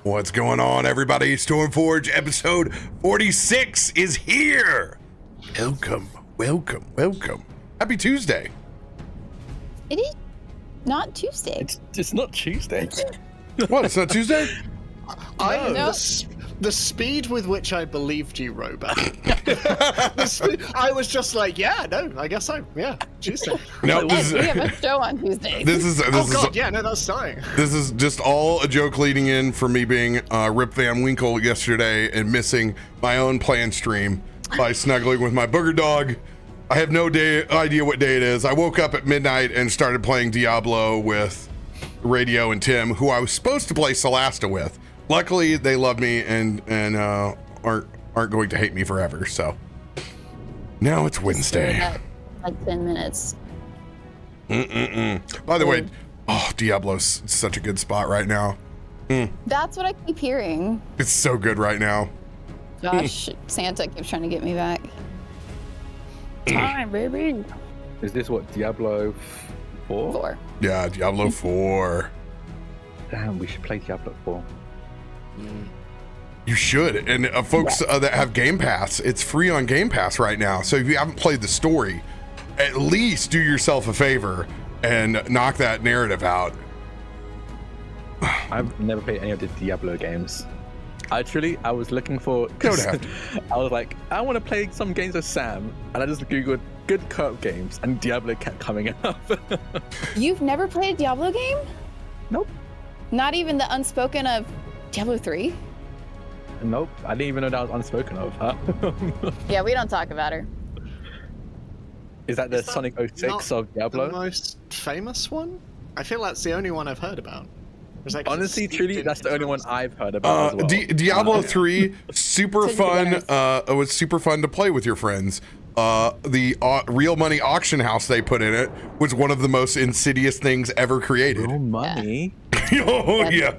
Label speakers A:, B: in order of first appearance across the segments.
A: What's going on, everybody? Stormforge episode 46 is here. Welcome, welcome, welcome. Happy Tuesday.
B: It is not Tuesday.
C: It's not Tuesday.
A: What? It's not Tuesday?
D: The speed with which I believed you, RoBear. I was just like, yeah, no, I guess Tuesday.
A: No,
B: We have a show on Tuesday.
D: That's starting.
A: This is just all a joke leading in for me being Rip Van Winkle yesterday and missing my own planned stream by snuggling with my booger dog. I have no idea what day it is. I woke up at midnight and started playing Diablo with Radio and Tim, who I was supposed to play Solasta with. Luckily, they love me and aren't going to hate me forever. So now it's Wednesday.
B: Like 10 minutes.
A: By the way, Diablo's such a good spot right now.
B: That's what I keep hearing.
A: It's so good right now.
B: Gosh, Santa keeps trying to get me back. Time, baby.
C: Is this what, Diablo 4?
B: 4.
A: Yeah, Diablo 4.
C: Damn, we should play Diablo 4.
A: You should. And folks that have Game Pass, it's free on Game Pass right now. So if you haven't played the story, at least do yourself a favor and knock that narrative out.
C: I've never played any of the Diablo games. I was looking for...
A: Don't have to.
C: I was like, I want to play some games with Sam. And I just googled good co-op games and Diablo kept coming up.
B: You've never played a Diablo game?
C: Nope.
B: Not even the unspoken of Diablo 3?
C: Nope. I didn't even know that was unspoken of.
B: Yeah, we don't talk about her.
C: Is that the Sonic 06 of Diablo?
D: The most famous one? I feel that's the only one I've heard about.
C: Honestly, truly, that's the only one I've heard about as well.
A: Diablo 3, super fun. It was super fun to play with your friends. The real money auction house they put in it was one of the most insidious things ever created.
C: Real money?
A: Oh, yeah.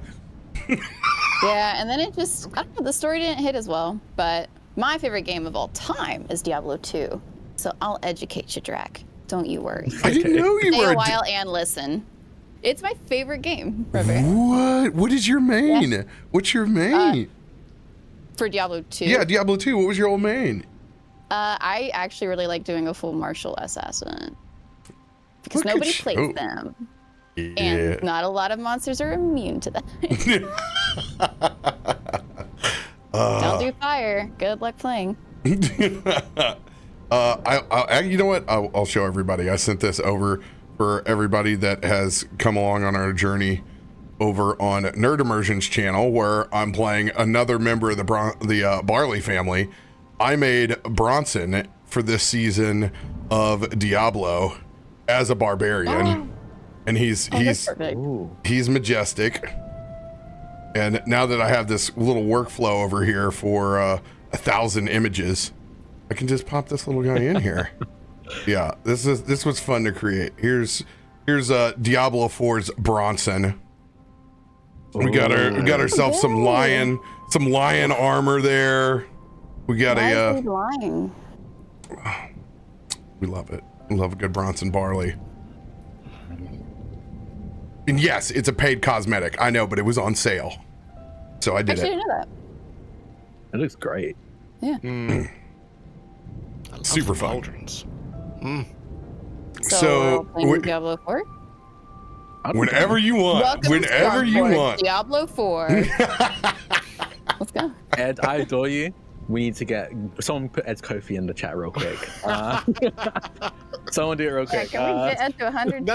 B: Yeah, and then it just, I don't know, the story didn't hit as well, but my favorite game of all time is Diablo 2. So I'll educate you, Drak. Don't you worry.
A: I didn't know you
B: Stay
A: were
B: a while and listen. It's my favorite game, RoBear.
A: What? What is your main? Yeah. What's your main?
B: For Diablo 2?
A: Yeah, Diablo 2. What was your old main?
B: I actually really like doing a full martial assassin. Because
A: Look
B: nobody plays them.
A: Yeah.
B: And not a lot of monsters are immune to that. Don't do fire. Good luck playing.
A: You know what? I'll show everybody. I sent this over for everybody that has come along on our journey over on Nerd Immersion's channel, where I'm playing another member of the Barley family. I made Bronson for this season of Diablo as a barbarian, and he's majestic. And now that I have this little workflow over here for 1,000 images, I can just pop this little guy in here. Yeah, this was fun to create. Here's Diablo 4's Bronson. We got ourselves some lion armor there. We got
B: lying?
A: We love it. We love a good Bronson barley. And yes, it's a paid cosmetic. I know, but it was on sale, so I did it.
B: I didn't know that.
C: It looks great.
B: Yeah.
A: Super fun.
B: So playing Diablo 4?
A: Whenever you want.
B: Welcome
A: whenever
B: to
A: you
B: Stormforge,
A: want.
B: Diablo 4. Let's go.
C: Ed, I adore you. We need to get someone put Ed's Kofi in the chat real quick. Someone do it real quick.
B: Can we get Ed to 100?
D: No.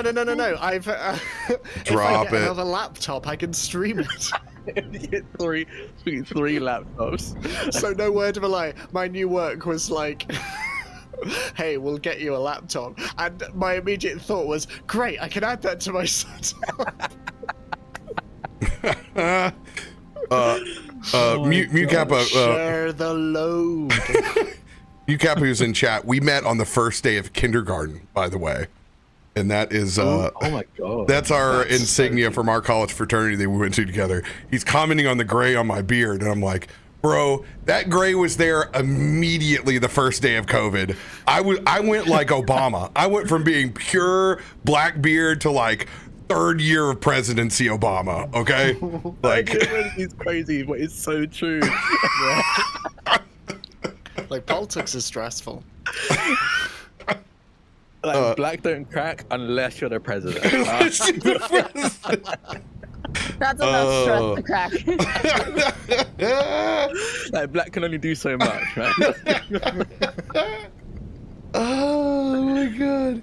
D: I've
A: drop
D: if I get another laptop, I can stream it.
C: You get three laptops.
D: So no word of a lie. My new work was like, hey, we'll get you a laptop. And my immediate thought was, great, I can add that to my setup.
A: Mukappa,
D: share the load.
A: Mukappa, who's in chat, we met on the first day of kindergarten, by the way. And that is
C: oh my god,
A: that's our insignia from our college fraternity that we went to together. He's commenting on the gray on my beard, and I'm like, bro, that gray was there immediately the first day of COVID. I went like Obama. I went from being pure black beard to like third year of presidency Obama, okay? Like,
C: He's crazy, but it's so true.
D: Like, politics is stressful.
C: Black don't crack unless you're the president.
B: That's enough stress to crack.
C: Like, black can only do so much, man.
A: Oh my god.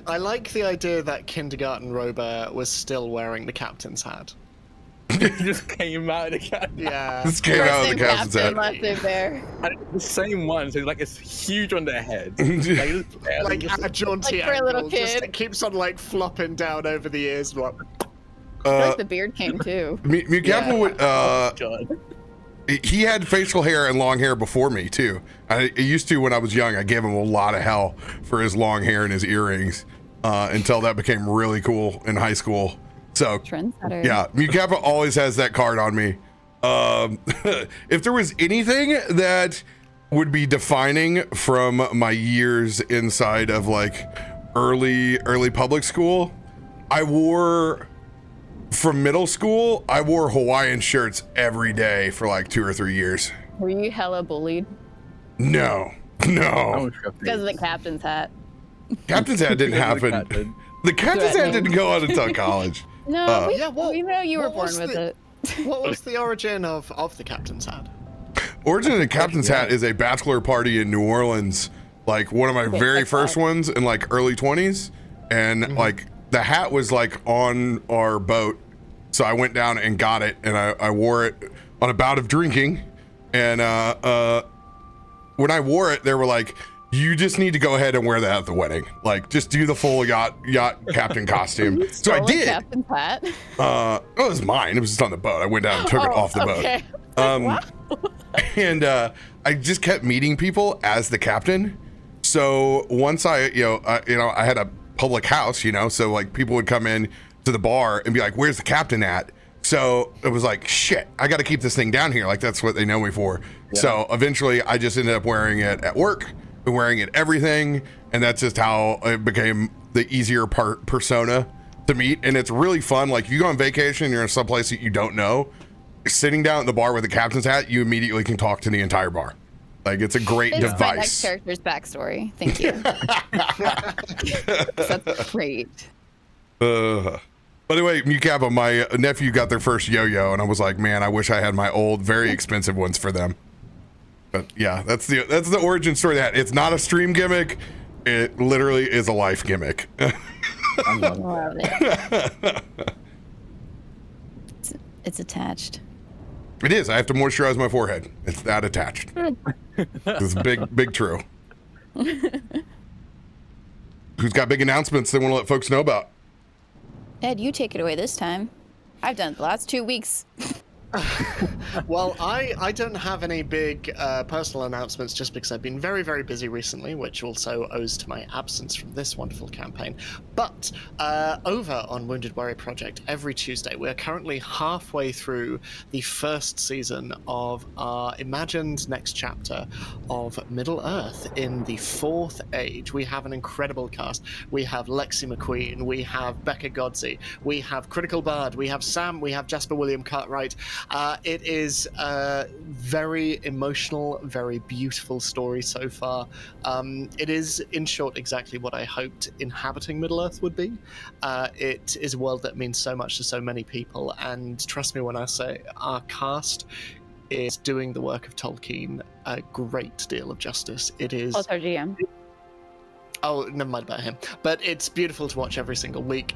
D: I like the idea that kindergarten RoBear was still wearing the captain's hat.
C: He just came out of the cat.
D: Yeah.
A: This came out of the captain's hat.
B: Left it there.
C: And the same one, so like it's huge on their head.
D: Like at a jaunty
B: Like for a little
D: angle, just
B: kid.
D: it keeps on like flopping down over the ears. Like,
B: I like the beard came too.
A: Mukappa would,
C: God.
A: he had facial hair and long hair before me too. I used to when I was young. I gave him a lot of hell for his long hair and his earrings until that became really cool in high school. So
B: Trendsetter.
A: yeah, Mukappa always has that card on me. If there was anything that would be defining from my years inside of like early public school, from middle school, I wore Hawaiian shirts every day for like 2 or 3 years.
B: Were you hella bullied?
A: No.
B: Because of the captain's hat.
A: Captain's hat didn't happen. The captain's hat didn't go on until college.
B: No,
D: yeah,
B: we know you were
D: what
B: born
D: was
B: with it.
D: what was the origin of the captain's hat?
A: Origin of the captain's hat is a bachelor party in New Orleans, like one of my very first ones in like early 20s, and like the hat was like on our boat, so I went down and got it, and I wore it on a bout of drinking, and when I wore it, they were like, you just need to go ahead and wear that at the wedding, like just do the full yacht captain costume. So I did.
B: Captain's hat.
A: It was mine. It was just on the boat. I went down and took it off the boat.
B: Wow.
A: And I just kept meeting people as the captain. So once I had a public house, so like people would come in to the bar and be like, where's the captain at? So it was like, shit, I got to keep this thing down here. Like that's what they know me for. Yeah. So eventually I just ended up wearing it at work and wearing it everything. And that's just how it became the easier persona to meet. And it's really fun. Like you go on vacation, you're in some place that you don't know, sitting down at the bar with the captain's hat, you immediately can talk to the entire bar. Like it's a great device.
B: My next character's backstory. Thank you. That's great.
A: By the way, Mukappa, my nephew got their first yo-yo, and I was like, man, I wish I had my old, very expensive ones for them. But yeah, that's the origin story of that. It's not a stream gimmick. It literally is a life gimmick.
B: I love it. It's attached.
A: It is. I have to moisturize my forehead. It's that attached. It's big true. Who's got big announcements they want to let folks know about?
B: Ed, you take it away this time. I've done it the last 2 weeks.
D: Well, I don't have any big personal announcements just because I've been very, very busy recently, which also owes to my absence from this wonderful campaign. But over on Wounded Warrior Project, every Tuesday, we're currently halfway through the first season of our imagined next chapter of Middle-earth in the 4th Age. We have an incredible cast. We have Lexi McQueen, we have Becca Godsey, we have Critical Bard, we have Sam, we have Jasper William Cartwright. It is a very emotional, very beautiful story so far. It is, in short, exactly what I hoped inhabiting Middle-earth would be. It is a world that means so much to so many people, and trust me when I say our cast is doing the work of Tolkien a great deal of justice. It is...
B: Oh, it's our GM.
D: Oh, never mind about him. But it's beautiful to watch every single week.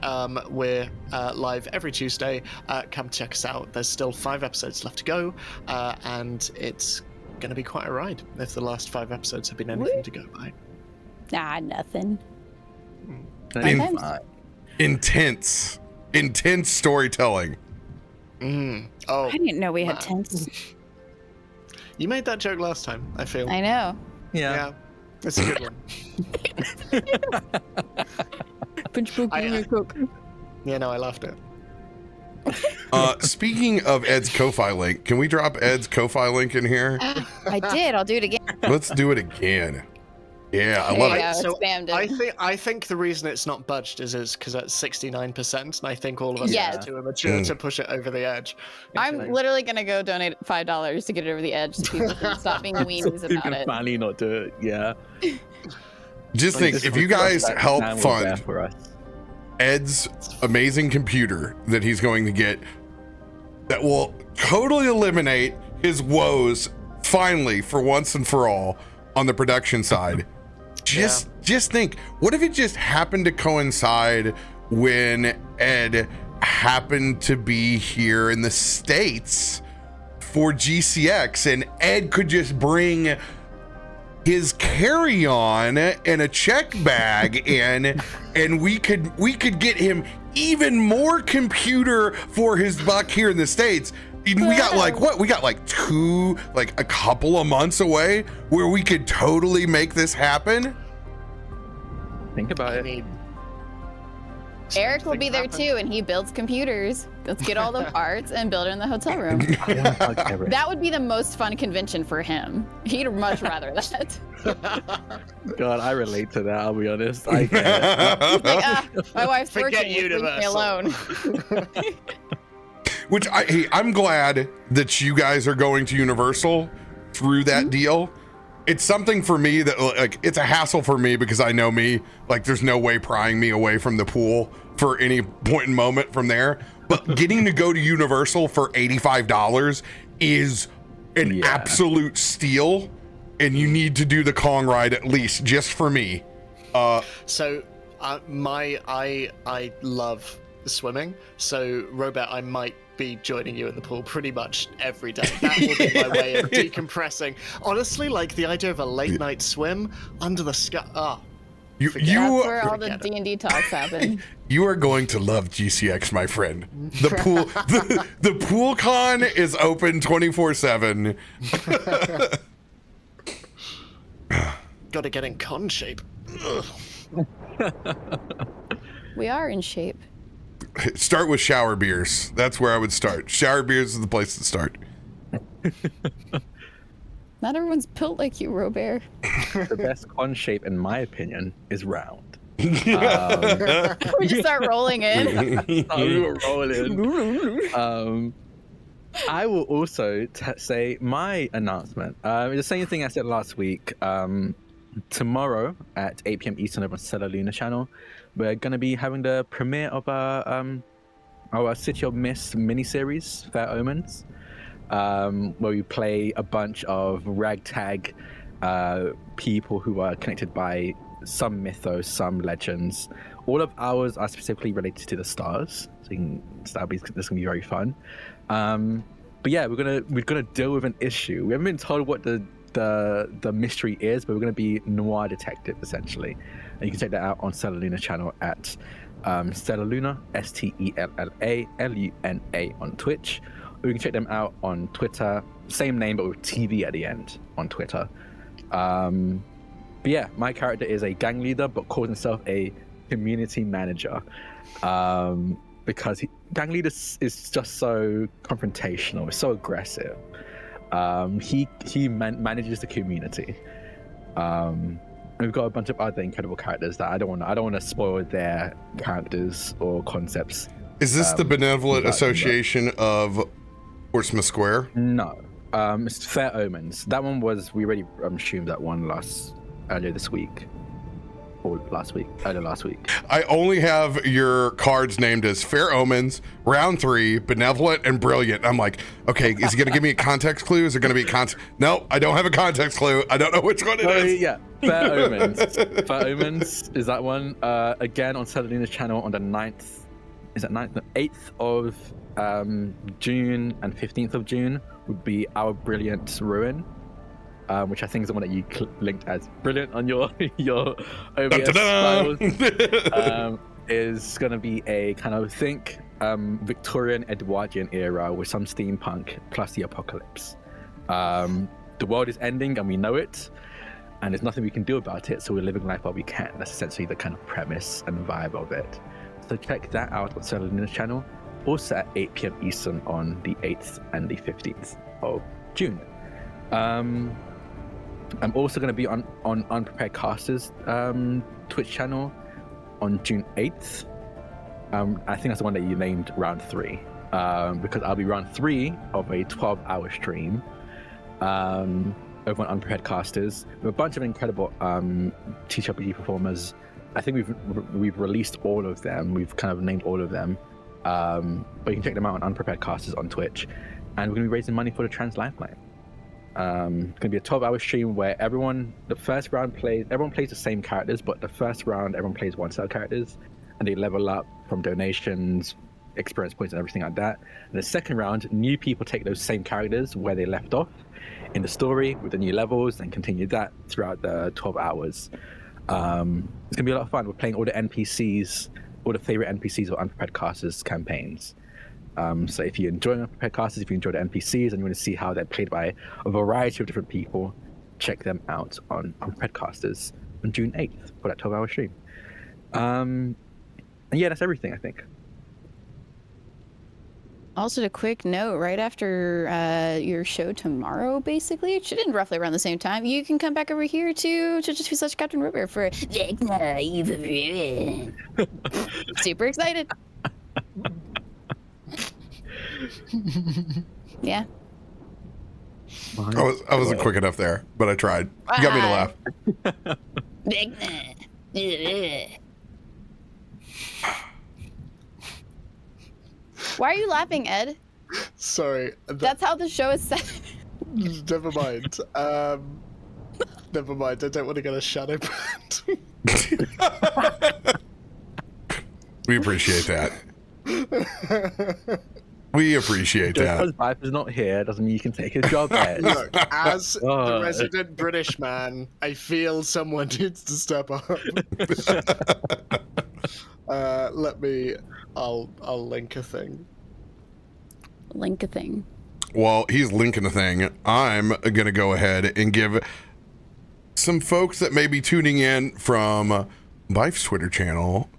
D: We're live every Tuesday. Come check us out. There's still 5 episodes left to go, and it's going to be quite a ride if the last 5 episodes have been anything to go by.
B: Nah, nothing.
A: Intense storytelling.
D: Oh,
B: I didn't know we had tents.
D: You made that joke last time, I feel.
B: I know.
D: Yeah. That's a good one. Yeah, no, I laughed at it.
A: Speaking of Ed's Ko-Fi link, can we drop Ed's Ko-Fi link in here?
B: I did. I'll do it again.
A: Let's do it again. Yeah, I
B: There
A: love
B: you
A: it.
B: go.
D: So
B: Spammed it.
D: I think the reason it's not budged is because it's 69%, and I think all of us
B: Yes.
D: are too immature to push it over the edge.
B: I'm literally gonna go donate $5 to get it over the edge so people can stop being weenies
C: So you
B: about
C: can
B: it.
C: finally not do it. Yeah.
A: Just
C: Like,
A: think,
C: this
A: if
C: is
A: you
C: the stuff
A: guys
C: that
A: help
C: Sam will bear
A: fund
C: for us.
A: Ed's amazing computer that he's going to get, that will totally eliminate his woes finally, for once and for all, on the production side. Just think, what if it just happened to coincide when Ed happened to be here in the States for GCX, and Ed could just bring his carry-on and a check bag in, and we could get him even more computer for his buck here in the States. We got a couple of months away where we could totally make this happen.
C: Think about
D: I
C: it.
D: mean,
B: Eric will
D: things
B: be there
D: happen.
B: too, and he builds computers. Let's get all the parts and build it in the hotel room.
C: I want to hug Everett.
B: That would be the most fun convention for him. He'd much rather that.
C: God, I relate to that. I'll be honest. I get it.
B: Like, my wife's
D: Forget
B: working. Leave me
D: Universal.
B: alone.
A: Which I'm glad that you guys are going to Universal through that deal. It's something for me that, like, it's a hassle for me because I know me, like, there's no way prying me away from the pool for any point in moment from there. But getting to go to Universal for $85 is an absolute steal, and you need to do the Kong ride at least just for me.
D: So, I love swimming. So, RoBear, I might be joining you in the pool pretty much every day. That will be my way of decompressing. Honestly, like the idea of a late night swim under the sky.
B: That's where all the
D: Forget it.
B: D&D talks happen.
A: You are going to love GCX, my friend. The pool, the pool con is open 24/7.
D: Gotta get in con shape.
B: We are in shape.
A: Start with shower beers. That's where I would start. Shower beers is the place to start.
B: Not everyone's built like you, RoBear.
C: The best con shape, in my opinion, is round.
B: We just start rolling in.
C: We were rolling. I will also say my announcement. The same thing I said last week. Tomorrow at 8 p.m. Eastern over on Stellar Luna channel, we're going to be having the premiere of our City of Mist miniseries, Fair Omens, where we play a bunch of ragtag people who are connected by some mythos, some legends. All of ours are specifically related to the stars, so this is going to be very fun. But yeah, we're gonna deal with an issue. We haven't been told what the mystery is, but we're going to be noir detective essentially, and you can check that out on Stellar Luna channel at Stellar Luna, STELLALUNA on Twitch, or you can check them out on Twitter, same name but with TV at the end on Twitter. But yeah, my character is a gang leader but calls himself a community manager, because gang leader is just so confrontational, so aggressive. He manages the community. And we've got a bunch of other incredible characters that I don't want to spoil their characters or concepts.
A: Is this the Benevolent Association of Portsmouth Square?
C: No, it's Fair Omens. That one we already assumed that one earlier this week. Earlier last week. I
A: only have your cards named as Fair Omens, Round 3, Benevolent, and Brilliant. I'm like, okay, is he going to give me a context clue? Is there going to be a context? No, I don't have a context clue. I don't know which one it is.
C: Yeah, Fair Omens. Fair Omens is that one. Again, on Stellar Luna's channel on the 9th. Is that 9th? The 8th of June and 15th of June would be Our Brilliant Ruin. Which I think is the one that you linked as brilliant on your OBS files. Is going to be a kind of Victorian Edwardian era with some steampunk plus the apocalypse. The world is ending and we know it, and there's nothing we can do about it, so we're living life while we can. That's essentially the kind of premise and vibe of it. So check that out on Stellar Luna's channel, also at 8 p.m. Eastern on the 8th and the 15th of June. I'm also going to be on Unprepared Casters Twitch channel on June 8th. I think that's the one that you named round 3, because I'll be round 3 of a 12-hour stream over on Unprepared Casters with a bunch of incredible TTRPG performers. I think we've released all of them. We've kind of named all of them, but you can check them out on Unprepared Casters on Twitch. And we're going to be raising money for the Trans Lifeline. It's going to be a 12-hour stream where everyone plays the same characters, but the first round everyone plays one set of characters, and they level up from donations, experience points, and everything like that. And the second round, new people take those same characters where they left off in the story with the new levels, and continue that throughout the 12 hours. It's going to be a lot of fun. We're playing all the NPCs, all the favorite NPCs of Unprepared Casters campaigns. So if you enjoy Unprepared Casters, if you enjoy the NPCs and you want to see how they're played by a variety of different people, check them out on Unprepared Casters on June 8th for that 12-hour stream. And yeah, that's everything, I think.
B: Also, a quick note, right after your show tomorrow, basically, it should end roughly around the same time, you can come back over here to just CaptainRoBear for super excited. Yeah.
A: I wasn't quick enough there, but I tried. You got me to laugh.
B: Why are you laughing, Ed?
D: Sorry.
B: That's how the show is set.
D: Never mind. Never mind. I don't want to get a shadow banned.
A: We appreciate that. We appreciate
C: Just
A: that.
C: because Vipe is not here doesn't mean you can take his job, Ed.
D: Look, as the resident British man, I feel someone needs to step up. I'll link a thing.
B: Link a thing.
A: While he's linking the thing, I'm going to go ahead and give some folks that may be tuning in from Bife's Twitter channel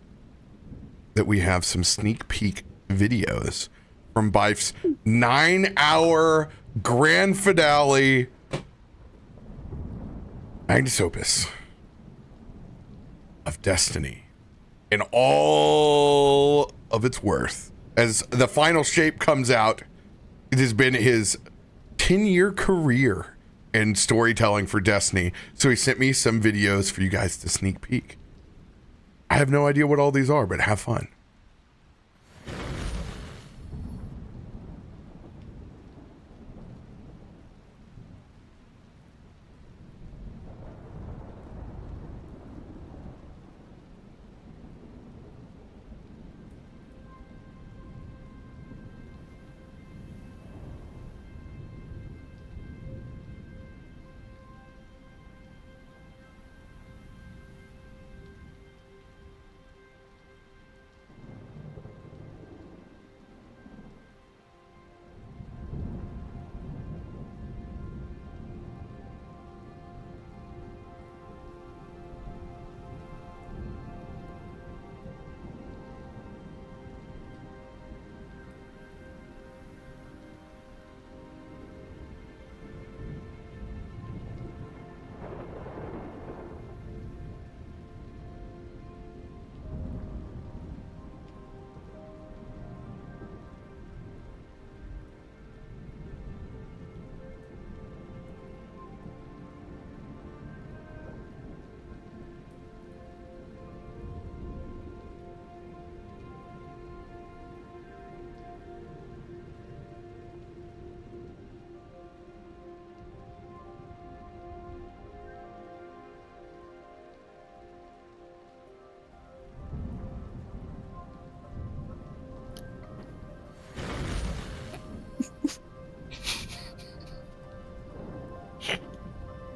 A: that we have some sneak peek videos from Bife's 9-hour grand finale Magnus Opus of Destiny in all of its worth. As the final shape comes out, it has been his 10-year career in storytelling for Destiny. So he sent me some videos for you guys to sneak peek. I have no idea what all these are, but have fun.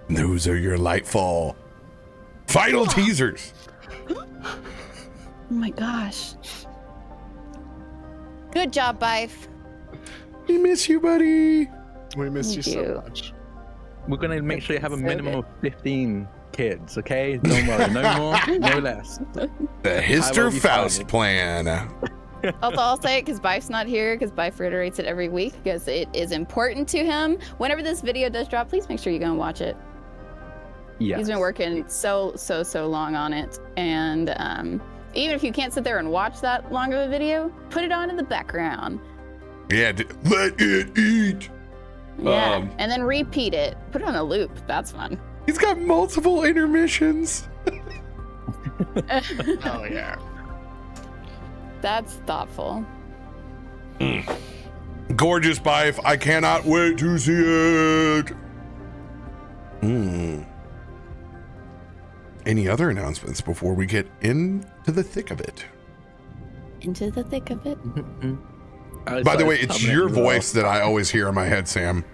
A: Those are your Lightfall final teasers.
B: Oh my gosh. Good job, Bife.
A: We miss you, buddy.
D: We miss you
B: Thank you.
D: so much.
C: We're going to make sure you have a
B: So
C: minimum
B: good.
C: of 15 kids, okay? Don't worry, no more, no less.
A: The
C: I
A: Hister
C: will be
A: Faust
C: fine.
A: plan.
B: Also, I'll say it because Bife's not here, because Bife reiterates it every week because it is important to him. Whenever this video does drop, please make sure you go and watch it.
C: Yeah.
B: He's been working so long on it. And even if you can't sit there and watch that long of a video, put it on in the background.
A: Yeah, let it eat.
B: Yeah, and then repeat it. Put it on a loop. That's fun.
A: He's got multiple intermissions.
D: Oh yeah.
B: That's thoughtful.
A: Gorgeous Bife. I cannot wait to see it. Any other announcements before we get into the thick of it?
B: Into the thick of it.
A: By the way, it's your voice that I always hear in my head, Sam,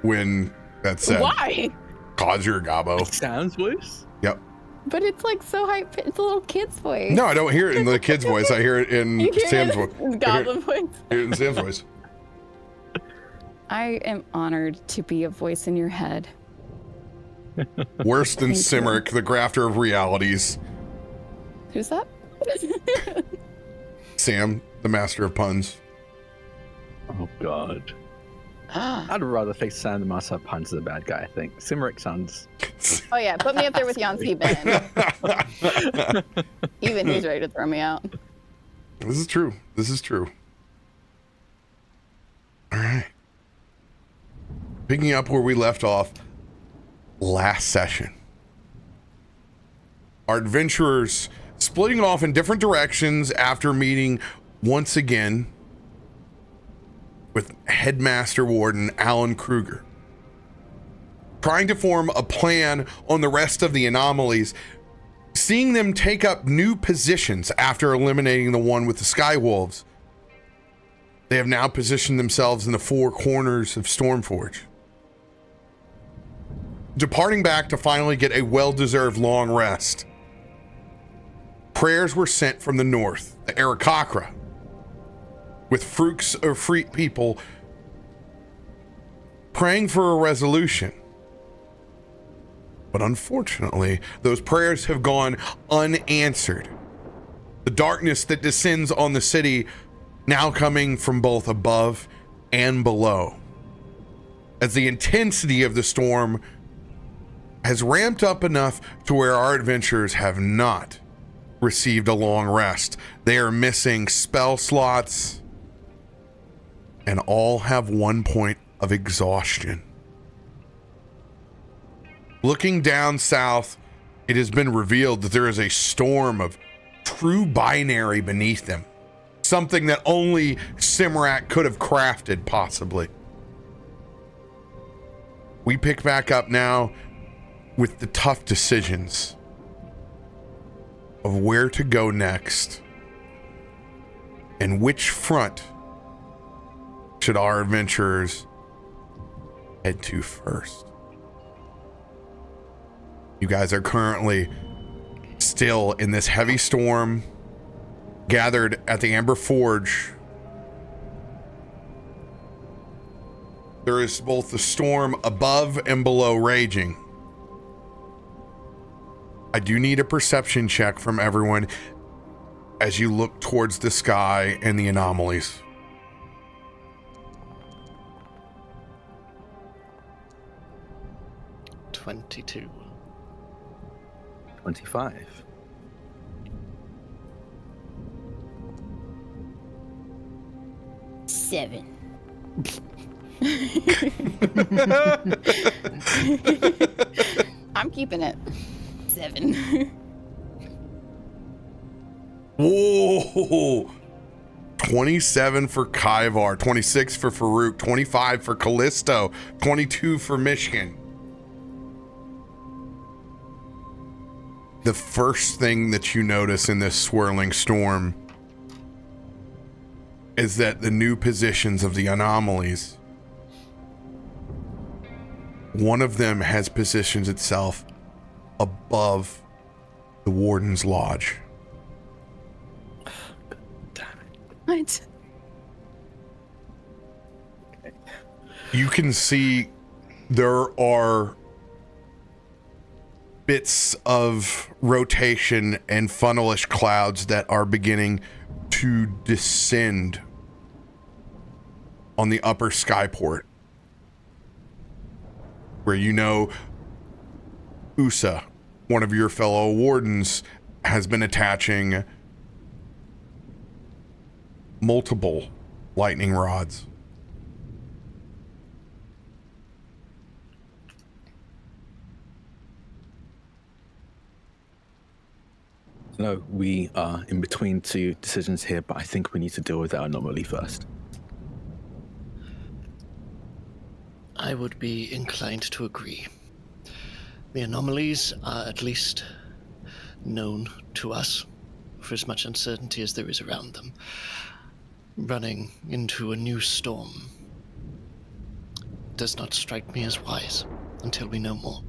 A: when that's said.
B: Why?
A: Cause you're a gobbo.
C: Sam's voice?
A: Yep.
B: But it's like so high pitched. It's a little kid's voice.
A: No, I don't hear it in the kid's voice. I hear it in
B: You hear
A: Sam's
B: it
A: voice.
B: in Goblin voice.
A: I hear it in Sam's voice.
B: I am honored to be a voice in your head.
A: Worse than
B: Thank
A: Cimric, the grafter of realities.
B: Who's that?
A: Sam, the master of puns.
C: Oh god. I'd rather face Sam the Master of Puns as a bad guy, I think. Cimric sounds...
B: Oh yeah, put me up there with Jan Sieben. Even he's ready to throw me out.
A: This is true. This is true. All right. Picking up where we left off last session. Our adventurers splitting off in different directions after meeting once again with Headmaster Warden Alan Kruger, trying to form a plan on the rest of the anomalies, seeing them take up new positions after eliminating the one with the Skywolves. They have now positioned themselves in the four corners of Stormforge, departing back to finally get a well-deserved long rest. Prayers were sent from the north, the Aarakocra, with Farouk's Ifrit people praying for a resolution. But unfortunately, those prayers have gone unanswered. The darkness that descends on the city now coming from both above and below, as the intensity of the storm has ramped up enough to where our adventurers have not received a long rest. They are missing spell slots and all have 1 point of exhaustion. Looking down south, it has been revealed that there is a storm of true binary beneath them. Something that only Cimric could have crafted, possibly. We pick back up now with the tough decisions of where to go next and which front should our adventurers head to first. You guys are currently still in this heavy storm, gathered at the Amber Forge. There is both the storm above and below raging. I do need a perception check from everyone as you look towards the sky and the anomalies.
D: 22.
C: 25.
B: Seven. I'm keeping it. 7.
A: Whoa! 27 for Kaivar, 26 for Farouk, 25 for Kallisto, 22 for Myshkin. The first thing that you notice in this swirling storm is that the new positions of the anomalies, one of them has positioned itself above the Warden's Lodge.
B: What?
A: You can see there are bits of rotation and funnelish clouds that are beginning to descend on the upper skyport, where you know Usa, one of your fellow wardens, has been attaching multiple lightning rods.
C: No, we are in between two decisions here, but I think we need to deal with that anomaly first.
D: I would be inclined to agree. The anomalies are at least known to us, for as much uncertainty as there is around them. Running into a new storm does not strike me as wise until we know more.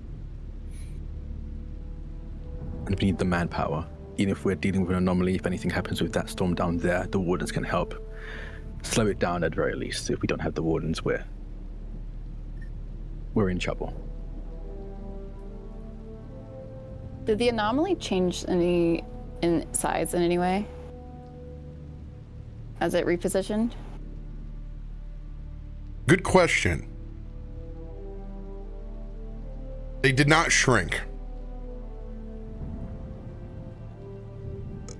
C: And we need the manpower. Even if we're dealing with an anomaly, if anything happens with that storm down there, the wardens can help slow it down at very least. If we don't have the wardens, we're in trouble.
B: Did the anomaly change in size in any way? As it repositioned?
A: Good question. They did not shrink.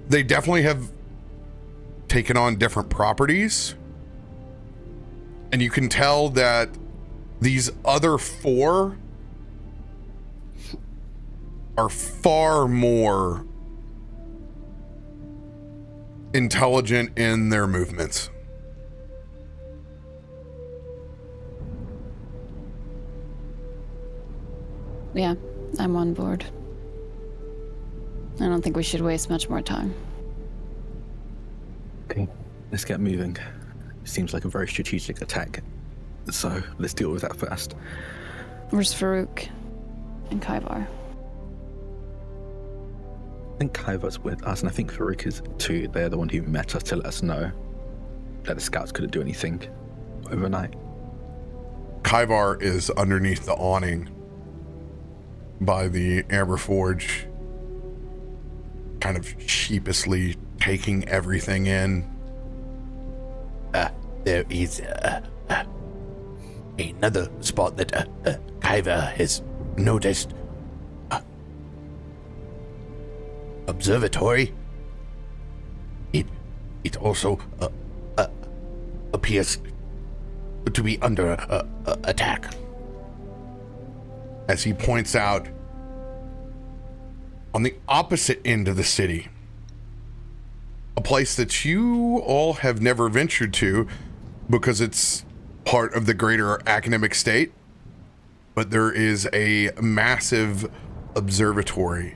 A: They definitely have taken on different properties. And you can tell that these other four are far more intelligent in their movements.
B: Yeah, I'm on board. I don't think we should waste much more time.
C: Okay, let's get moving. Seems like a very strategic attack. So let's deal with that first.
B: Where's Farouk and Kaivar?
C: I think Kaivar's with us, and I think Farouk is too. They're the one who met us to let us know that the scouts couldn't do anything overnight.
A: Kaivar is underneath the awning by the Amber Forge, kind of sheepishly taking everything in.
E: There is another spot that Kaivar has noticed. Observatory. It also appears to be under attack.
A: As he points out, on the opposite end of the city, a place that you all have never ventured to because it's part of the greater academic state, but there is a massive observatory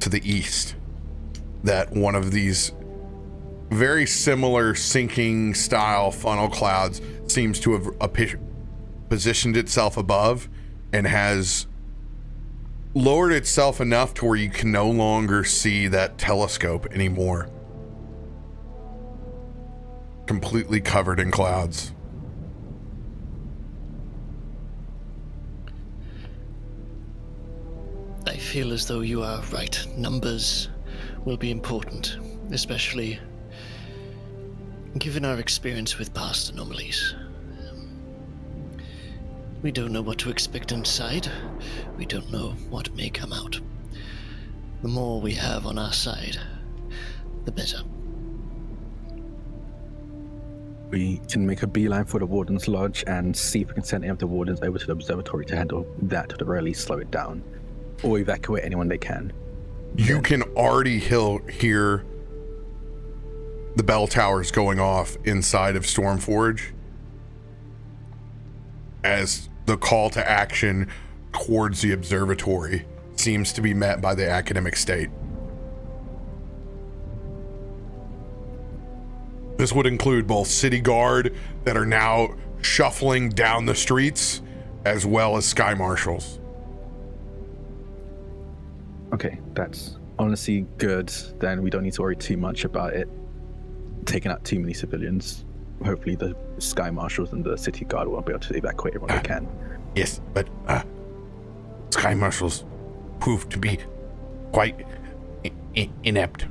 A: to the east that one of these very similar sinking style funnel clouds seems to have positioned itself above and has lowered itself enough to where you can no longer see that telescope anymore. Completely covered in clouds.
D: I feel as though you are right. Numbers will be important, especially given our experience with past anomalies. We don't know what to expect inside. We don't know what may come out. The more we have on our side, the better.
C: We can make a beeline for the Warden's Lodge and see if we can send any of the Wardens over to the observatory to handle that, to the very least slow it down, or evacuate anyone they can.
A: You can already hear the bell towers going off inside of Stormforge as the call to action towards the observatory seems to be met by the academic state. This would include both city guard that are now shuffling down the streets, as well as sky marshals.
C: Okay, that's honestly good. Then we don't need to worry too much about it taking out too many civilians. Hopefully the sky marshals and the city guard will be able to evacuate everyone they can.
E: Yes, but sky marshals proved to be quite inept.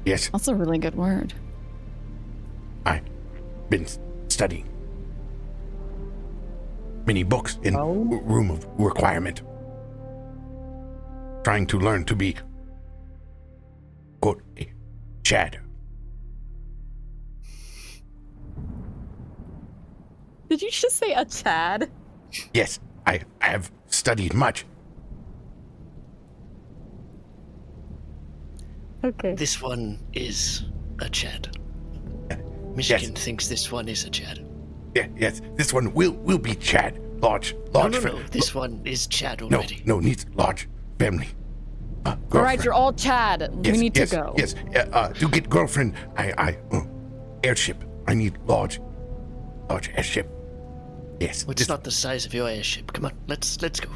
E: Yes,
B: That's a really good word.
E: I've been studying. many books in room of requirement. Trying to learn to be, quote, a Chad.
B: Did you just say a Chad?
E: Yes, I have studied much.
B: Okay.
D: This one is a Chad.
E: Yes.
D: Myshkin thinks this one is a Chad.
E: Yes, this one will be Chad. Large
D: No,
E: family.
D: this one is Chad
E: No,
D: already.
E: needs large family.
B: All right,
E: Girlfriend.
B: you're all Chad.
E: Yes,
B: we need
E: yes,
B: to go.
E: Yes, to get girlfriend, airship. I need large airship. Yes.
D: It's not the size of your airship. Come on, let's go.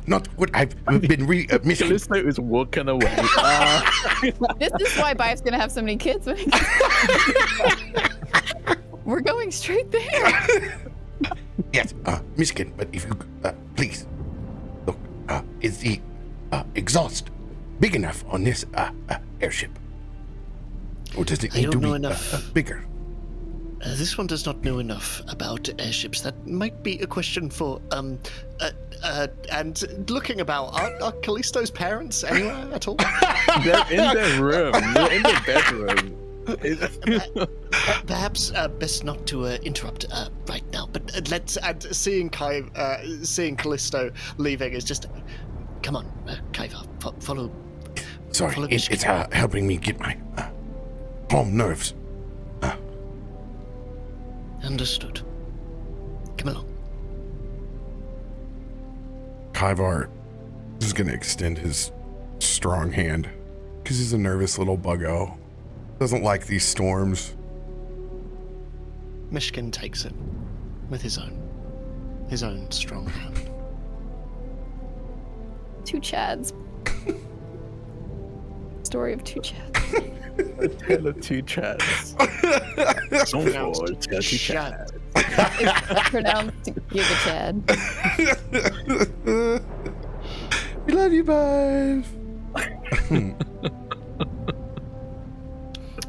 E: Not what I've been missing.
C: Kallisto is walking away.
B: This is why Bife's gonna have so many kids. We're going straight there.
E: Yes, Myshkin, but if you please look, is the exhaust big enough on this airship, or does it
D: I
E: need to
D: don't know
E: be
D: enough.
E: bigger?
D: This one does not know enough about airships. That might be a question for and looking about are Kallisto's parents anywhere at all?
C: They're in their room. They're in their bedroom.
D: Perhaps best not to interrupt right now. But let's seeing Kallisto leaving is just come on, Kaiva, follow.
E: Sorry,
D: follow
E: it's
D: Myshkin.
E: helping me get my calm nerves.
D: Understood. Come along.
A: Kaivar is going to extend his strong hand because he's a nervous little buggo. Doesn't like these storms.
D: Myshkin takes it with his own strong hand.
B: Two Chads. Story of two Chads.
C: A tale of two Chads. Stormforge, tale of two
D: Chad.
C: Chads.
B: Pronounced Giga Chad.
A: We love you, Bive.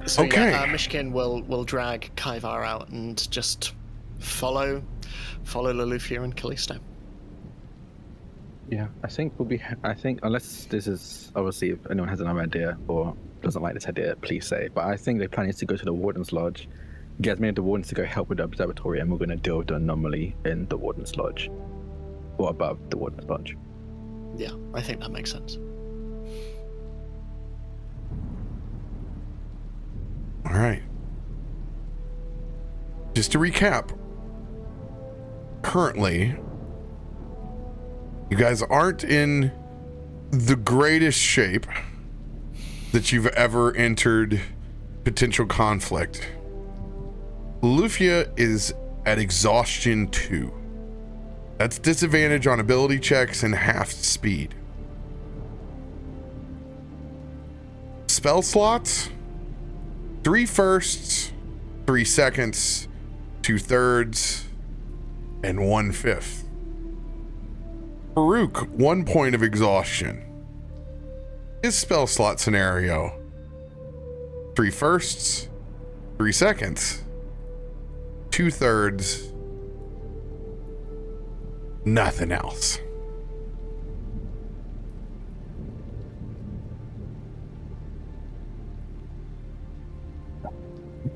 D: So
A: Okay.
D: yeah, Myshkin will drag Kaivar out and just follow Loluphia and Kallisto.
C: Yeah, I think unless this is obviously if anyone has another idea or doesn't like this idea, please say. But I think the plan is to go to the Warden's Lodge, get as many of the Wardens to go help with the observatory, and we're going to deal with the anomaly in the Warden's Lodge or above the Warden's Lodge.
D: Yeah, I think that makes sense.
A: All right. Just to recap, currently, you guys aren't in the greatest shape that you've ever entered potential conflict. Loluphia is at exhaustion 2. That's disadvantage on ability checks and half speed. Spell slots: 3 firsts, 3 seconds, 2/3, and 1/5. Faroük, 1 point of exhaustion. His spell slot scenario: 3 firsts, 3 seconds, 2/3, nothing else.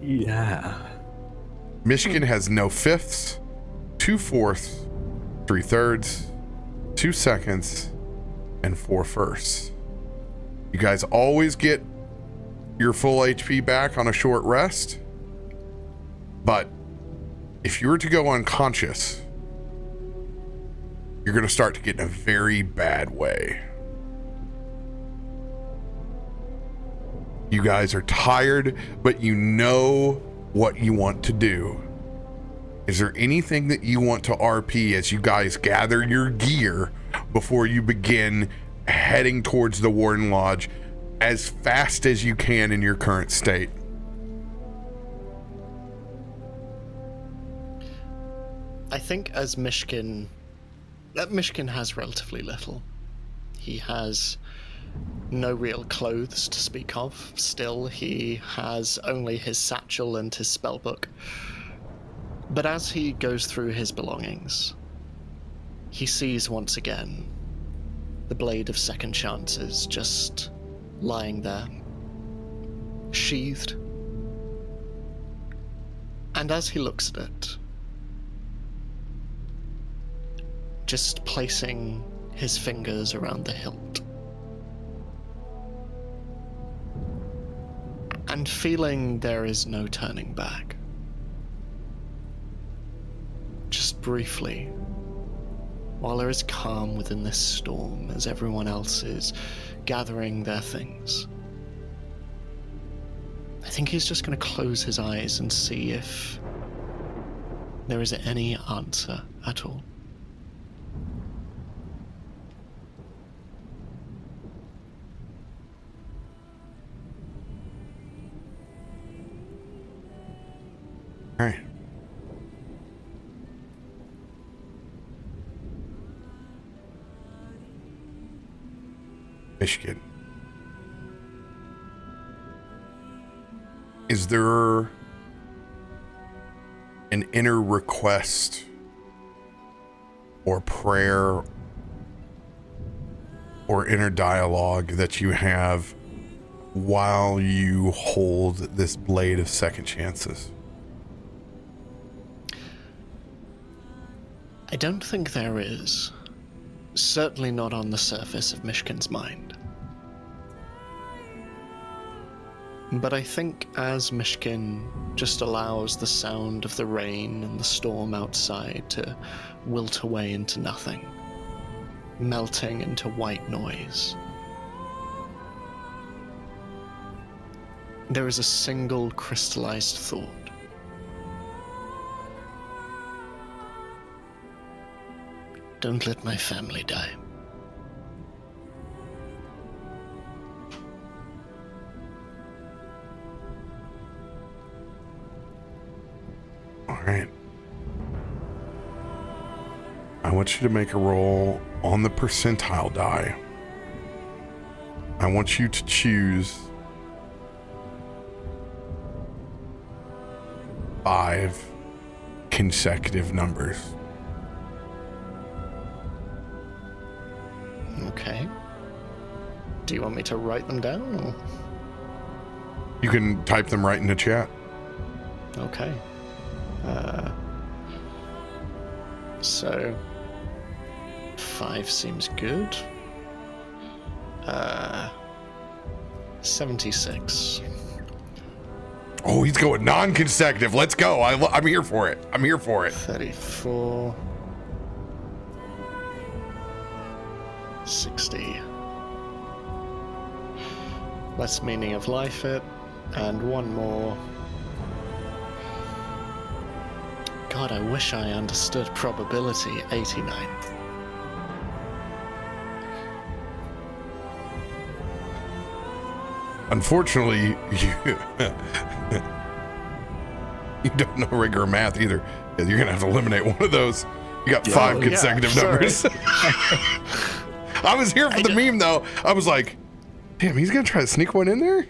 C: Yeah.
A: Myshkin has no fifths, 2/4, 3/3, 2 seconds, and 4 firsts. You guys always get your full HP back on a short rest, but if you were to go unconscious, you're going to start to get in a very bad way. You guys are tired, but you know what you want to do. Is there anything that you want to RP as you guys gather your gear before you begin heading towards the Warden Lodge as fast as you can in your current state?
D: I think as Myshkin has relatively little. He has no real clothes to speak of. Still, he has only his satchel and his spellbook. But as he goes through his belongings, he sees once again the Blade of Second Chances just lying there, sheathed. And as he looks at it, just placing his fingers around the hilt, and feeling there is no turning back. Just briefly, while there is calm within this storm as everyone else is gathering their things, I think he's just going to close his eyes and see if there is any answer at all.
A: All right. Myshkin. Is there an inner request or prayer or inner dialogue that you have while you hold this Blade of Second Chances?
D: I don't think there is. Certainly not on the surface of Myshkin's mind. But I think as Myshkin just allows the sound of the rain and the storm outside to wilt away into nothing, melting into white noise, there is a single crystallized thought. Don't let my family die.
A: All right. I want you to make a roll on the percentile die. I want you to choose 5 consecutive numbers.
D: Okay. Do you want me to write them down? Or?
A: You can type them right in the chat.
D: Okay. So 5 seems good. 76.
A: Oh, he's going non-consecutive. Let's go. I'm here for it.
D: 34. 60. Less meaning of life it. And one more. God, I wish I understood probability. 89.
A: Unfortunately, you don't know regular math either. You're going to have to eliminate one of those. You got 5 consecutive numbers. I was here for the meme, though. I was like, damn, he's going to try to sneak one in there?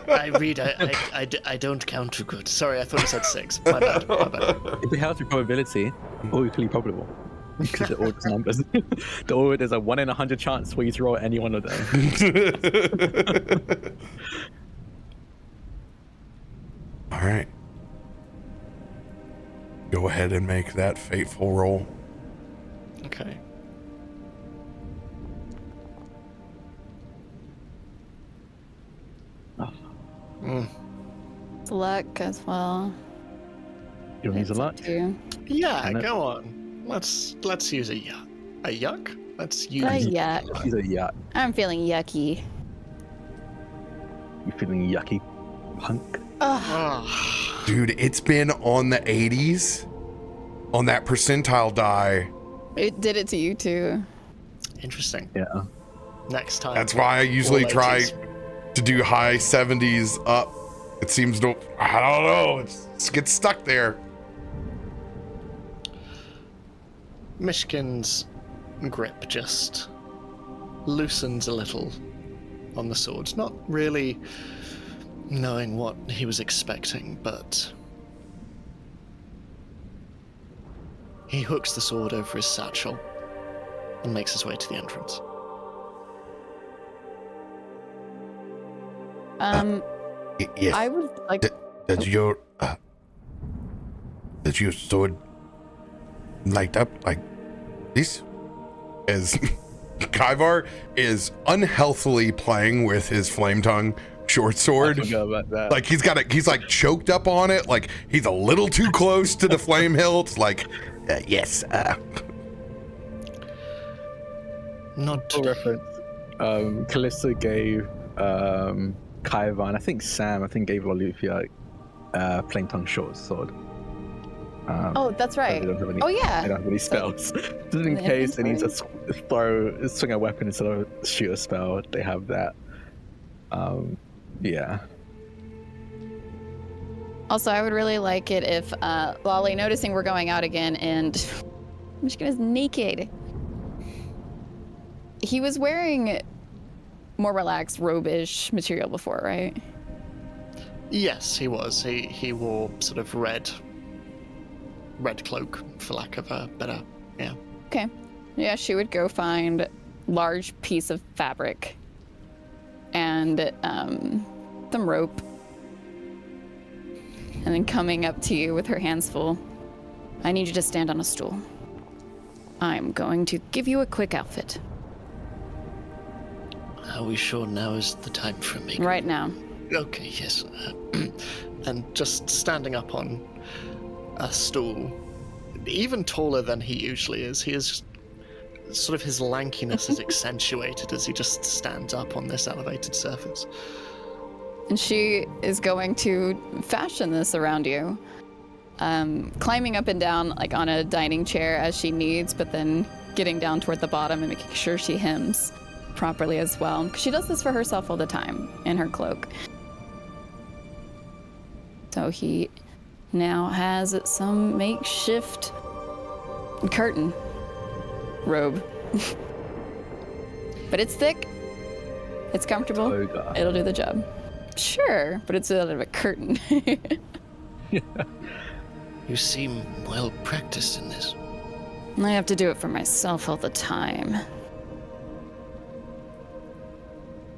D: I don't count too good. Sorry, I thought you said 6. My bad.
C: If we have the probability, all equally probable. Because they're all just numbers. There's a 1 in 100 chance for you to roll any one of them.
A: All right. Go ahead and make that fateful roll.
D: Okay.
B: It's luck as well.
C: You want to use a luck?
D: Yeah, go on. Let's use a yuck. A yuck? Let's use
B: A yuck.
C: Use a yuck.
B: I'm feeling yucky.
C: You feeling yucky, punk?
D: Oh.
A: Dude, it's been on the 80s on that percentile die.
B: It did it to you too.
D: Interesting.
C: Yeah.
D: Next time.
A: That's why I usually
D: all
A: try
D: 80s.
A: to do high 70s up. It seems to, I don't know, it gets stuck there.
D: Myshkin's grip just loosens a little on the sword, not really knowing what he was expecting, but he hooks the sword over his satchel and makes his way to the entrance.
E: Yes.
B: I would like.
E: Does your sword light up like this?
A: As Kaivar is unhealthily playing with his flame tongue short sword.
C: I forgot about that.
A: Like he's like choked up on it. Like he's a little too close to the flame hilt. Like, yes.
D: Not
C: For
D: today.
C: reference, Kallisto gave Kaiva, and I think Sam, gave Loluphia flame tongue short sword.
B: Oh, that's right.
C: They don't have any,
B: Oh yeah.
C: They don't have any spells. Just in
B: the
C: case they need to
B: inventory?
C: swing a weapon instead of shoot a spell, they have that. Yeah.
B: Also, I would really like it if Lolly, noticing we're going out again, and Myshkin is naked. He was wearing more relaxed robe-ish material before, right?
D: Yes, he was. He wore sort of red cloak, for lack of a better, yeah.
B: Okay. Yeah, she would go find large piece of fabric and some rope, and then coming up to you with her hands full. I need you to stand on a stool. I'm going to give you a quick outfit.
D: Are we sure now is the time for me?
B: Right now.
D: Okay, yes. And just standing up on a stool, even taller than he usually is, he is sort of, his lankiness is accentuated as he just stands up on this elevated surface.
B: And she is going to fashion this around you, climbing up and down like on a dining chair as she needs, but then getting down toward the bottom and making sure she hems properly as well. She does this for herself all the time in her cloak. So he now has some makeshift curtain robe. But it's thick, it's comfortable,
C: Toga.
B: it'll do the job. Sure, but it's out of a curtain.
D: You seem well practiced in this.
B: I have to do it for myself all the time.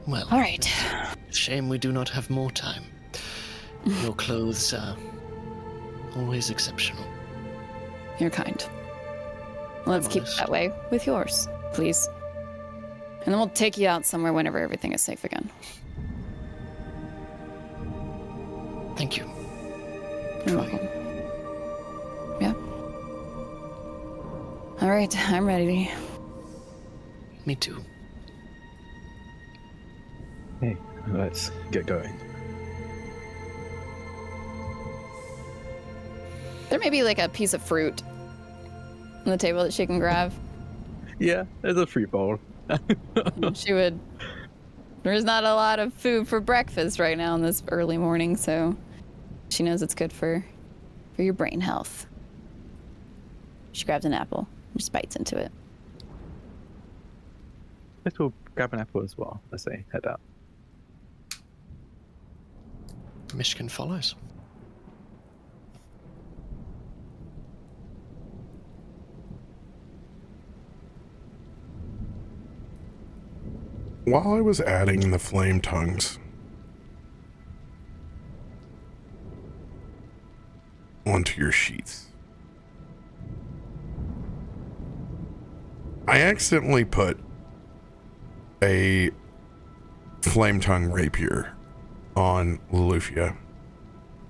D: Well,
B: All right.
D: shame we do not have more time. Your clothes are always exceptional.
B: You're kind. Let's keep it that way with yours, please. And then we'll take you out somewhere whenever everything is safe again.
D: Thank you.
B: You're welcome. Yeah. All right, I'm ready.
D: Me too.
C: Hey, let's get going.
B: There may be like a piece of fruit on the table that she can grab.
C: Yeah, there's a fruit bowl.
B: She would. There's not a lot of food for breakfast right now in this early morning, so she knows it's good for your brain health. She grabs an apple and just bites into it.
C: Let's all grab an apple as well as they head out.
D: Myshkin follows.
A: While I was adding the flame tongues onto your sheets, I accidentally put a flame tongue rapier on Loluphia,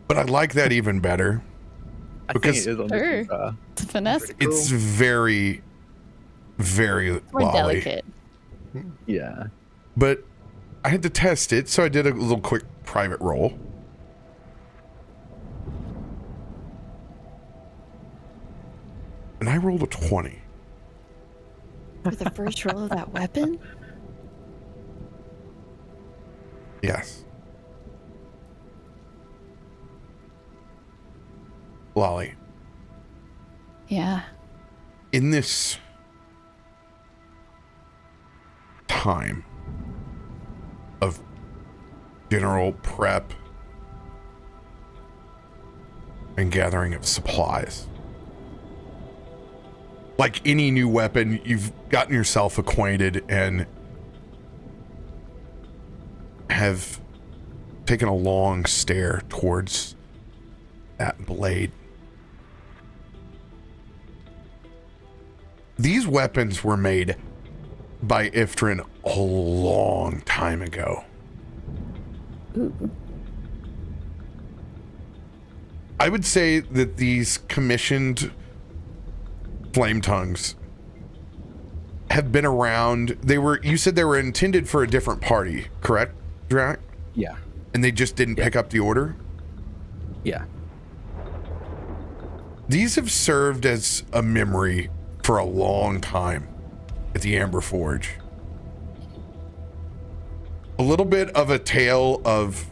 A: but I like that even better.
C: I
A: Because-
C: think it is on
B: Sure.
C: the
B: It's a finesse.
A: It's very, very
B: More
A: lolly.
B: delicate.
C: Yeah.
A: But I had to test it, so I did a little quick private roll. And I rolled a 20.
B: For the first roll of that weapon?
A: Yes. Lolly,
B: Yeah.
A: in this time of general prep and gathering of supplies, like any new weapon, you've gotten yourself acquainted and have taken a long stare towards that blade. These weapons were made by Ifrit a long time ago.
B: Ooh.
A: I would say that these commissioned flame tongues have been around. You said they were intended for a different party, correct, Drak?
C: Yeah.
A: And they just didn't pick up the order?
C: Yeah.
A: These have served as a memory for a long time at the Amber Forge. A little bit of a tale of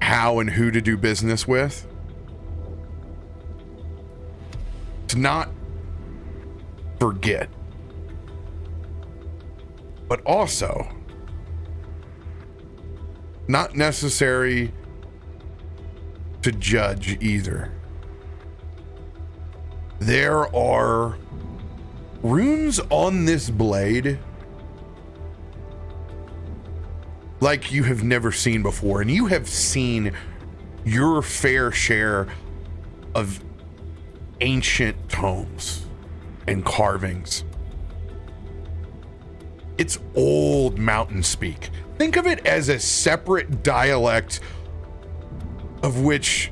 A: how and who to do business with. To not forget. But also not necessary to judge either. There are runes on this blade like you have never seen before, and you have seen your fair share of ancient tomes and carvings. It's old mountain speak. Think of it as a separate dialect of which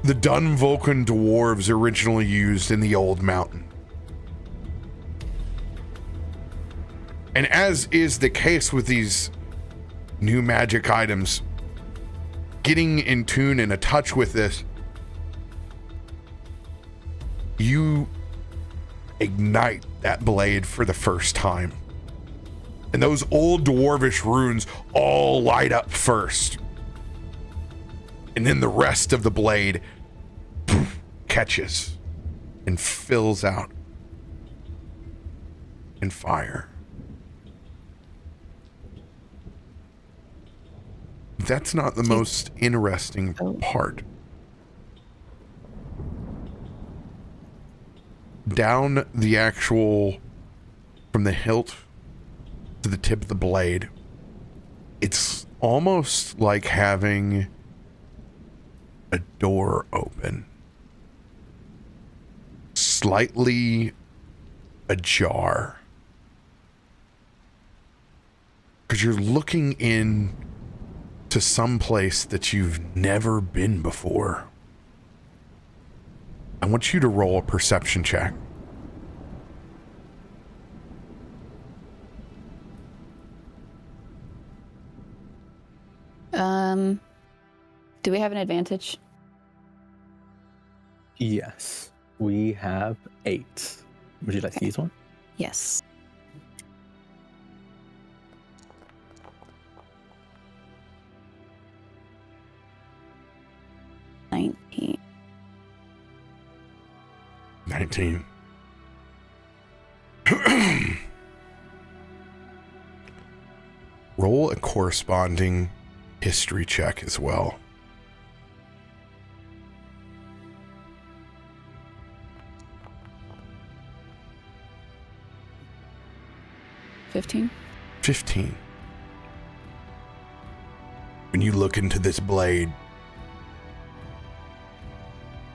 A: the Dunvolcan dwarves originally used in the old mountain. And as is the case with these new magic items, getting in tune and a touch with this, you ignite that blade for the first time. And those old dwarvish runes all light up first. And then the rest of the blade catches and fills out in fire. That's not the most interesting part. Down the actual, from the hilt to the tip of the blade, it's almost like having a door open, slightly ajar, because you're looking in to some place that you've never been before. I want you to roll a perception check.
B: Do we have an advantage?
C: Yes. We have 8. Would you like to use one?
B: Yes. $19.
A: 19. Roll a corresponding history check as well.
B: 15.
A: 15. When you look into this blade,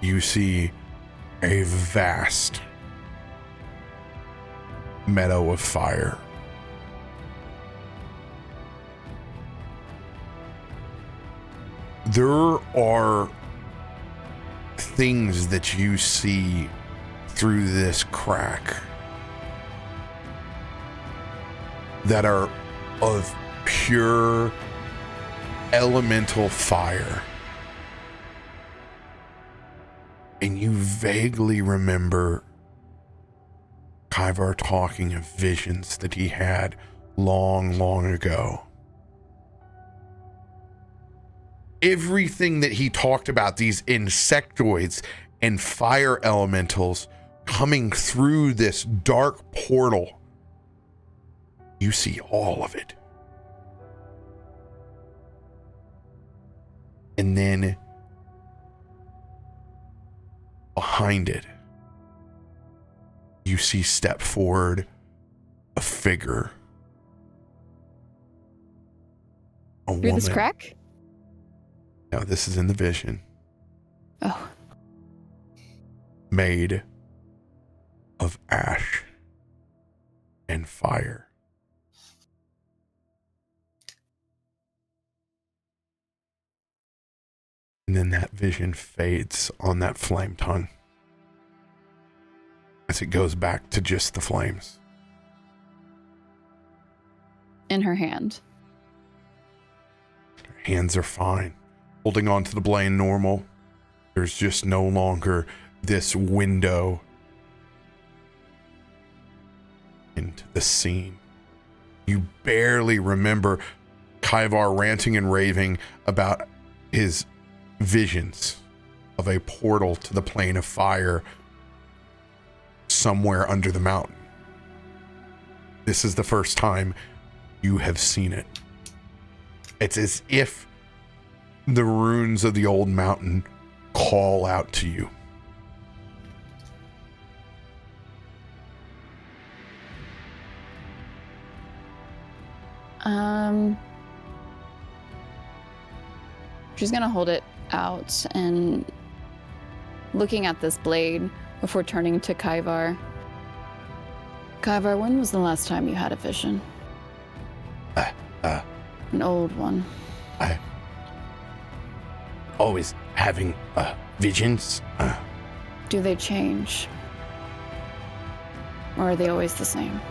A: you see a vast meadow of fire. There are things that you see through this crack that are of pure elemental fire. And you vaguely remember Kyvar talking of visions that he had long, long ago. Everything that he talked about, these insectoids and fire elementals coming through this dark portal, you see all of it. And then behind it, you see step forward a figure. A
B: Through this
A: woman.
B: crack?
A: No, this is in the vision.
B: Oh.
A: Made of ash and fire. And then that vision fades on that flame tongue as it goes back to just the flames.
B: In her hand.
A: Her hands are fine, holding on to the blade normal. There's just no longer this window into the scene. You barely remember Kaivar ranting and raving about his visions of a portal to the plane of fire somewhere under the mountain. This is the first time you have seen it. It's as if the runes of the old mountain call out to you.
B: She's gonna hold it out and looking at this blade before turning to Kaivar. Kaivar, when was the last time you had a vision? An old one.
E: I always having visions.
B: Do they change? Or are they always the same?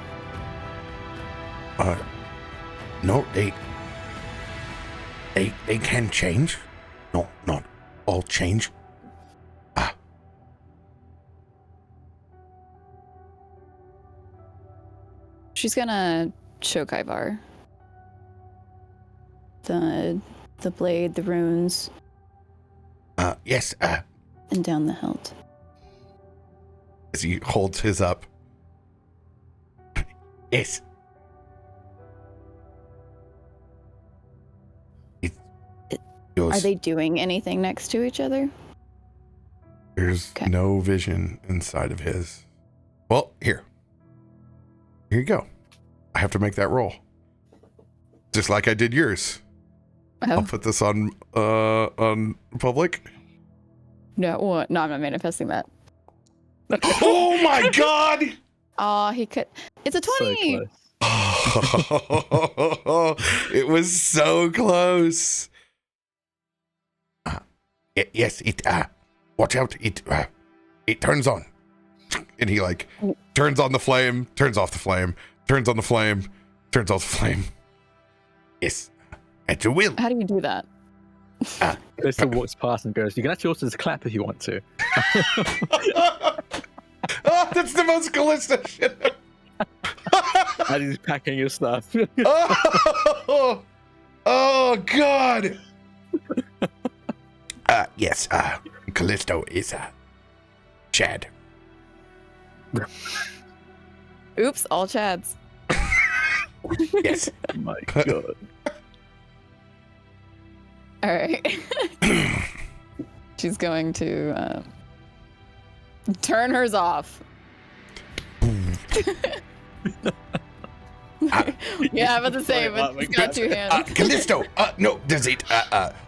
E: No, they can change. No, not all change.
B: She's gonna show Kaivar the blade, the runes,
E: Yes,
B: and down the hilt.
A: As he holds his up.
E: yes.
B: Are they doing anything next to each other?
A: There's
B: Okay.
A: no vision inside of his. Well, here you go. I have to make that roll. Just like I did yours. I'll
B: Oh,
A: put this on public.
B: no, what? No, I'm not manifesting that.
A: Oh my god!
B: Oh, he could. It's a 20!
C: So close.
A: It was so close.
E: Yes, it watch out, it turns on.
A: And he like turns on the flame, turns off the flame, turns on the flame, turns off the flame.
E: Yes. At your will.
B: How do you do that?
C: Kallisto walks past and goes, you can actually also just clap if you want to.
A: Oh, that's the most Kallisto shit.
C: And he's packing your stuff.
A: Oh god.
E: Yes, Kallisto is Chad.
B: Oops, all Chads.
E: Yes.
C: Oh my god.
B: All right. She's going to turn hers off. Yeah, I'm about to say, but it's got two hands.
E: Kallisto, no, does it,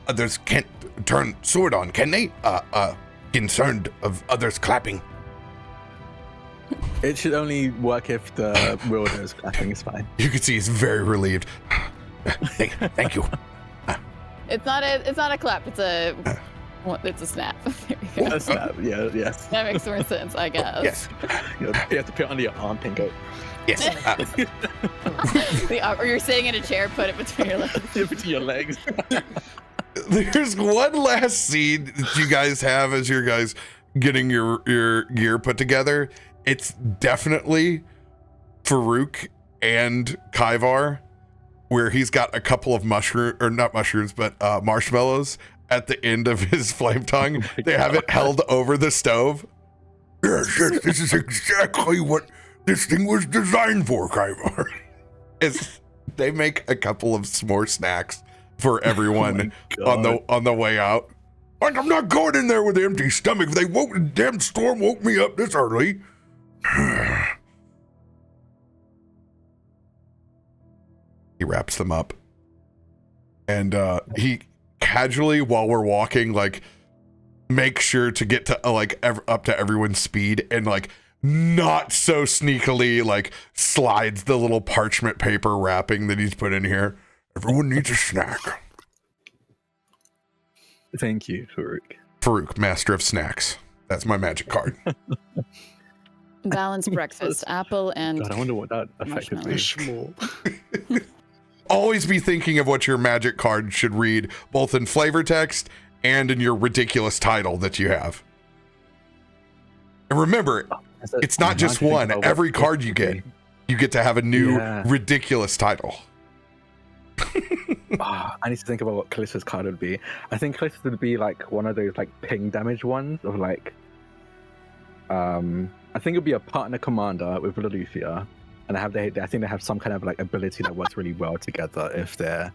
E: others can't turn sword on, can they? Concerned of others clapping.
C: It should only work if the wielder is clapping, it's fine.
A: You can see he's very relieved.
E: Thank you.
B: It's not a clap. It's a snap. There you go.
C: That's not, yeah, yes.
B: That makes more sense, I guess.
E: Yes,
C: You have to put it under your arm and go,
E: yes.
B: Or you're sitting in a chair, put it between your legs.
C: between your legs.
A: There's one last scene that you guys have as you're guys getting your gear put together. It's definitely Farouk and Kaivar, where he's got a couple of marshmallows at the end of his flame tongue. They have it held over the stove.
E: Yes, this is exactly what this thing was designed for, Kaivar.
A: They make a couple of s'more snacks for everyone
C: God.
A: on the way out.
E: Like, I'm not going in there with an empty stomach. The damn storm woke me up this early.
A: He wraps them up. And he casually, while we're walking, like, make sure to get to up to everyone's speed, and like not so sneakily like slides the little parchment paper wrapping that he's put in here. Everyone needs a snack.
C: Thank you, Farouk.
A: Farouk, master of snacks. That's my magic card.
B: Balanced breakfast, apple and
C: God, I wonder what that effectively
B: marshmallow.
C: is.
A: Always be thinking of what your magic card should read, both in flavor text and in your ridiculous title that you have. And remember, it's not just one. Every card you get to have a new ridiculous title.
C: I need to think about what Kallisto's card would be. I think Kallisto would be like one of those like ping damage ones of like I think it would be a partner commander with Loluphia, and I think they have some kind of like ability that works really well together if they're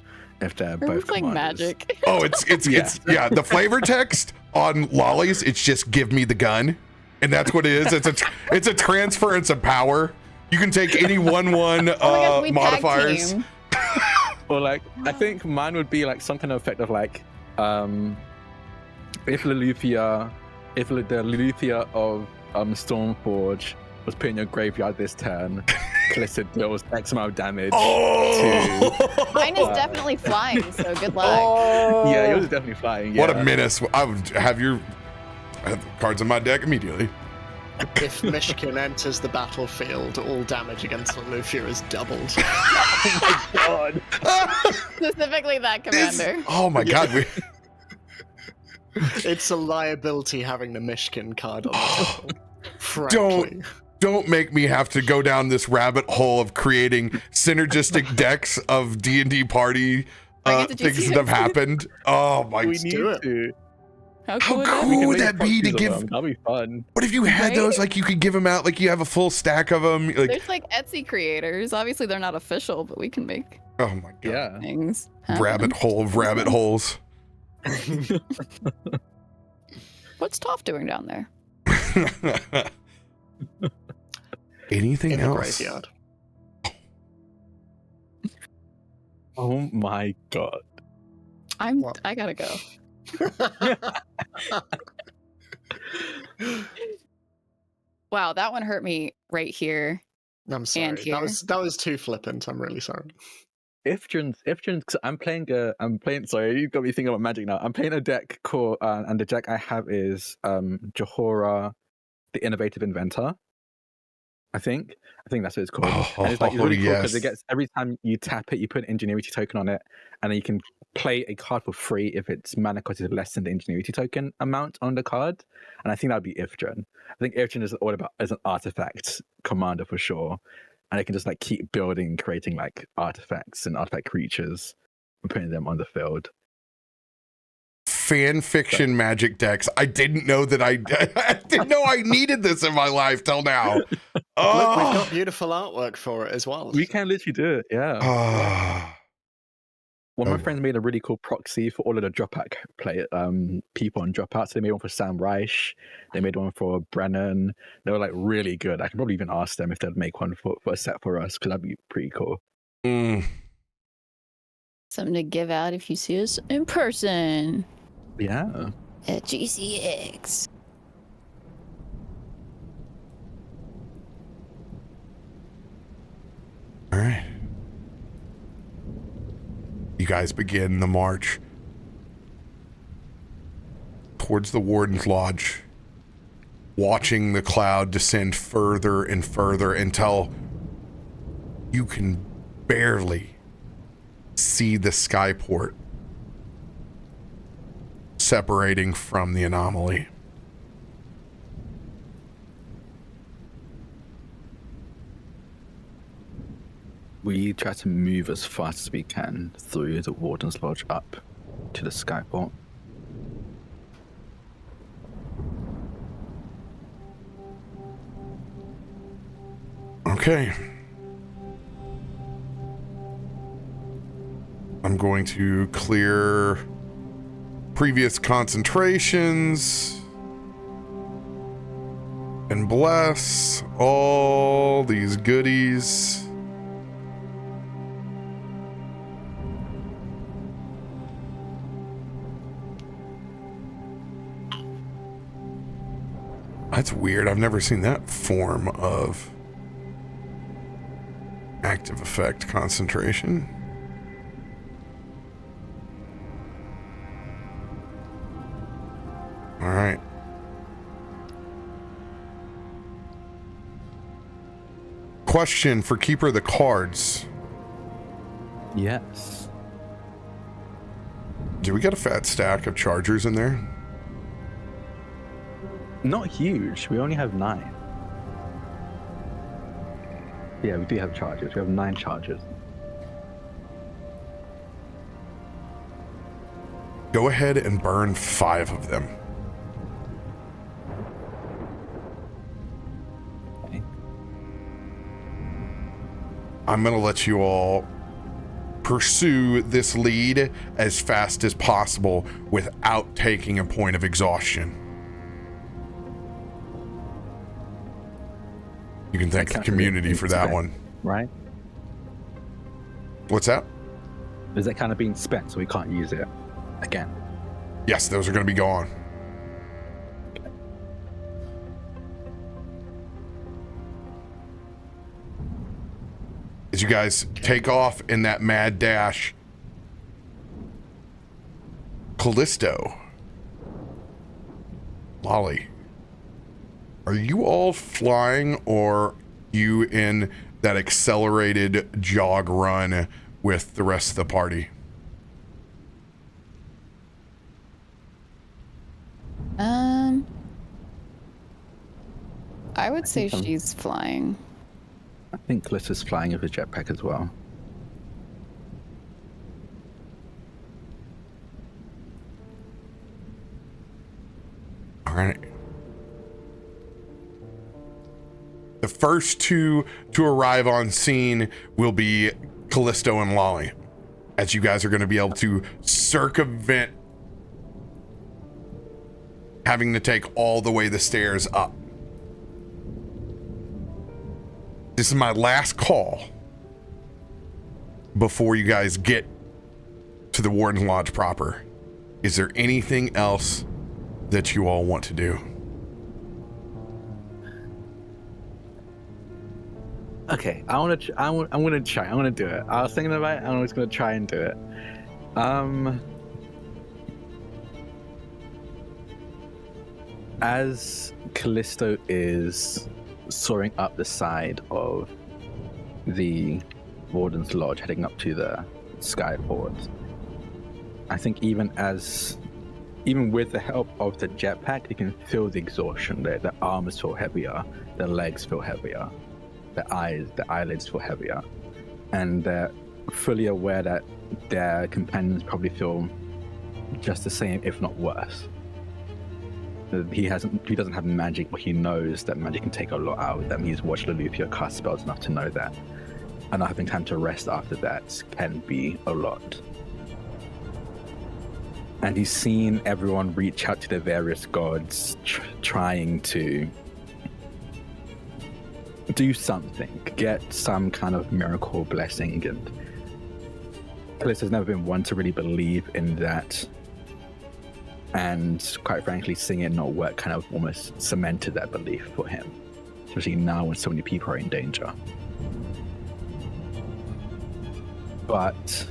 C: both
B: like
C: commanders.
B: magic.
A: Oh, it's the flavor text on lollies, it's just give me the gun. And that's what it is. It's a transference of power. You can take any 1/1
B: we
A: modifiers.
B: tag team.
C: Or like I think mine would be like some kind of effect of like if the Loluphia of Stormforge was put in your graveyard this turn, Kallisto deals X amount of damage to...
B: Mine is definitely flying, so good luck.
C: Yeah, yours is definitely flying. Yeah.
A: What a menace. I would have the cards in my deck immediately.
D: If Myshkin enters the battlefield, all damage against Loluphia is doubled.
C: Oh my god.
B: Specifically that commander.
A: Oh my god.
D: It's a liability having the Myshkin card on the table. Frankly.
A: Don't make me have to go down this rabbit hole of creating synergistic decks of D&D party things that have happened. Oh my
C: We
A: god.
C: need to.
B: How
A: How
B: cool,
A: cool would
C: make
A: that be to
C: proxies of
A: give?
C: them. That'd be fun.
A: What if you had
B: Right?
A: those? Like you could give them out. Like you have a full stack of them. Like
B: There's like Etsy creators. Obviously, they're not official, but we can make
A: oh my god.
C: Yeah.
B: things happen.
A: Rabbit hole of rabbit holes.
B: What's Toph doing down there?
A: Anything
D: In the
A: else?
D: graveyard.
C: Oh my god.
D: What?
B: I gotta go. Wow, that one hurt me right here.
D: I'm sorry.
B: And here.
D: That was too flippant. I'm really sorry.
C: Ifjin's, cause I'm playing, sorry, you got me thinking about magic now. I'm playing a deck called, and the deck I have is Johora, the Innovative Inventor. I think that's what it's called. And it's really cool because it gets, every time you tap it, you put an Ingenuity token on it, and then you can play a card for free if its mana cost is less than the Ingenuity token amount on the card. And I think that'd be Ifjin. I think Ifjin is all about as an artifact commander for sure. And it can just like keep building, creating like artifacts and artifact creatures and putting them on the field.
A: Fan fiction magic decks. I didn't know that I didn't know I needed this in my life till now.
D: Look, we've got beautiful artwork for it as well.
C: We can literally do it, yeah. One of my friends made a really cool proxy for all of the dropout people on dropouts. So they made one for Sam Reich. They made one for Brennan. They were like really good. I can probably even ask them if they'd make one for a set for us because that'd be pretty cool.
B: Something to give out if you see us in person
C: Yeah.
B: at GCX.
A: All right. You guys begin the march towards the Warden's Lodge, watching the cloud descend further and further until you can barely see the skyport separating from the anomaly.
C: We try to move as fast as we can through the Warden's Lodge up to the skyport.
A: Okay. I'm going to clear previous concentrations and bless all these goodies. That's weird. I've never seen that form of active effect concentration. All right. Question for Keeper of the Cards.
C: Yes.
A: Do we got a fat stack of chargers in there?
C: Not huge. We only have 9. Yeah, we do have chargers. We have 9 chargers.
A: Go ahead and burn 5 of them.
C: Okay.
A: I'm going to let you all pursue this lead as fast as possible without taking a point of exhaustion. You can thank the community for that one.
C: Right?
A: What's that?
C: Is that kind of being spent so we can't use it again?
A: Yes, those are going to be gone. As you guys take off in that mad dash, Kallisto, Lolly, are you all flying or you in that accelerated jog run with the rest of the party?
B: I would say she's flying.
C: I think Kallisto's flying with a jetpack as well.
A: All right. The first two to arrive on scene will be Kallisto and Lolly, as you guys are going to be able to circumvent having to take all the way the stairs up. This is my last call before you guys get to the Warden's Lodge proper. Is there anything else that you all want to do?
C: Okay, I'm gonna try. I'm gonna do it. I was thinking about it. I'm just gonna try and do it. As Kallisto is soaring up the side of the Warden's Lodge, heading up to the skyport, I think even with the help of the jetpack, you can feel the exhaustion there. The arms feel heavier, the legs feel heavier, the eyelids feel heavier, and they're fully aware that their companions probably feel just the same, if not worse. He doesn't have magic, but he knows that magic can take a lot out of them. He's watched Loluphia cast spells enough to know that, and not having time to rest after that can be a lot. And he's seen everyone reach out to their various gods, trying to do something, get some kind of miracle blessing, and Kallisto's never been one to really believe in that. And quite frankly, seeing it not work kind of almost cemented that belief for him, especially now when so many people are in danger. But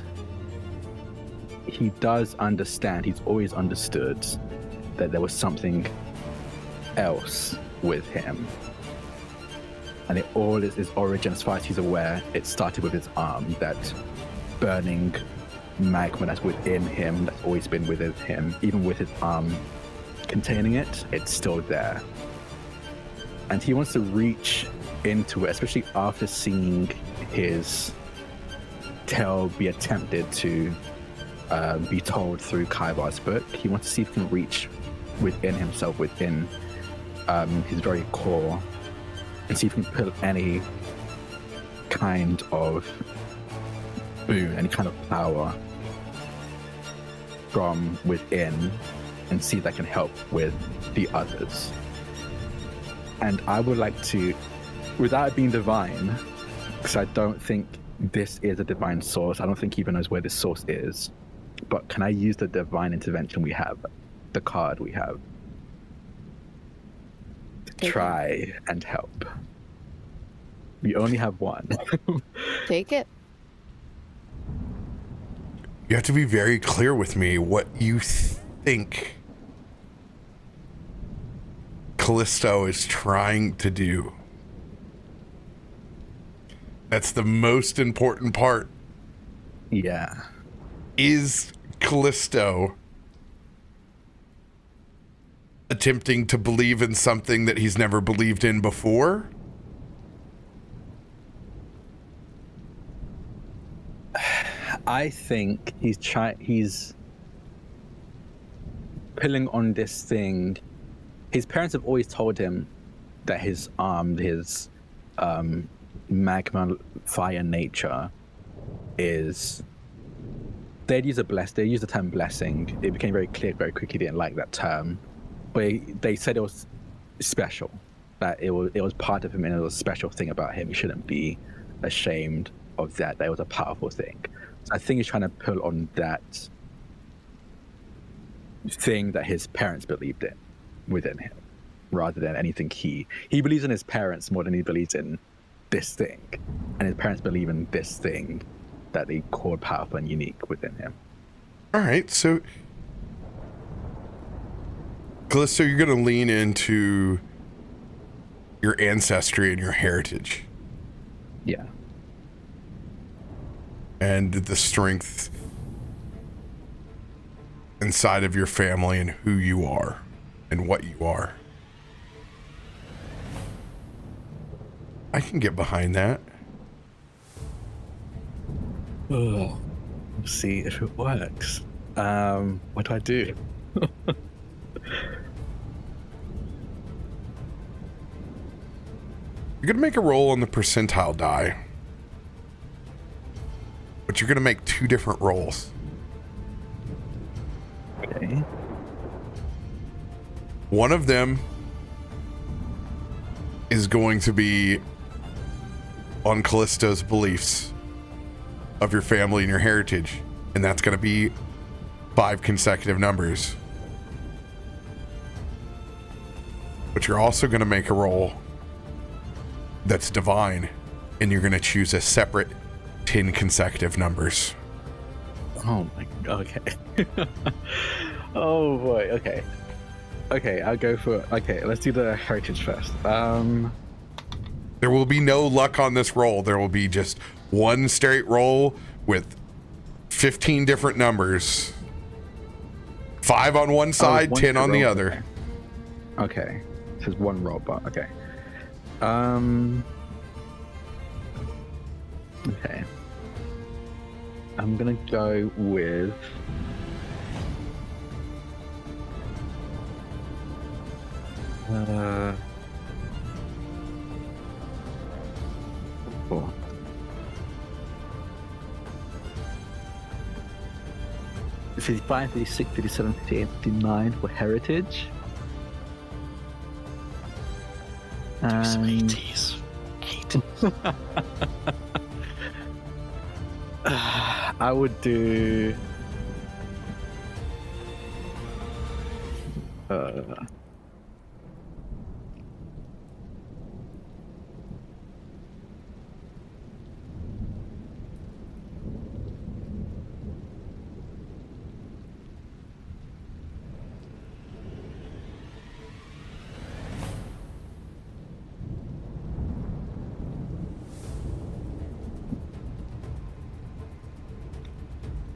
C: he does understand, he's always understood that there was something else with him. And it all is his origin, as far as he's aware. It started with his arm, that burning magma that's within him, that's always been within him. Even with his arm containing it, it's still there. And he wants to reach into it, especially after seeing his tale be attempted to be told through Kaivar's book. He wants to see if he can reach within himself, within his very core, and see if he can pull any kind of boon, any kind of power from within, and see if that can help with the others. And I would like to, without it being divine, because I don't think this is a divine source, I don't think he even knows where this source is, but can I use the divine intervention we have, the card we have, try and help. We only have one.
B: Take it.
A: You have to be very clear with me what you think Kallisto is trying to do. That's the most important part.
C: Yeah.
A: Is Kallisto attempting to believe in something that he's never believed in before?
C: I think he's pulling on this thing. His parents have always told him that his magma fire nature is. They'd use the term blessing. It became very clear very quickly. They didn't like that term, but they said it was special. That it was part of him and it was a special thing about him. He shouldn't be ashamed of that. That it was a powerful thing. So I think he's trying to pull on that thing that his parents believed in within him, rather than anything he believes in his parents more than he believes in this thing, and his parents believe in this thing that they call powerful and unique within him.
A: All right, so Kallisto, you're going to lean into your ancestry and your heritage.
C: Yeah.
A: And the strength inside of your family and who you are and what you are. I can get behind that.
C: Oh, let's see if it works. What do I do?
A: You're going to make a roll on the percentile die. But you're going to make 2 different rolls.
C: Okay.
A: One of them is going to be on Kallisto's beliefs of your family and your heritage. And that's going to be 5 consecutive numbers. But you're also going to make a roll that's divine. And you're going to choose a separate 10 consecutive numbers.
C: Oh my god, okay. Oh boy, okay. Okay, I'll go for okay, let's do the heritage first.
A: There will be no luck on this roll. There will be just one straight roll with 15 different numbers. 5 on one side, 10 on the other.
C: Okay. This is one roll, but okay. Okay. I'm gonna go with four. This is 5, 56, 57, 58, 59 for heritage.
D: Some
C: And
D: 80s. 8.
C: I would do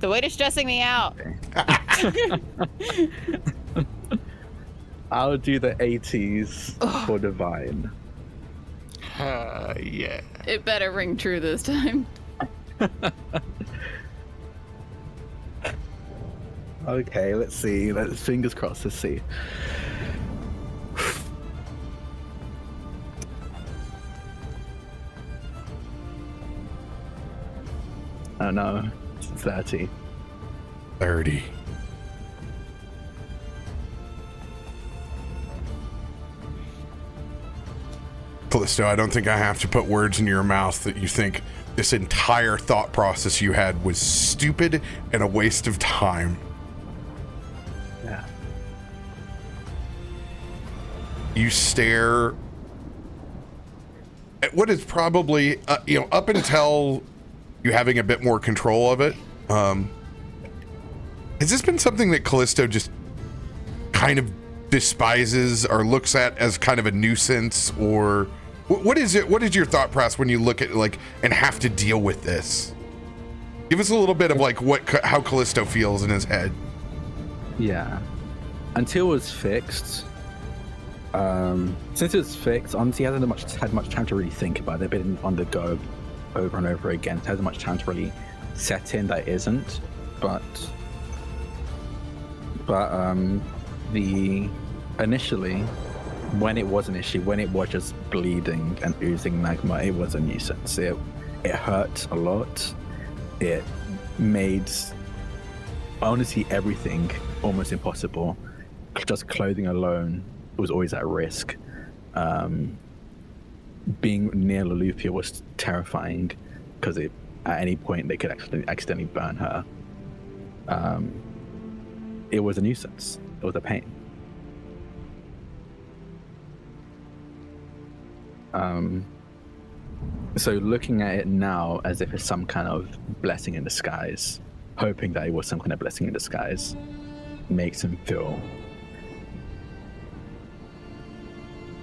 B: The weight is stressing me out.
C: I'll do the 80s for divine.
D: Yeah.
B: It better ring true this time.
C: Okay, let's see. Fingers crossed. Let's see. Oh no, it's 30.
A: 30. Kallisto, I don't think I have to put words in your mouth that you think this entire thought process you had was stupid and a waste of time.
C: Yeah.
A: you stare at what is probably, up until you having a bit more control of it. Has this been something that Kallisto just kind of despises or looks at as kind of a nuisance, or what is it? What is your thought process when you look at and have to deal with this? Give us a little bit of how Kallisto feels in his head.
C: Yeah. Until it was fixed. Since it was fixed, honestly, he hasn't had much time to really think about it. Been on the go over and over again. It hasn't much time to really set in that it isn't. But initially, when it was an issue, when it was just bleeding and oozing magma, it was a nuisance. It hurt a lot. It made honestly everything almost impossible. Just clothing alone was always at risk. Being near Loluphia was terrifying because at any point they could actually accidentally burn her. It was a nuisance. It was a pain. So looking at it now as if it's some kind of blessing in disguise, hoping that it was some kind of blessing in disguise, makes him feel.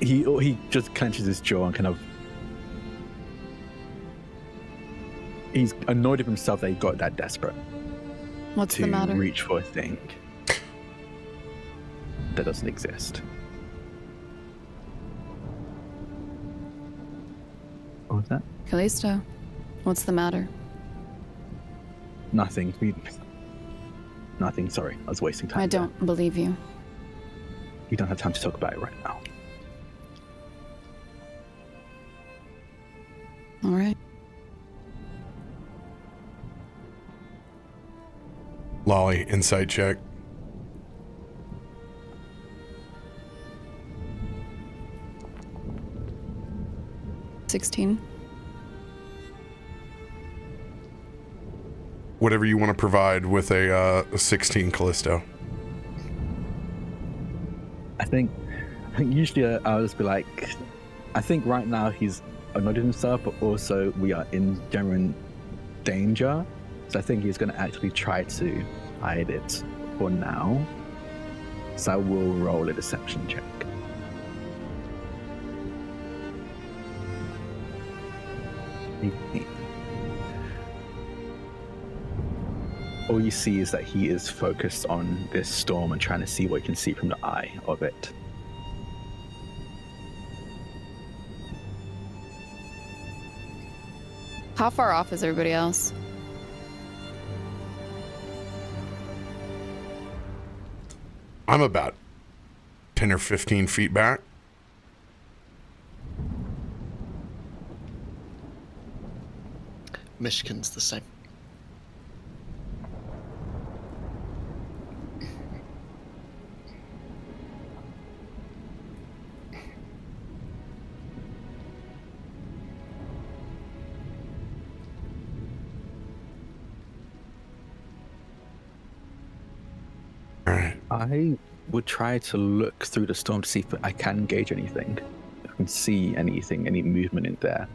C: He just clenches his jaw and kind of. He's annoyed with himself that he got that desperate.
B: What's the matter?
C: To reach for a thing that doesn't exist. What was that?
B: Kallisto, what's the matter?
C: Nothing. Nothing, sorry. I was wasting time.
B: I don't believe you.
C: We don't have time to talk about it right now.
B: All right.
A: Lolly, insight check.
B: $16.
A: Whatever you want to provide with a 16, Kallisto.
C: I think usually I'll just be like, I think right now he's annoyed at himself, but also we are in genuine danger. So I think he's going to actually try to hide it for now. So I will roll a deception check. All you see is that he is focused on this storm and trying to see what he can see from the eye of it.
B: How far off is everybody else?
A: I'm about 10 or 15 feet back.
D: Myshkin's the same.
C: I would try to look through the storm to see if I can gauge anything. If I can see anything, any movement in there.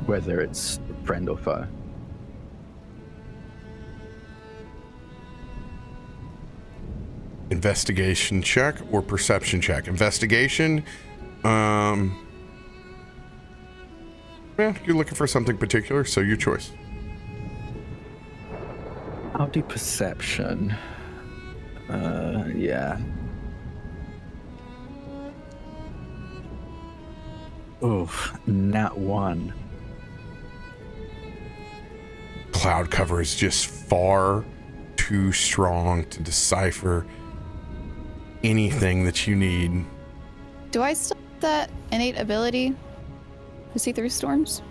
C: Whether it's friend or foe.
A: Investigation check or perception check? Investigation. Yeah, you're looking for something particular, so your choice.
C: I'll do perception. Yeah. Oof, nat 1.
A: Cloud cover is just far too strong to decipher anything that you need.
B: Do I still have that innate ability to see through storms?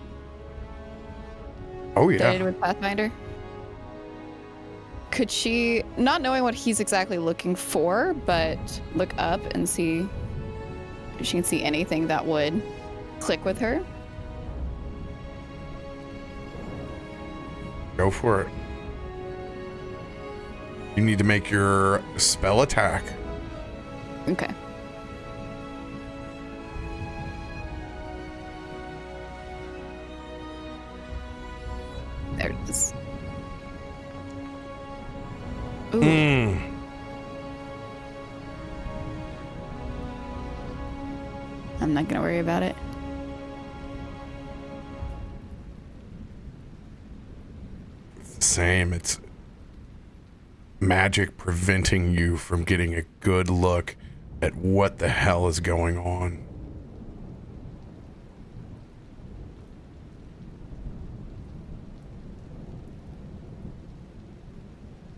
A: Oh
B: That I did
A: yeah.
B: with Pathfinder? Could she, not knowing what he's exactly looking for, but look up and see if she can see anything that would click with her?
A: Go for it. You need to make your spell attack.
B: Okay. Ooh. I'm not gonna worry about it.
A: Same. It's magic preventing you from getting a good look at what the hell is going on.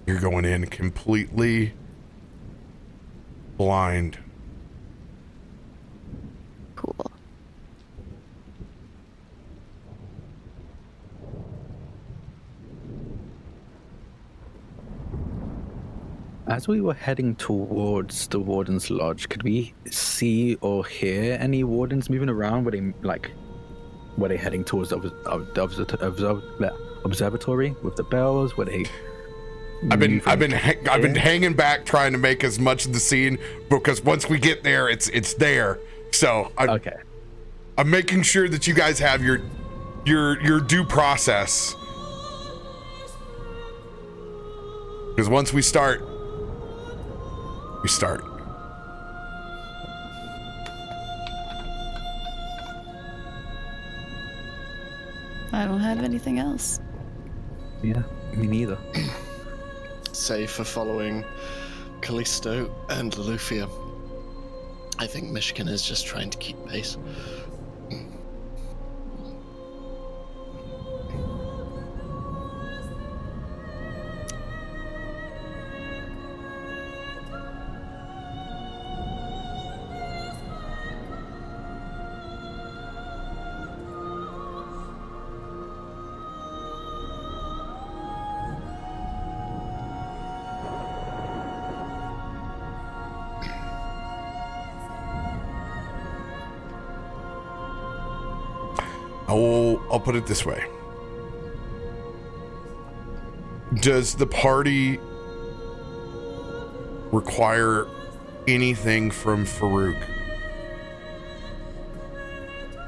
A: You're going in completely blind.
B: Cool.
C: As we were heading towards the Warden's Lodge, could we see or hear any Wardens moving around? Were they heading towards the observatory with the bells? Were they?
A: I've been hanging back trying to make as much of the scene, because once we get there, it's there. So
C: Okay.
A: I'm making sure that you guys have your due process, because once we start, we start.
B: I don't have anything else.
C: Yeah, me neither.
D: Save for following Kallisto and Loluphia. I think Myshkin is just trying to keep pace.
A: I'll put it this way. Does the party require anything from Farouk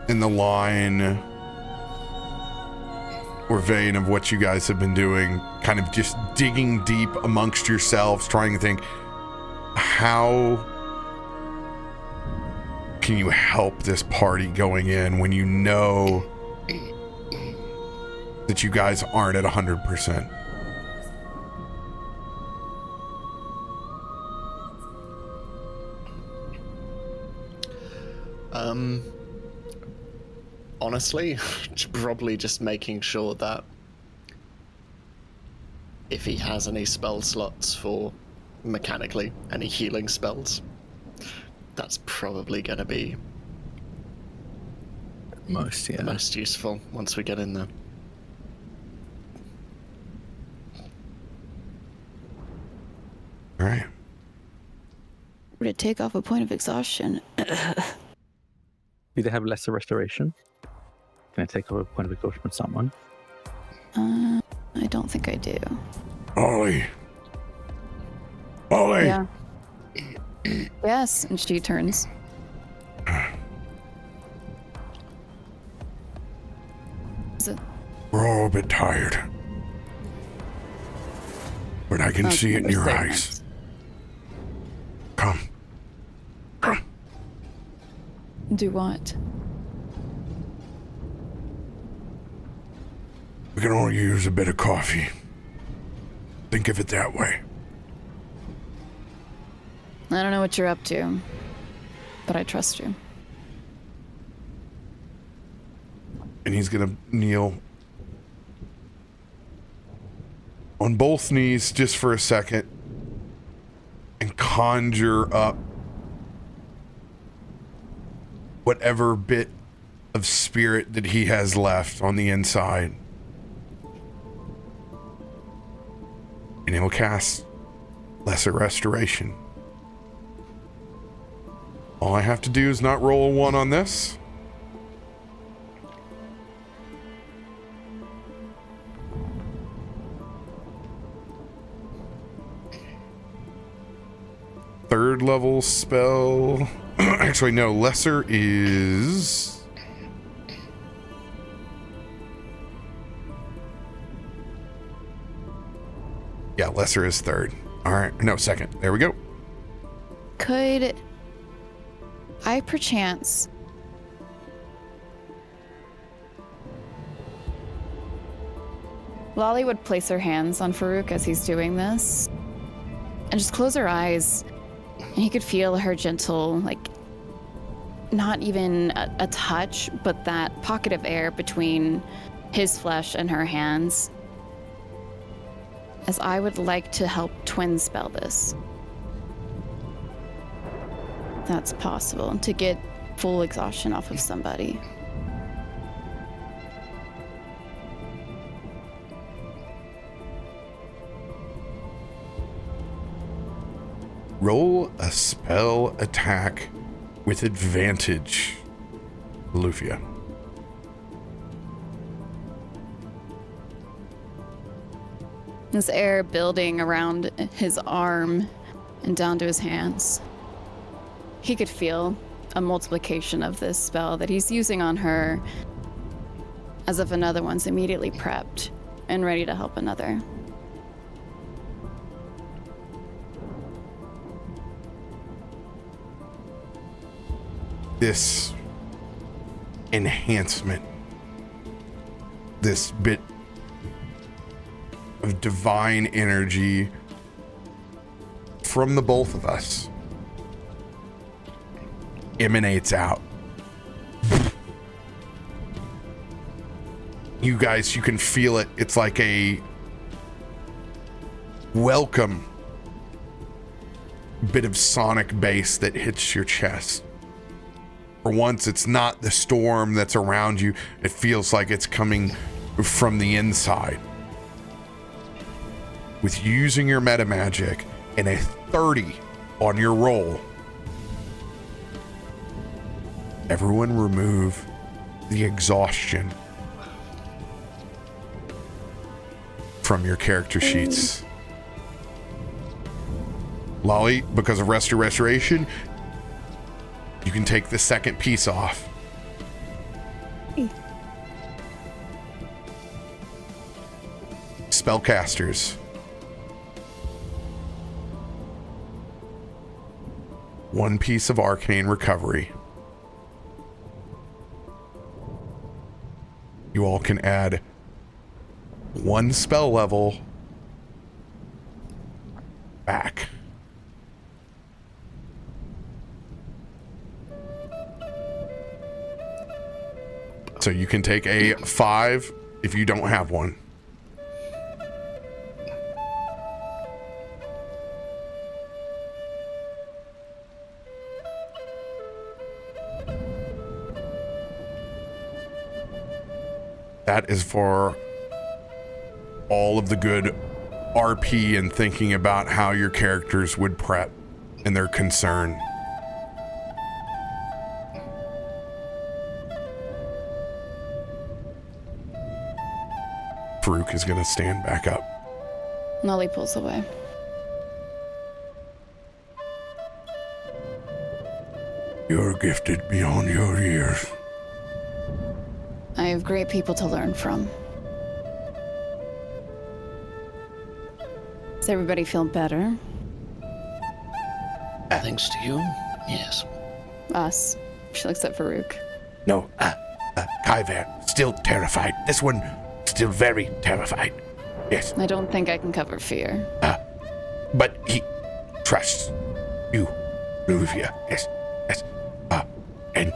A: in the line or vein of what you guys have been doing, kind of just digging deep amongst yourselves, trying to think, how can you help this party going in when you know that you guys aren't at 100%?
D: Honestly, probably just making sure that if he has any spell slots for mechanically any healing spells, that's probably going to be
C: Most
D: useful once we get in there.
A: All right.
B: Would it take off a point of exhaustion?
C: Do they have lesser restoration? Can I take off a point of exhaustion from someone?
B: I don't think I do.
A: Ollie. Ollie.
B: Yeah. Yes, and she turns. Is it?
A: We're all a bit tired, but I can see it in your
B: Statement.
A: eyes. Come. Come.
B: Do what?
A: We can only use a bit of coffee. Think of it that way.
B: I don't know what you're up to, but I trust you.
A: And he's gonna kneel on both knees just for a second and conjure up whatever bit of spirit that he has left on the inside. And he'll cast Lesser Restoration. All I have to do is not roll a 1 on this. Third level spell. Actually, no, lesser is... Yeah, lesser is third. All right. No, second. There we go.
B: Could I perchance Lolly would place her hands on Farouk as he's doing this and just close her eyes, and he could feel her gentle, like, not even a touch, but that pocket of air between his flesh and her hands, as I would like to help twin spell this. That's possible, to get full exhaustion off of somebody.
A: Roll a spell attack with advantage, Loluphia.
B: This air building around his arm and down to his hands. He could feel a multiplication of this spell that he's using on her, as if another one's immediately prepped and ready to help another.
A: This enhancement, this bit of divine energy from the both of us emanates out. You guys, you can feel it. It's like a welcome bit of sonic bass that hits your chest. For once, it's not the storm that's around you. It feels like it's coming from the inside. With using your meta magic and a 30 on your roll, everyone remove the exhaustion from your character sheets. Lolly, because of restoration, you can take the second piece off. Spellcasters. One piece of arcane recovery. You all can add one spell level back. So you can take a 5 if you don't have one. That is for all of the good RP and thinking about how your characters would prep and their concern. Farouk is going to stand back up.
B: Lolly pulls away.
E: You're gifted beyond your years.
B: I have great people to learn from. Does everybody feel better?
D: Thanks to you, yes.
B: Us. She looks at Farouk.
E: No, Kyver, still terrified. This one, still very terrified. Yes.
B: I don't think I can cover fear.
E: But he trusts you, Loluphia. Yes, yes. And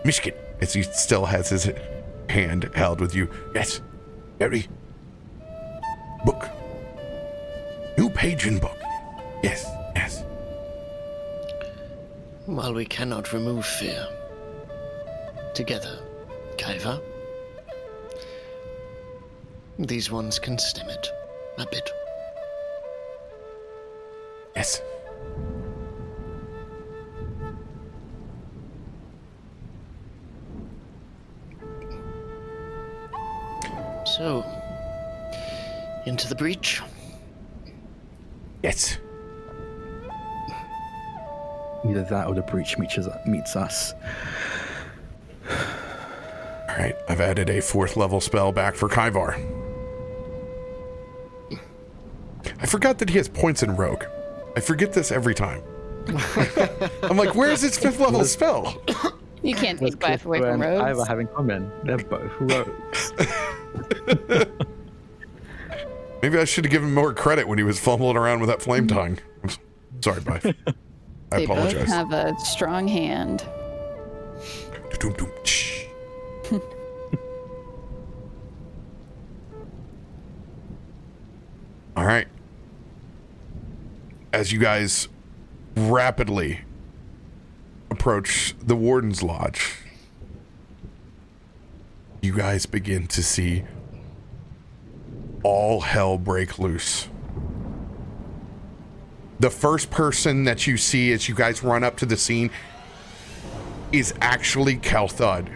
E: Myshkin,
A: As he still has his hand held with you.
E: yes. Very book. New page in book. Yes, yes.
D: While we cannot remove fear, together, Kyver, these ones can stem it a bit.
E: Yes.
D: So, into the breach?
E: Yes.
C: Either that or the breach meets us.
A: All right, I've added a 4th level spell back for Kyvar. I forgot that he has points in Rogue. I forget this every time. I'm like, where's his 5th level spell?
B: You can't take life away from
C: I
B: rogues.
C: have in common. They're both rogues.
A: Maybe I should have given him more credit when he was fumbling around with that flame tongue. I'm sorry, Bife. I
B: They both
A: apologize.
B: have a strong hand.
A: All right. As you guys rapidly approach the Warden's Lodge, you guys begin to see all hell break loose. The first person that you see as you guys run up to the scene is actually Kelthud.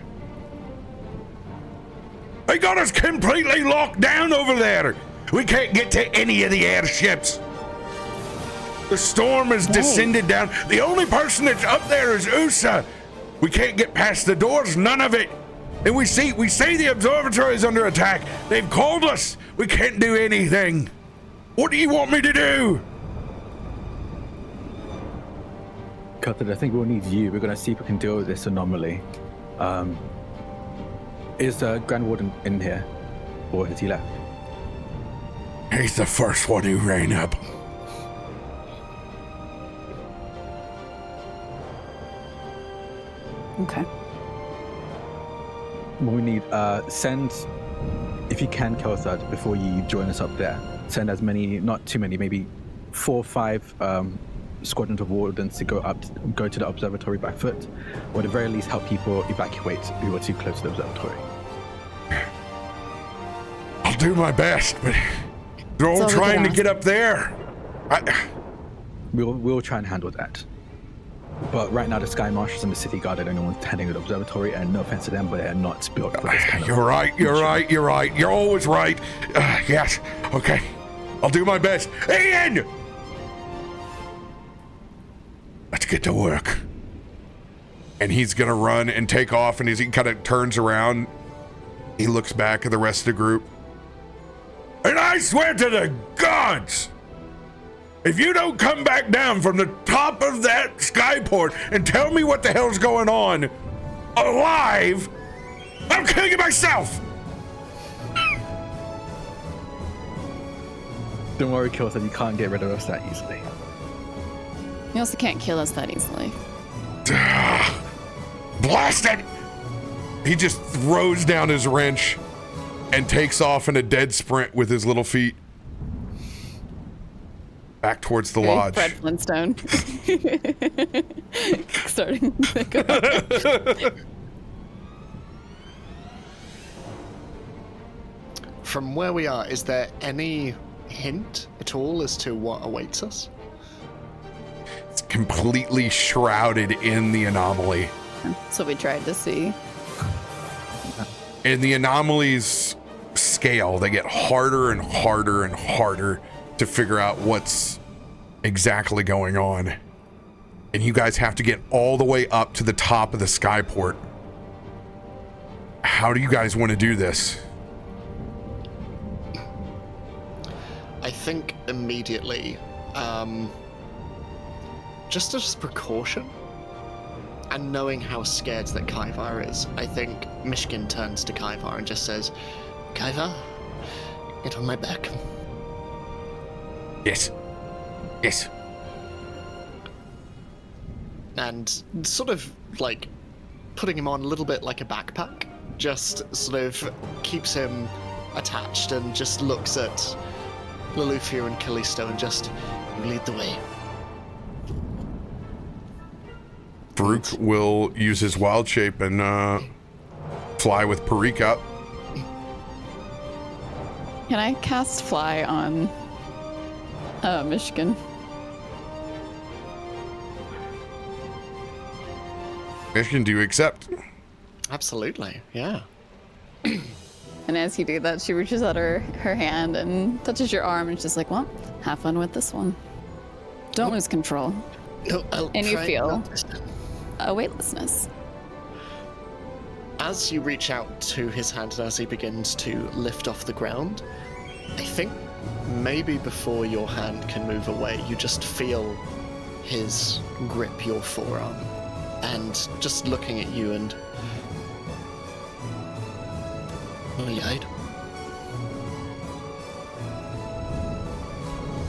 A: They got us completely locked down over there. We can't get to any of the airships. The storm has descended down. The only person that's up there is Usa. We can't get past the doors, none of it. And we say the observatory is under attack. They've called us. We can't do anything. What do you want me to do?
C: Cutted, I think we'll need you. We're going to see if we can deal with this anomaly. Is the Grand Warden in here? Or has he left?
E: He's the first one who ran up.
B: Okay.
C: What we need, send, if you can, Kelthud, before you join us up there, send as many, not too many, maybe 4 or 5 squadrons of wardens to go to the observatory by foot, or at the very least help people evacuate who are too close to the observatory.
E: I'll do my best, but they're all
B: all we
E: trying
B: can
E: to
B: ask.
E: get up there.
C: We'll try and handle that. But right now, the Sky Marshals and the City Guard are the only ones tending to the observatory, and no offense to them, but they're not built for this kind of...
E: You're right. You're always right. Yes. Okay. I'll do my best. Ian! Let's get to work.
A: And he's gonna run and take off, and as he kind of turns around, he looks back at the rest of the group.
E: And I swear to the gods, if you don't come back down from the top of that skyport and tell me what the hell's going on alive, I'll kill you myself.
C: Don't worry, Kelthud, you can't get rid of us that easily.
B: You also can't kill us that easily.
E: Blast it!
A: He just throws down his wrench and takes off in a dead sprint with his little feet back towards the lodge.
B: Fred Flintstone. Starting to go.
D: From where we are, is there any hint at all as to what awaits us?
A: It's completely shrouded in the anomaly.
B: So we tried to see.
A: And the anomalies scale. They get harder and harder and harder to figure out what's exactly going on. And you guys have to get all the way up to the top of the skyport. How do you guys want to do this?
D: I think immediately, just as precaution, and knowing how scared that Kaivar is, I think Myshkin turns to Kaivar and just says, Kaivar, get on my back.
E: Yes. Yes.
D: And sort of like putting him on a little bit like a backpack, just sort of keeps him attached and just looks at Loluphia and Kallisto and just, you lead the way.
A: Faroük will use his wild shape and fly with Parik up.
B: Can I cast fly on Myshkin?
A: Myshkin, do you accept?
D: Absolutely, yeah.
B: And as you do that, she reaches out her hand and touches your arm and she's just like, well, have fun with this one. Don't lose control.
D: No, I'll
B: And you
D: try
B: feel-
D: not to.
B: A weightlessness.
D: As you reach out to his hand and as he begins to lift off the ground, I think maybe before your hand can move away, you just feel his grip your forearm, and just looking at you and... Will you aid?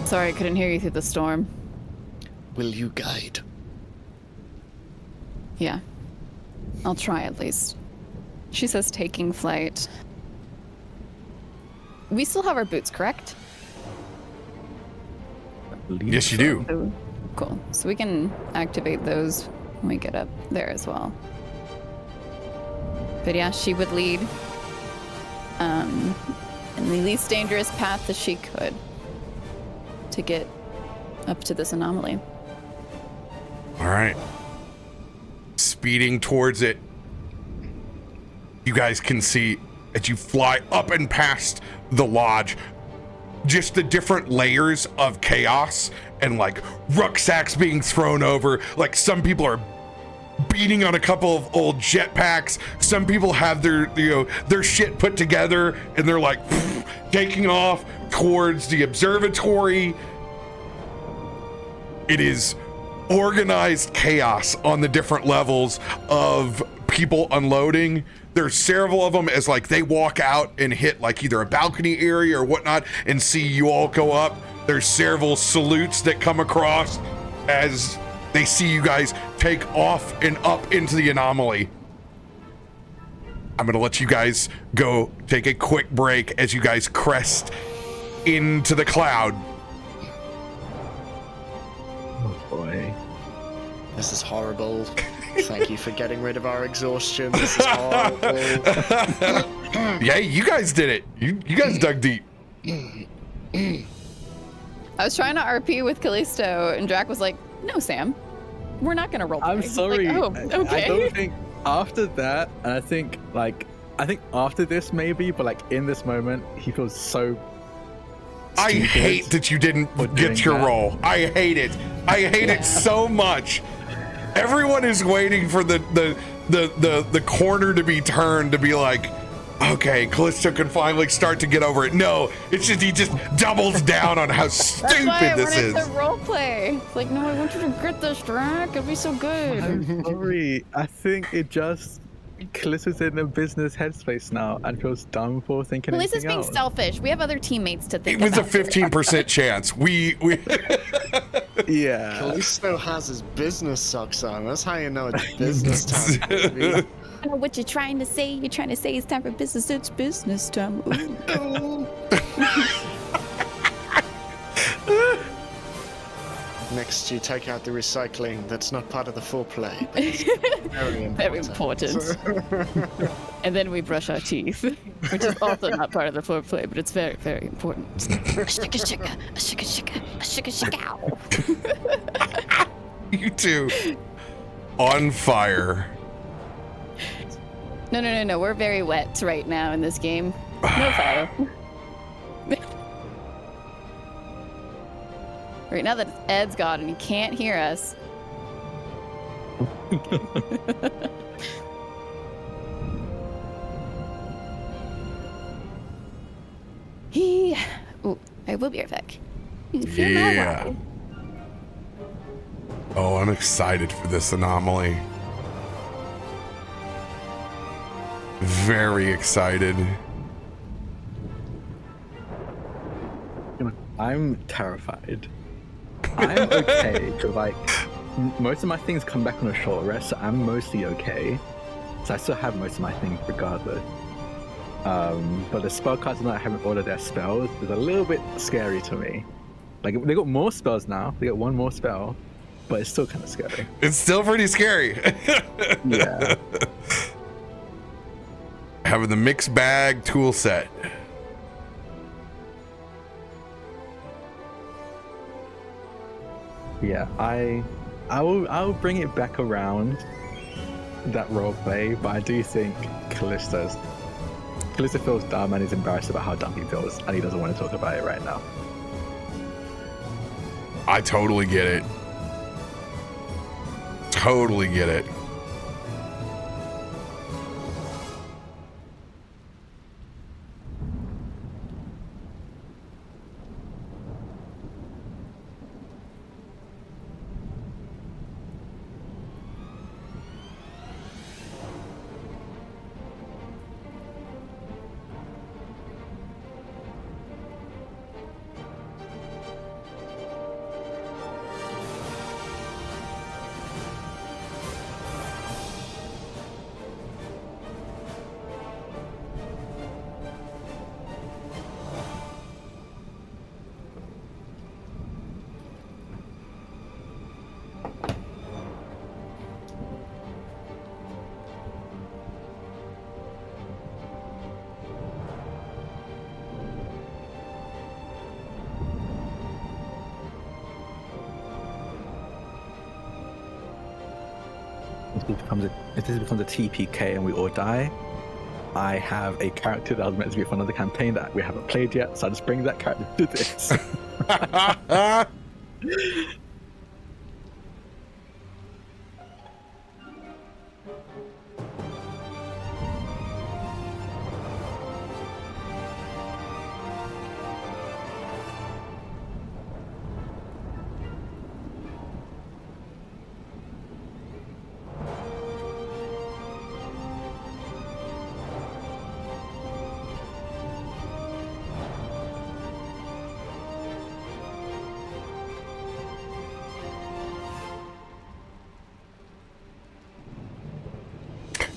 B: Sorry, I couldn't hear you through the storm.
D: Will you guide?
B: Yeah. I'll try at least. She says taking flight. We still have our boots, correct?
A: Yes, you do.
B: Oh, cool. So we can activate those when we get up there as well. But yeah, she would lead in the least dangerous path that she could to get up to this anomaly.
A: All right. Speeding towards it. You guys can see as you fly up and past the lodge, just the different layers of chaos and like rucksacks being thrown over. Like some people are beating on a couple of old jetpacks. Some people have their shit put together and they're like taking off towards the observatory. It is organized chaos on the different levels of people unloading. There's several of them as like they walk out and hit like either a balcony area or whatnot and see you all go up. There's several salutes that come across as they see you guys take off and up into the anomaly. I'm gonna let you guys go take a quick break as you guys crest into the cloud.
C: Oh boy.
D: This is horrible. Thank you for getting rid of our exhaustion. This is horrible.
A: Yeah, you guys did it. You guys dug deep.
B: I was trying to RP with Kallisto, and Drak was like, "No, Sam, we're not gonna roleplay."
C: I'm sorry.
B: Like, oh, okay.
C: I don't think after that, and I think after this maybe, but like in this moment, he feels so.
A: I hate that you didn't get your roll. I hate it. I hate it so much. Everyone is waiting for the corner to be turned to be like, okay, Kallisto can finally start to get over it. No, it's just he just doubles down on how stupid this is.
B: That's why I wanted to roleplay. It's like, no, I want you to grit this, Drak. It'll be so good.
C: I'm sorry. I think it just Kallisto's in a business headspace now and feels dumb for thinking
B: At least it's
C: anything
B: being
C: else.
B: selfish. We have other teammates to think
A: It was a
B: about.
A: 15% chance. We
C: Yeah.
D: Kallisto has his business socks on. That's how you know it's business time. Baby.
B: I don't know what you're trying to say. You're trying to say it's time for business. It's business time. Ooh.
D: Next, you take out the recycling. That's not part of the foreplay. Very important.
B: Very important. And then we brush our teeth, which is also not part of the foreplay, but it's very, very important. Shika shika, shika shika, shika shika.
A: you two on fire.
B: No. We're very wet right now in this game. No fire. Right now that Ed's gone and he can't hear us. Ooh, I will be right back. You feel my
A: Yeah.
B: way.
A: Oh, I'm excited for this anomaly. Very excited.
C: I'm terrified. I'm okay because like most of my things come back on a short rest, so I'm mostly okay. So I still have most of my things regardless. But the spellcasters not having all of their spells is a little bit scary to me. Like they got more spells now. They got one more spell, but it's still kind of scary.
A: It's still pretty scary.
C: Yeah.
A: Having the mixed bag tool set.
C: Yeah, I'll bring it back around that roleplay, but I do think Kallisto feels dumb and he's embarrassed about how dumb he feels, and he doesn't want to talk about it right now.
A: I totally get it. Totally get it.
C: if this becomes a TPK and we all die, I have a character that was meant to be from another campaign that we haven't played yet, so I just bring that character to this.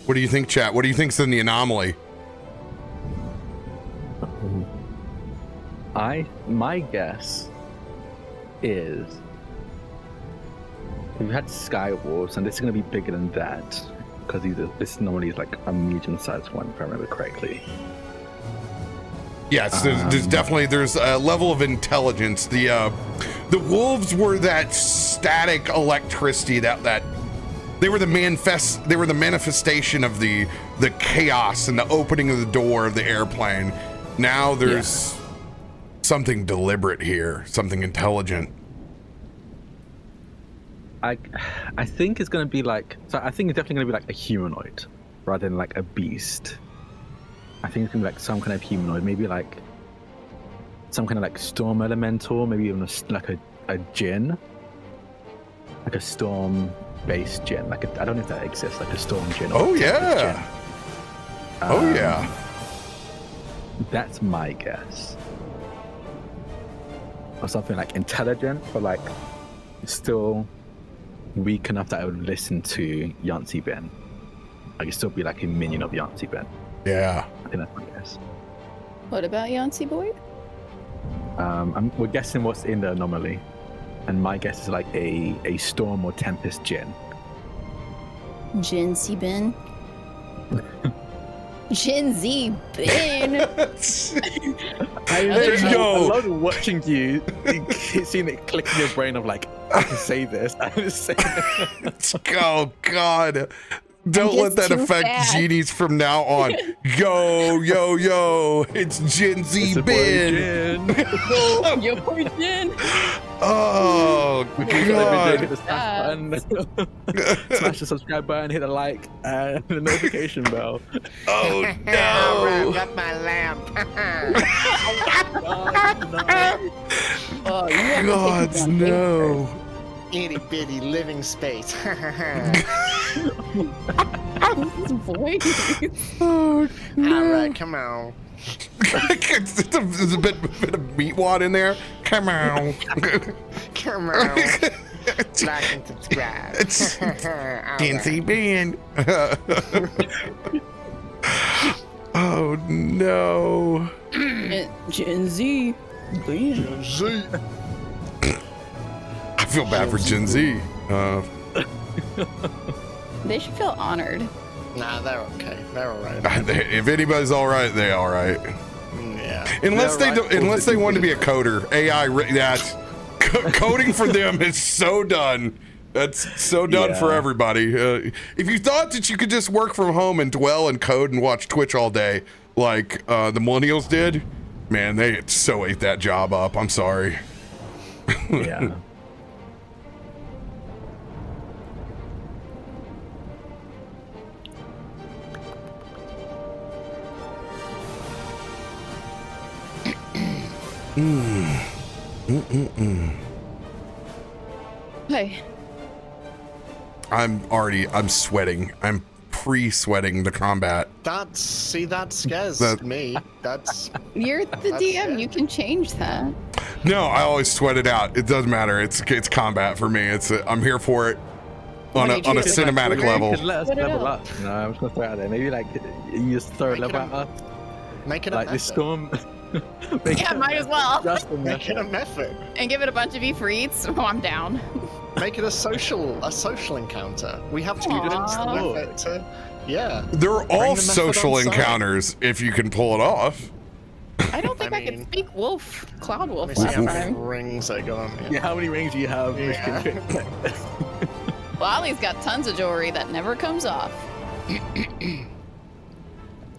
A: What do you think, chat? What do you think's in the anomaly?
C: My guess is we've had Sky Wolves, and this is going to be bigger than that because this normally is like a medium-sized one, if I remember correctly.
A: Yes, there's definitely a level of intelligence. The wolves were that static electricity that they were the manifestation of the chaos and the opening of the door of the airplane. Now there's something deliberate here, something intelligent.
C: I think it's going to be like, so I think it's definitely going to be like a humanoid rather than like a beast. I think it's going to be like some kind of humanoid, maybe like some kind of like storm elemental, maybe even like a djinn, like a storm-based djinn. Like I don't know if that exists, like a storm djinn.
A: Oh yeah.
C: That's my guess. Or something like intelligent, but like still weak enough that I would listen to Yancy Ben. I could still be like a minion of Yancy Ben.
A: Yeah.
C: I think that's my guess.
B: What about Yancy Boy?
C: We're guessing what's in the anomaly, and my guess is like a storm or tempest djinn.
B: Gen Z Ben. Gen Z Ben.
C: I love watching you, seeing it click in your brain of like, I can say this. I can say this.
A: Oh God. Don't let that affect genies from now on. Yo, it's Gen Z Ben.
B: Yo, boy Gen.
A: Oh God.
C: Hit the smash button. Smash the subscribe button, hit the like, and the notification bell.
A: Oh
D: Wrap
A: no.
D: up my lamp.
B: Oh, you have to
A: God,
B: take it down
A: no.
D: Itty bitty living space.
B: His voice.
A: Oh no.
D: All right, come on.
A: There's a bit of meat wad in there. Come on.
D: Come on. Like and subscribe.
A: It's
D: All
A: Gen Z Ben. Oh no.
B: Gen Z.
D: Gen Z.
A: I feel bad for Gen Z.
B: They should feel honored.
D: Nah, they're okay. They're all right.
A: If anybody's all right, they all right.
D: Yeah.
A: Unless
D: They're
A: they
D: right.
A: unless they want to be a coder, AI. That's coding for them is so done. That's so done for everybody. If you thought that you could just work from home and dwell and code and watch Twitch all day like the millennials did, man, they so ate that job up. I'm sorry.
C: Yeah.
B: Hey.
A: I'm sweating. I'm pre-sweating the combat.
D: That scares me. That's
B: You're the
D: That's
B: DM.
D: it.
B: You can change that.
A: No, I always sweat it out. It doesn't matter. It's combat for me. I'm here for it on a cinematic level.
C: You could let us
B: Put it
C: level
B: up.
C: up. No, I'm just gonna throw it out there. Maybe like you just throw a level at us,
D: make it a
C: like this
D: method.
C: storm.
B: Yeah, might as well.
C: Just a
D: Make it
C: method.
D: a method.
B: And give it a bunch of Ifrits. Oh, I'm down.
D: Make it a social encounter. We have to convince the
B: Aw.
D: method to. Yeah.
A: They're all
D: the method
A: social
D: on side.
A: encounters if you can pull it off.
B: I don't think I,
D: I
B: could
D: mean-
B: speak wolf, cloud wolf
D: Let me see
B: last
D: how many
B: time.
D: rings I got on
C: Yeah,
D: here.
C: how many rings do you have?
D: Yeah.
B: Wally's got tons of jewelry that never comes off.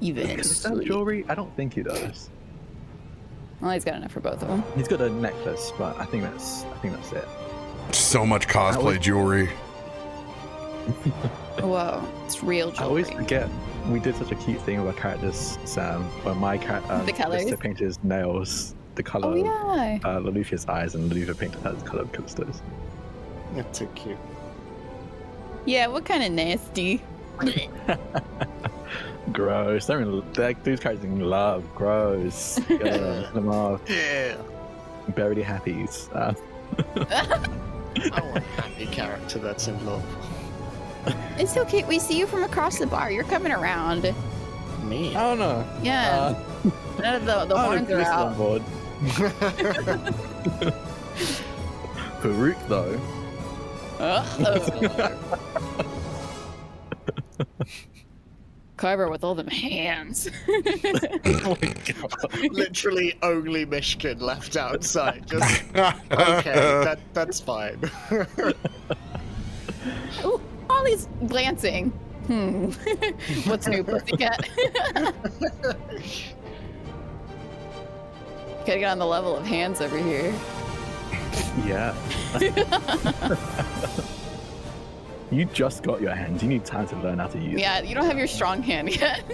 B: Even
C: Does he have jewelry? I don't think he does.
B: Well, he's got enough for both of them.
C: He's got a necklace, but I think that's it.
A: So much cosplay jewelry.
B: Whoa, it's real
C: I always
B: jewelry.
C: forget we did such a cute thing with our characters, Sam. Where my character
B: The colours?
C: painted his nails, the color
B: Oh yeah.
C: of Loluphia's eyes, and Lolufia painted her the color of Kallisto's.
D: That's too cute.
B: Yeah, what kind of nasty?
C: Gross. They're in, these characters in love. Gross. Them off.
D: Yeah.
C: Barely happies.
D: I want a happy character that's in love.
B: It's okay. We see you from across the bar. You're coming around.
D: Me.
C: I don't know.
B: Yeah. None of the horns are
C: On
B: out.
C: board. Farouk though.
B: Carver with all them hands.
C: Oh my god.
D: Literally only Myshkin left outside. Just okay, that's fine.
B: Ooh, Ollie's glancing. What's new, pussycat? Gotta get on the level of hands over here.
C: Yeah. You just got your hands. You need time to learn how to use
B: Yeah, you don't have your strong hand yet.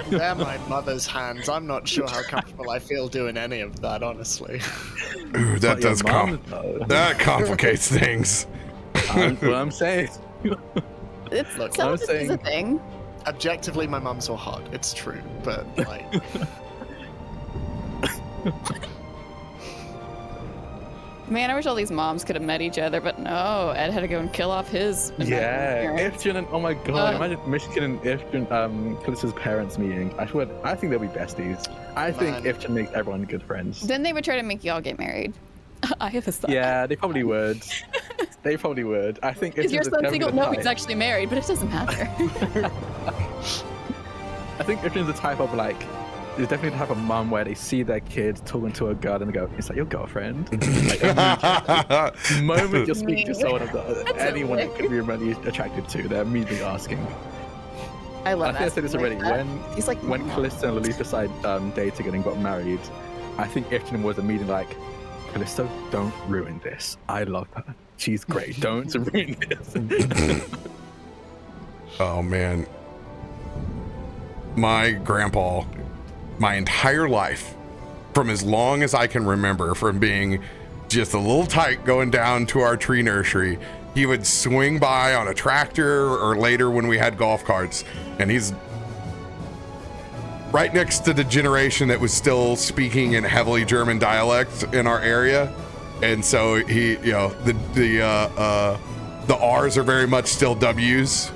D: They're my mother's hands. I'm not sure how comfortable I feel doing any of that, honestly.
A: Ooh, that does that complicates things.
C: What I'm saying.
B: It's
D: Look,
B: some
C: I'm
B: of this is a
C: saying-
B: thing.
D: Objectively, my mum's were hot. It's true, but like,
B: Man, I wish all these moms could have met each other, but no, Ed had to go and kill off his.
C: Yeah,
B: parents.
C: Ifrit and oh my god,
B: Uh.
C: imagine Myshkin and Ifrit, Kallisto's parents meeting. I think they'll be besties. I think
D: Man.
C: Ifrit makes everyone good friends.
B: Then they would try to make y'all get married. I have a son.
C: Yeah, they probably would. They probably would. I think
B: Is your
C: Ifrit's
B: son
C: definitely
B: single?
C: the
B: No,
C: type-
B: he's actually married, but it doesn't matter.
C: I think Ifrit's the type of like, there's definitely the type of mum where they see their kid talking to a girl and they go, "Is that your girlfriend?" Like, the moment you're speaking to someone of anyone that could be really attracted to, they're immediately asking.
B: I love
C: I think I said this already.
B: He's like,
C: When Kallisto and Loluphia decided dating and got married, I think Ifrit was immediately like, "Kallisto, don't ruin this. I love her. She's great. Don't ruin this."
A: Oh man. My grandpa, my entire life, from as long as I can remember, from being just a little tyke going down to our tree nursery, he would swing by on a tractor or later when we had golf carts, and he's right next to the generation that was still speaking in heavily German dialect in our area. And so he, you know, the R's are very much still W's.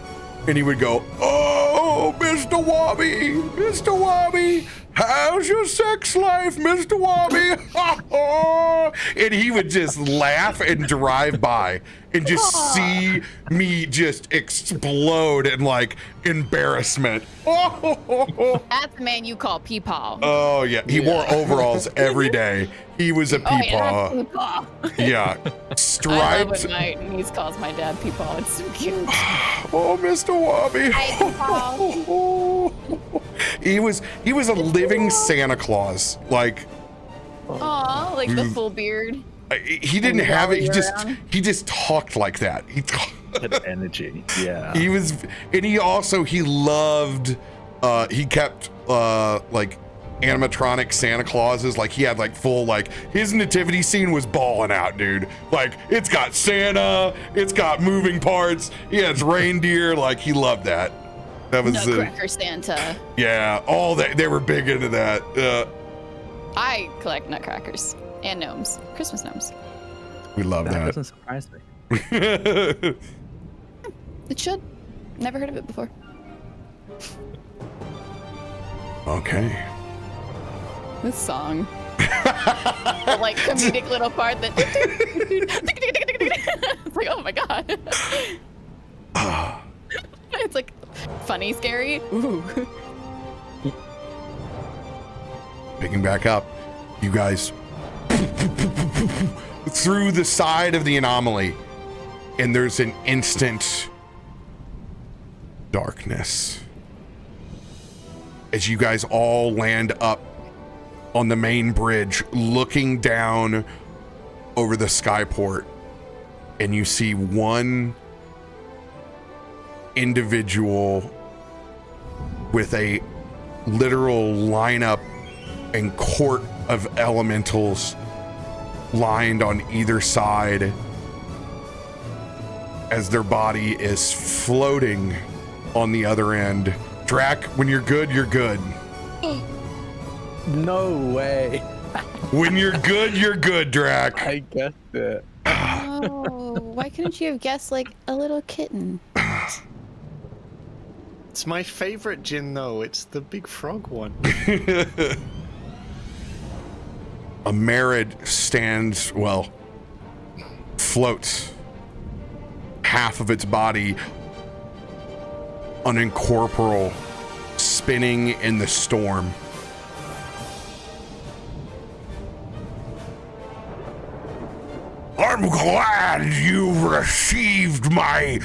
A: And he would go, "Oh, Mr. Wabi, how's your sex life, Mr. Wabi?" And he would just laugh and drive by and just see me just explode in like embarrassment.
B: That's the man you call Peepaw.
A: Oh yeah, he wore overalls every day. He was a
B: Oh, yeah,
A: peepaw.
B: that's Peepaw.
A: Yeah,
B: I love
A: striped.
B: when my niece calls my dad Peepaw. It's so cute.
A: Oh, Mr. Wabi.
B: Hi,
A: He was a living Santa Claus. Like
B: Aw, like the full beard.
A: he didn't have it.
B: Around.
A: He just talked like that.
C: That energy. Yeah.
A: He was, and he loved. He kept like animatronic Santa Clauses. Like he had like full, like his nativity scene was balling out, dude. Like it's got Santa, it's got moving parts, he has reindeer. Like he loved that. That was
B: Nutcracker Santa.
A: yeah, all that. They were big into that.
B: I collect nutcrackers and gnomes, Christmas gnomes.
A: We love
C: That
A: that.
C: doesn't surprise me.
B: It should. Never heard of it before.
A: Okay.
B: This song. The, like comedic little part that. It's like, oh my god. It's like funny, scary. Ooh.
A: Picking back up, you guys through the side of the anomaly. and there's an instant darkness as you guys all land up on the main bridge, looking down over the skyport, and you see one individual with a literal lineup and court of elementals lined on either side as their body is floating on the other end. Drak, when you're good, you're good.
C: No way.
A: When you're good, you're good, Drak.
C: I guessed it.
B: Oh, why couldn't you have guessed like a little kitten?
D: It's my favorite gin, though. It's the big frog one.
A: A Merid stands, well, floats half of its body unincorporeal, spinning in the storm.
E: I'm glad you've received my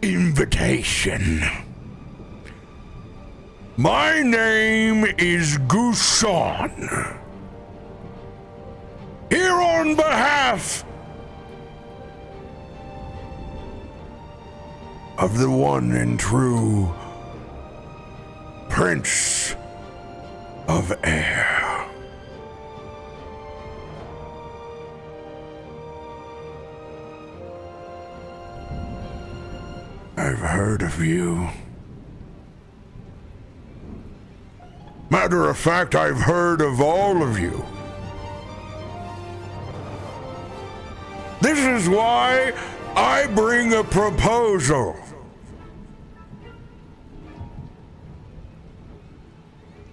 E: invitation. My name is Gusan. Here on behalf of the one and true Prince of Air. I've heard of you. Matter of fact, I've heard of all of you. This is why I bring a proposal.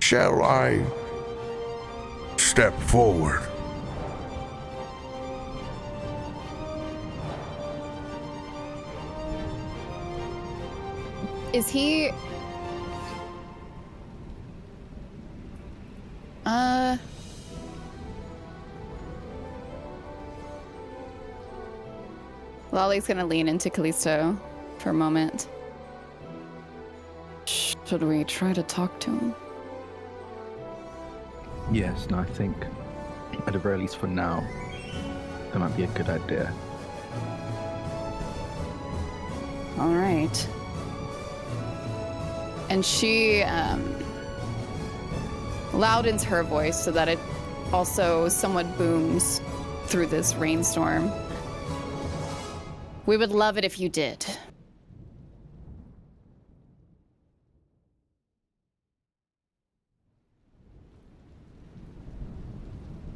E: Shall I step forward?
B: Is he... Lolly's gonna lean into Kallisto for a moment. Should we try to talk to him?
C: Yes, no, I think at the very least for now, that might be a good idea.
B: All right. And she loudens her voice so that it also somewhat booms through this rainstorm. We would love it if you did.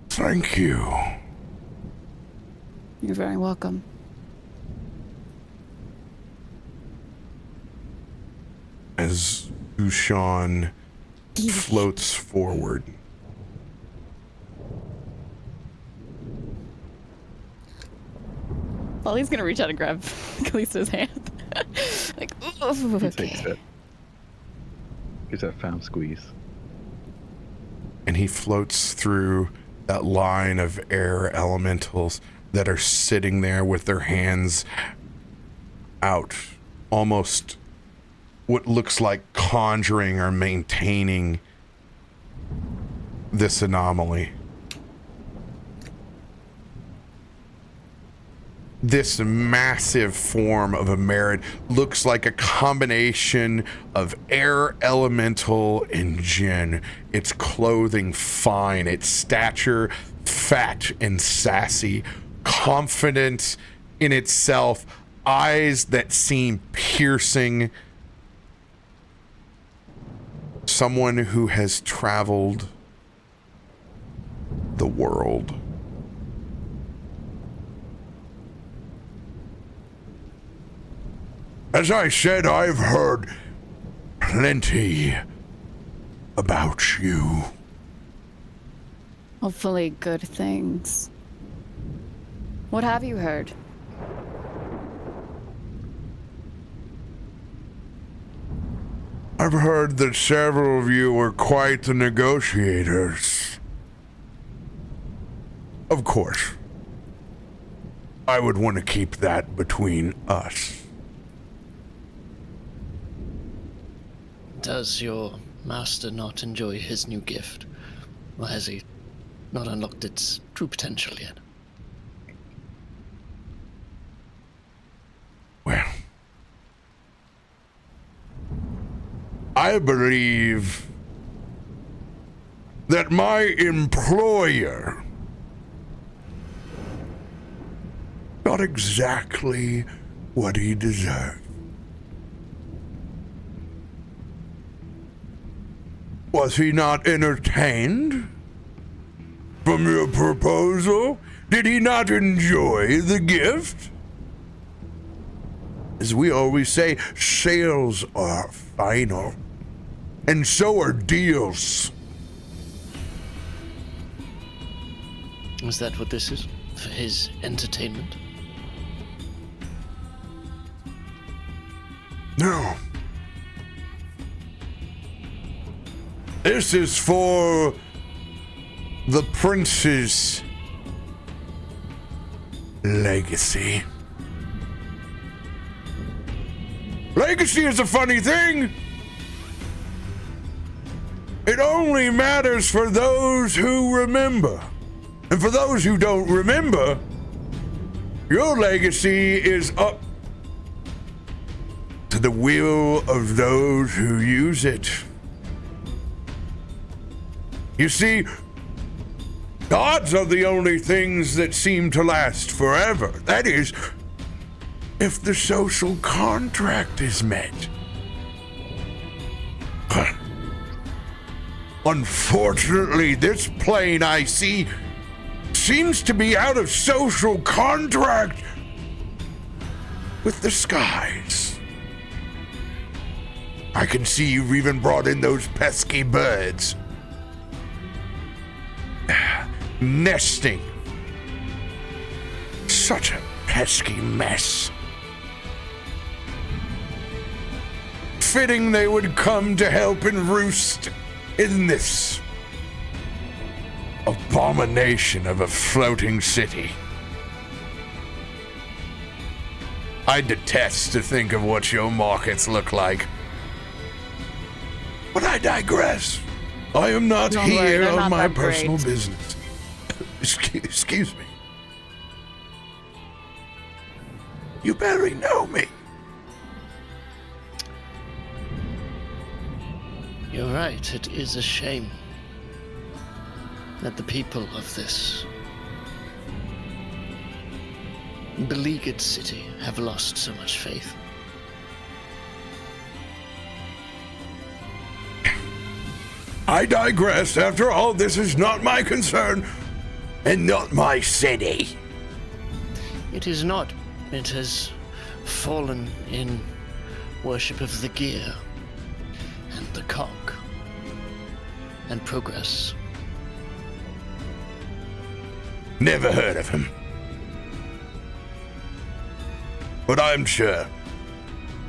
E: Thank you.
B: You're very welcome.
A: As Ushan floats forward,
B: Lolly's gonna reach out and grab Kallisto's hand. Like, ooh,
C: He
B: okay.
C: takes it. Gives it a fam squeeze.
A: and he floats through that line of air elementals that are sitting there with their hands out, almost what looks like conjuring or maintaining this anomaly. This massive form of a Merid looks like a combination of air elemental and djinn. Its clothing fine, its stature fat and sassy, confident in itself, eyes that seem piercing. Someone who has traveled the world.
E: As I said, I've heard plenty about you.
B: Hopefully good things. What have you heard?
E: I've heard that several of you were quite the negotiators. Of course, I would want to keep that between us.
D: Does your master not enjoy his new gift? Or has he not unlocked its true potential yet?
E: Well, I believe that my employer got exactly what he deserved. Was he not entertained from your proposal? Did he not enjoy the gift? As we always say, sales are final, and so are deals.
D: Is that what this is? For his entertainment?
E: No. This is for the prince's legacy. Legacy is a funny thing. It only matters for those who remember. And for those who don't remember, your legacy is up to the will of those who use it. You see, gods are the only things that seem to last forever. That is, if the social contract is met. Unfortunately, this plane I see seems to be out of social contract with the skies. I can see you've even brought in those pesky birds. Nesting. Such a pesky mess. Fitting they would come to help and roost in this abomination of a floating city. I detest to think of what your markets look like. But I digress. I am not
B: Don't worry,
E: here
B: they're
E: on
B: not
E: my
B: that
E: personal
B: great.
E: business. Excuse me. You barely know me.
D: You're right, it is a shame that the people of this beleaguered city have lost so much faith.
E: I digress. After all, this is not my concern and not my city.
D: It is not. It has fallen in worship of the gear and the cog and progress.
E: Never heard of him. But I'm sure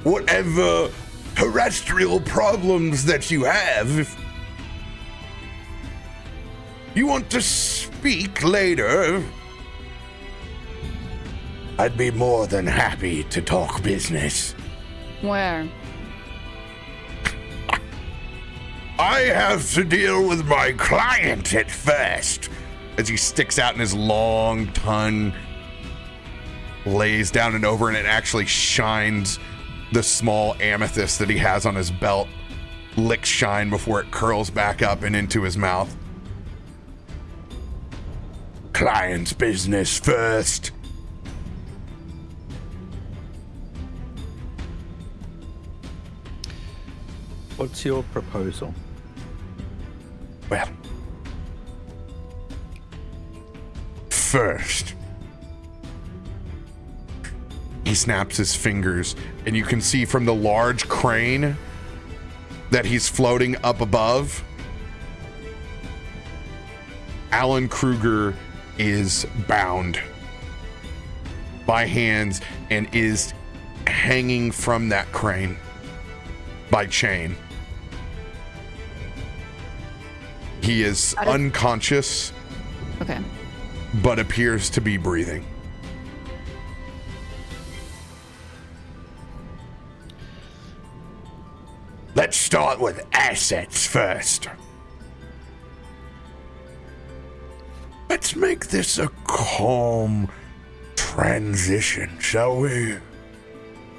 E: whatever terrestrial problems that you have, if you want to speak later, I'd be more than happy to talk business.
B: Where?
E: I have to deal with my client at first. As he sticks out in his long tongue, lays down and over, and it actually shines the small amethyst that he has on his belt. Licks shine before it curls back up and into his mouth. Client's business first.
C: What's your proposal?
E: Well, first, he snaps his fingers, and you can see from the large crane that he's floating up above, Alan Kruger is bound by hands and is hanging from that crane by chain. He is unconscious,
B: Okay.
E: but appears to be breathing. Let's start with assets first. Let's make this a calm transition, shall we?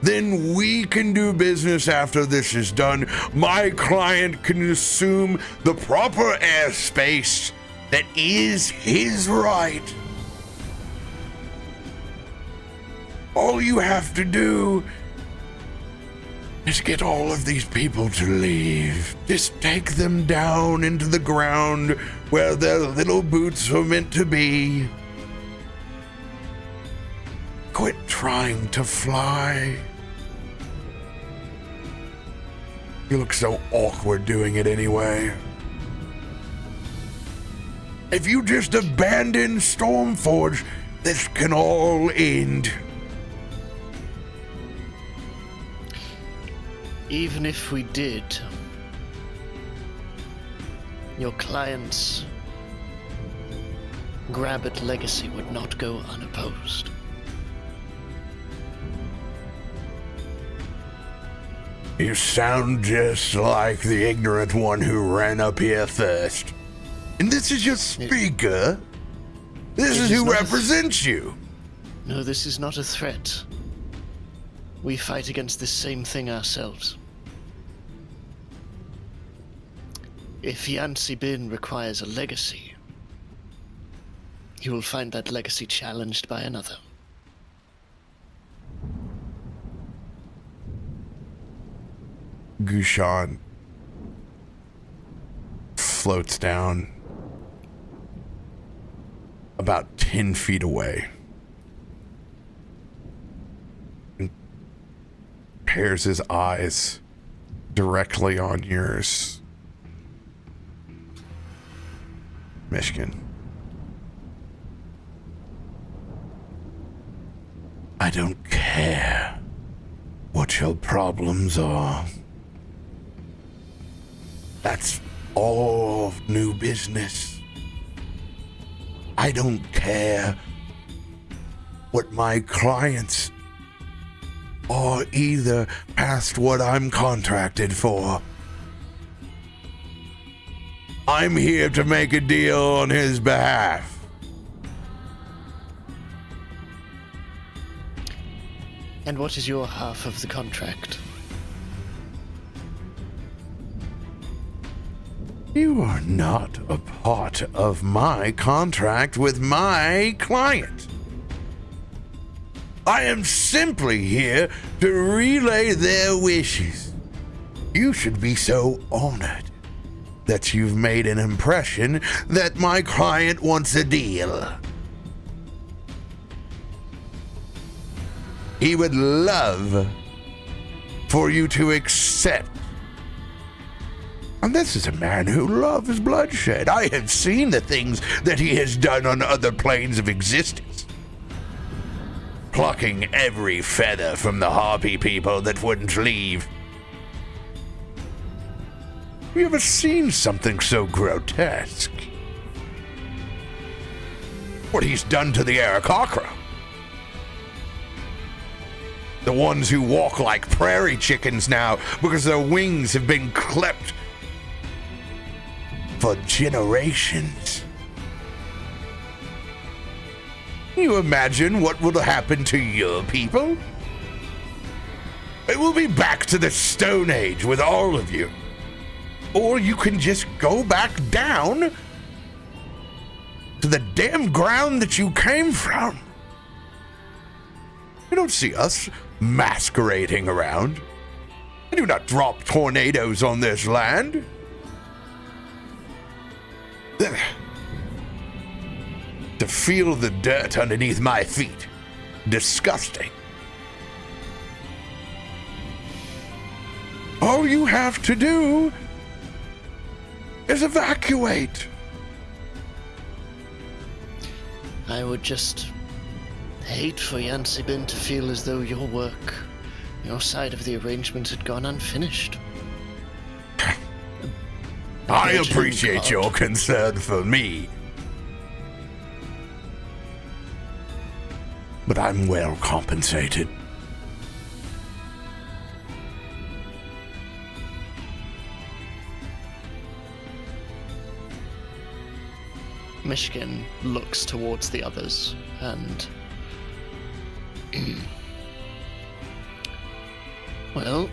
E: Then we can do business after this is done. My client can assume the proper airspace that is his right. All you have to do is get all of these people to leave. Just take them down into the ground where their little boots are meant to be. Quit trying to fly. You look so awkward doing it anyway. If you just abandon Stormforge, this can all end.
D: Even if we did, your client's grab at legacy would not go unopposed.
E: You sound just like the ignorant one who ran up here first. And this is your speaker. This is who represents you.
D: No, this is not a threat. We fight against this same thing ourselves. If Yancy Bin requires a legacy, he will find that legacy challenged by another.
A: Gushan floats down about 10 feet away and pairs his eyes directly on yours. Myshkin.
E: I don't care what your problems are. That's all new business. I don't care what my clients are either past what I'm contracted for. I'm here to make a deal on his behalf.
D: And what is your half of the contract?
E: You are not a part of my contract with my client. I am simply here to relay their wishes. You should be so honored that you've made an impression that my client wants a deal. He would love for you to accept. And this is a man who loves bloodshed. I have seen the things that he has done on other planes of existence. Plucking every feather from the harpy people that wouldn't leave. Have you ever seen something so grotesque? What he's done to the Aarakocra. The ones who walk like prairie chickens now because their wings have been clipped for generations. Can you imagine what will happen to your people? It will be back to the Stone Age with all of you. Or you can just go back down to the damn ground that you came from. You don't see us masquerading around. I do not drop tornadoes on this land. To feel the dirt underneath my feet. Disgusting. All you have to do is evacuate.
D: I would just hate for Yancy Bin to feel as though your work, your side of the arrangement had gone unfinished.
E: I appreciate your concern for me. But I'm well compensated.
D: Myshkin looks towards the others and... Well...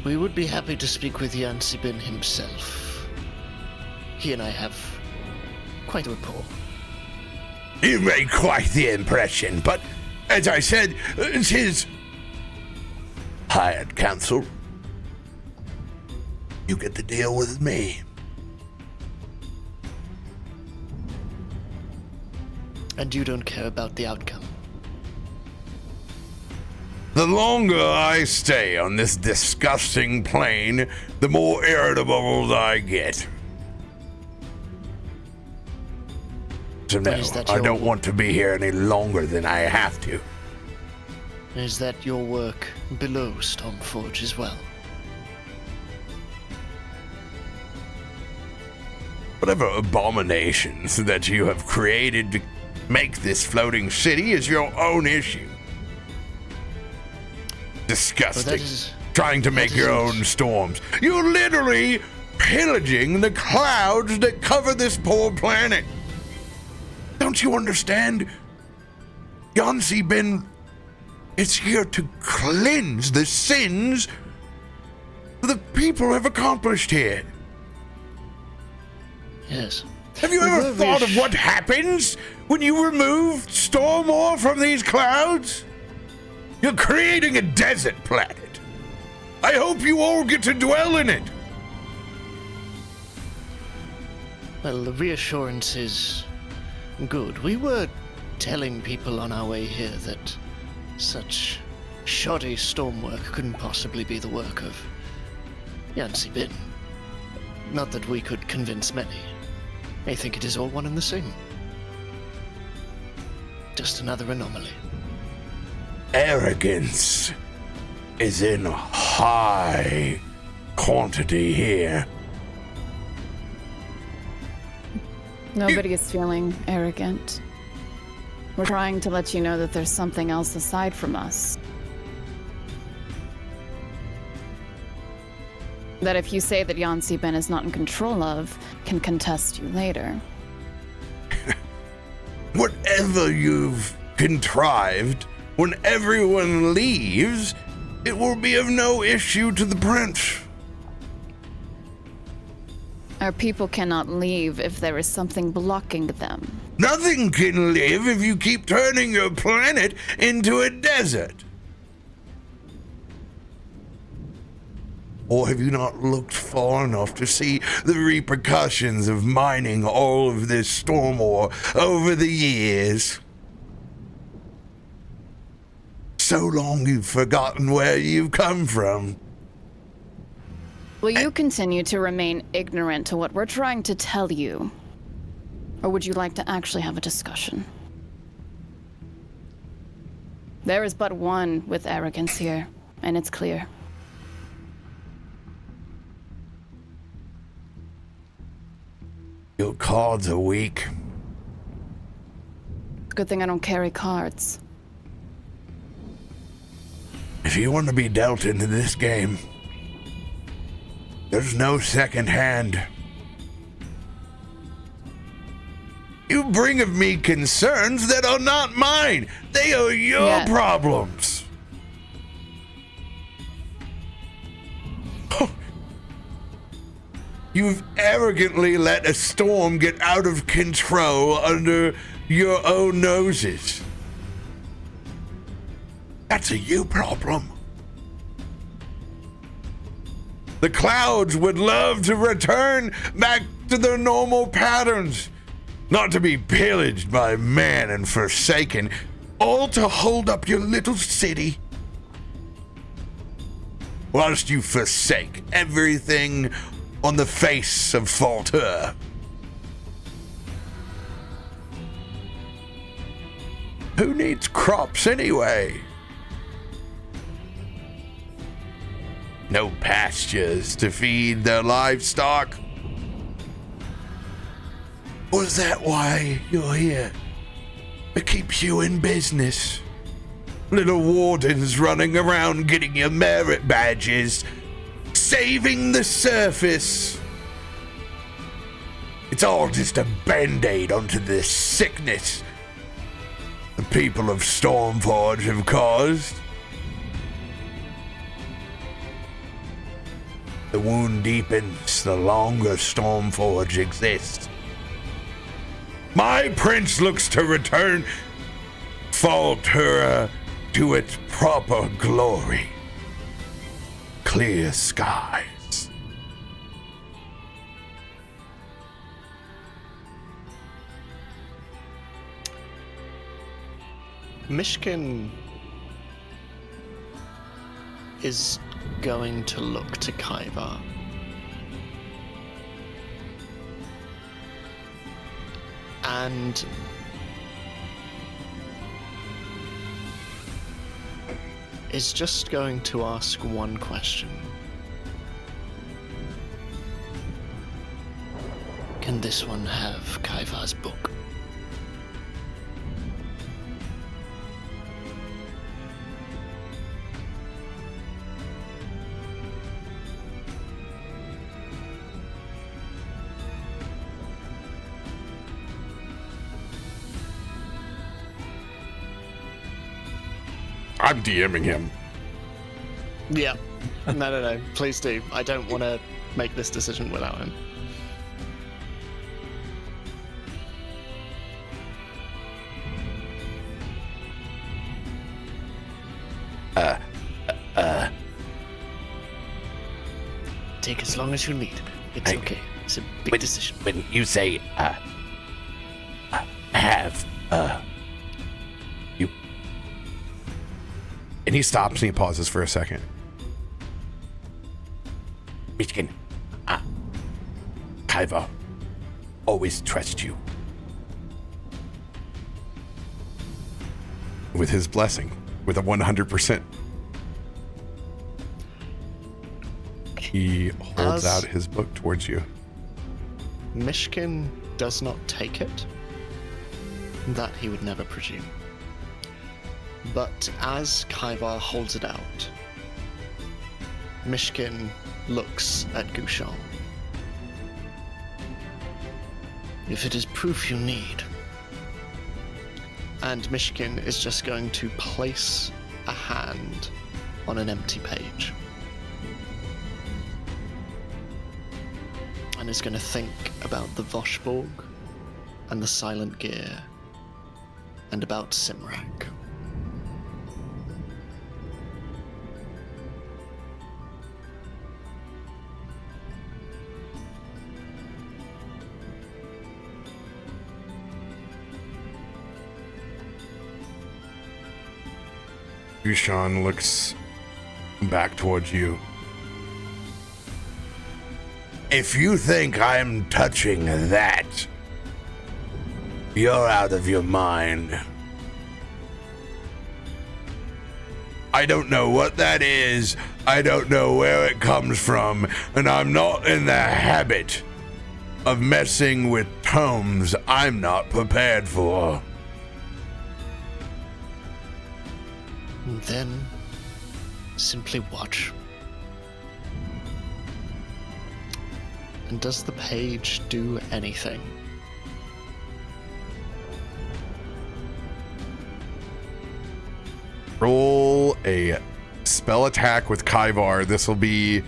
D: We would be happy to speak with Yancibin himself. He and I have quite a rapport.
E: You made quite the impression, but as I said, it's his hired counsel. You get to deal with me.
D: And you don't care about the outcome?
E: The longer I stay on this disgusting plane, the more irritable I get. So no, I don't want to be here any longer than I have to.
D: Is that your work below Stormforge as well?
E: Whatever abominations that you have created to make this floating city is your own issue. Disgusting. Trying to make your own storms. You're literally pillaging the clouds that cover this poor planet. Don't you understand? Yancibin is here to cleanse the sins the people have accomplished here.
D: Yes.
E: Have you ever thought of what happens when you remove storm ore from these clouds? You're creating a desert planet. I hope you all get to dwell in it.
D: Well, the reassurance is good. We were telling people on our way here that such shoddy stormwork couldn't possibly be the work of Yancibin. Not that we could convince many. They think it is all one and the same. Just another anomaly.
E: Arrogance is in high quantity here.
B: Nobody is feeling arrogant. We're trying to let you know that there's something else aside from us. That if you say that Yancibin is not in control of, can contest you later.
E: Whatever you've contrived, when everyone leaves, it will be of no issue to the prince.
B: Our people cannot leave if there is something blocking them.
E: Nothing can live if you keep turning your planet into a desert. Or have you not looked far enough to see the repercussions of mining all of this storm ore over the years? So long you've forgotten where you've come from.
B: Will you continue to remain ignorant to what we're trying to tell you? Or would you like to actually have a discussion? There is but one with arrogance here, and it's clear.
E: Your cards are weak.
B: Good thing I don't carry cards.
E: If you want to be dealt into this game, there's no second hand. You bring of me concerns that are not mine. They are your problems. You've arrogantly let a storm get out of control under your own noses. That's a you problem. The clouds would love to return back to their normal patterns, not to be pillaged by man and forsaken, all to hold up your little city. Whilst you forsake everything on the face of Falter. Who needs crops anyway? No pastures to feed their livestock? Or is that why you're here? It keeps you in business. Little wardens running around getting your merit badges, saving the surface. It's all just a band-aid onto this sickness the people of Stormforge have caused. The wound deepens the longer Stormforge exists. My prince looks to return Faltura to its proper glory. Clear skies.
D: Myshkin is going to look to Kaivar. And is just going to ask one question. Can this one have Kaivar's book?
A: I'm DMing him.
D: Yeah. No. Please do. I don't want to make this decision without him. Take as long as you need. It's okay. It's a big decision.
E: When you say, have, you...
A: And he stops and he pauses for a second.
E: Myshkin, Kaivar, always trust you.
A: With his blessing. With a 100%. He holds out his book towards you.
D: Myshkin does not take it. That he would never presume. But as Kaivar holds it out, Myshkin looks at Gushan. If it is proof you need. And Myshkin is just going to place a hand on an empty page. And is going to think about the Voshborg and the Silent Gear and about Simrak.
A: Gushan looks back towards you.
E: If you think I'm touching that, you're out of your mind. I don't know what that is, I don't know where it comes from, and I'm not in the habit of messing with tomes I'm not prepared for.
D: Then simply watch. And does the page do anything?
A: Roll a spell attack with Kaivar. This will be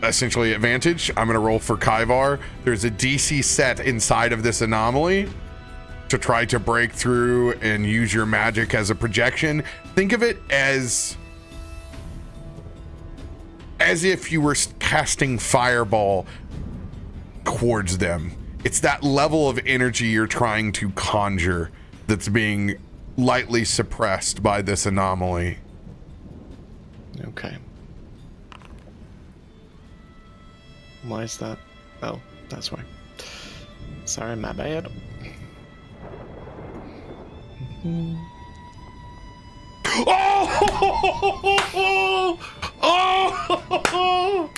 A: essentially advantage. I'm going to roll for Kaivar. There's a DC set inside of this anomaly to try to break through and use your magic as a projection. Think of it as if you were casting fireball towards them. It's that level of energy you're trying to conjure that's being lightly suppressed by this anomaly.
D: Okay. Why is that? Oh, that's why. Sorry, my bad.
A: Oh! Oh!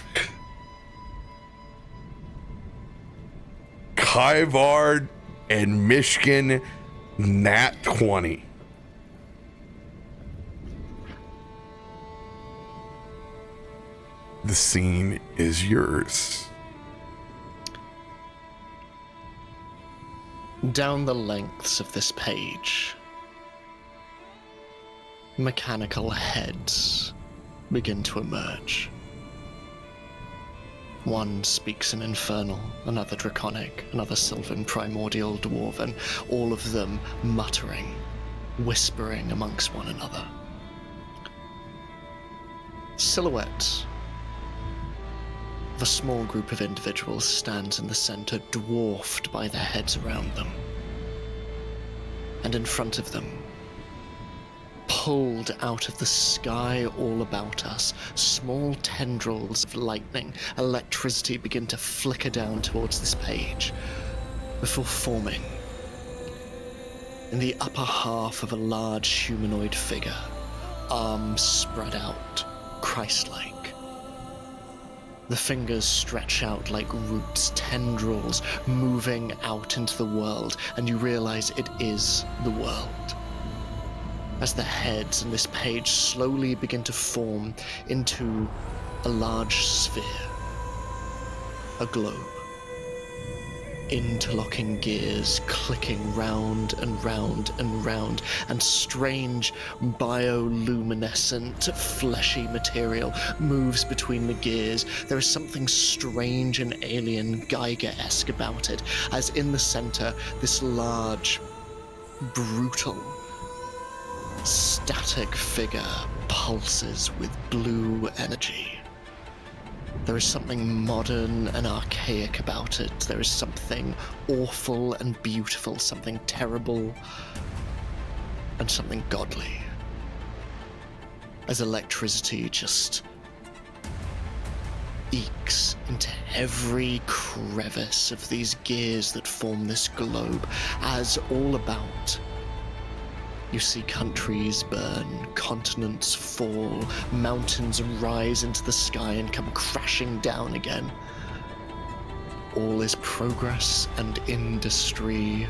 A: Kaivar and Myshkin, nat 20. The scene is yours.
D: Down the lengths of this page, mechanical heads begin to emerge. One speaks in Infernal, another Draconic, another Sylvan, Primordial, Dwarven, all of them muttering, whispering amongst one another. Silhouette of a small group of individuals stands in the center, dwarfed by the heads around them. And in front of them, pulled out of the sky all about us, small tendrils of lightning, electricity begin to flicker down towards this page, before forming in the upper half of a large humanoid figure, arms spread out, Christ-like. The fingers stretch out like roots, tendrils moving out into the world, and you realize it is the world. As the heads in this page slowly begin to form into a large sphere, a globe. Interlocking gears clicking round and round and round, and strange bioluminescent fleshy material moves between the gears. There is something strange and alien Geiger-esque about it, as in the center, this large, brutal, static figure pulses with blue energy. There is something modern and archaic about it. There is something awful and beautiful, something terrible, and something godly. As electricity just ekes into every crevice of these gears that form this globe, as all about you see countries burn, continents fall, mountains rise into the sky and come crashing down again. All is progress and industry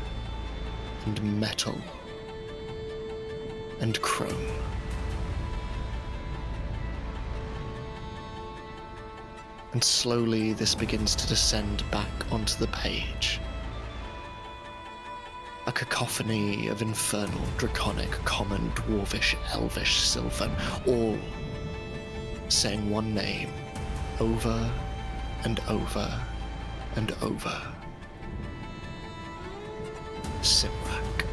D: and metal and chrome. And slowly this begins to descend back onto the page. A cacophony of infernal, draconic, common, dwarvish, elvish, sylvan, all saying one name over and over and over. Simrak.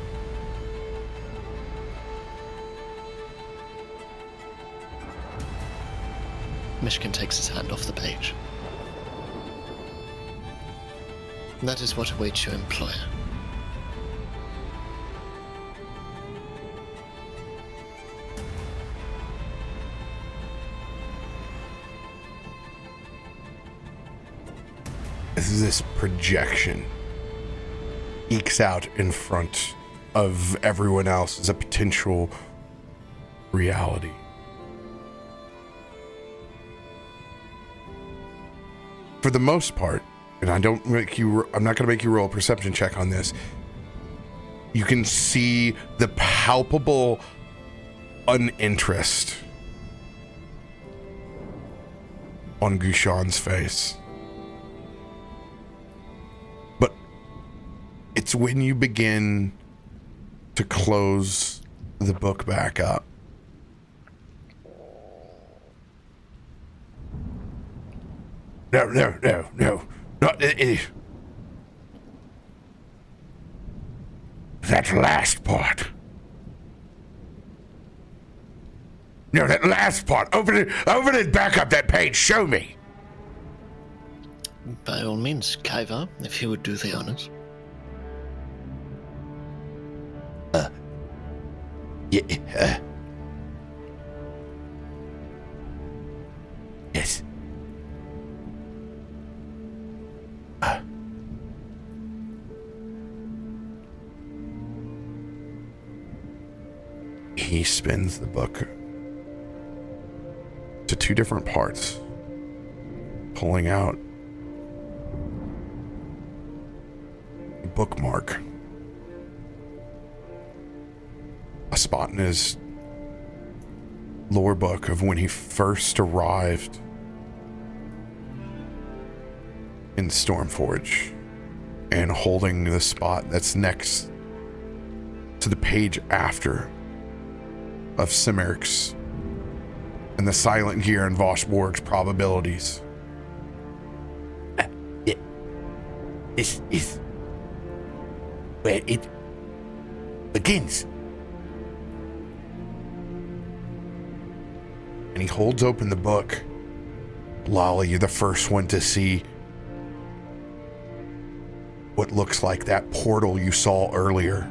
D: Myshkin takes his hand off the page. That is what awaits your employer.
A: This projection ekes out in front of everyone else as a potential reality. For the most part, and I'm not going to make you roll a perception check on this, you can see the palpable uninterest on Gushan's face. It's when you begin to close the book back up. No. Not that last part. No, that last part. Open it back up that page. Show me.
D: By all means, Kaiva, if you would do the honors.
A: Yeah. Yes. He spins the book to two different parts, pulling out a bookmark. A spot in his lore book of when he first arrived in Stormforge and holding the spot that's next to the page after of Simeric's and the Silent Gear and Voshborg's probabilities.
E: This is where it begins.
A: And he holds open the book. Lolly, you're the first one to see what looks like that portal you saw earlier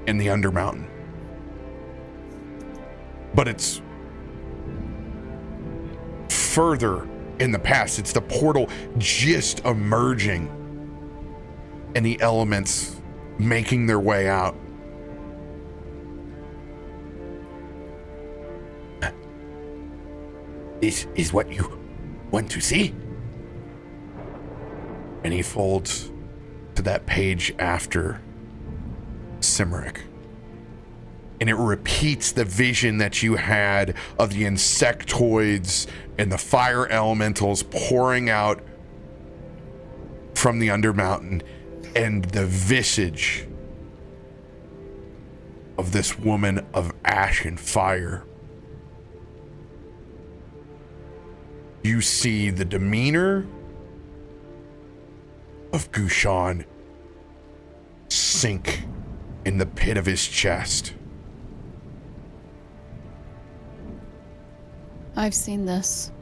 A: in the Undermountain. But it's further in the past. It's the portal just emerging and the elements making their way out.
E: This is what you want to see?
A: And he folds to that page after Cimeric. And it repeats the vision that you had of the insectoids and the fire elementals pouring out from the Undermountain, and the visage of this woman of ash and fire. You see the demeanor of Gushan sink in the pit of his chest.
B: I've seen this.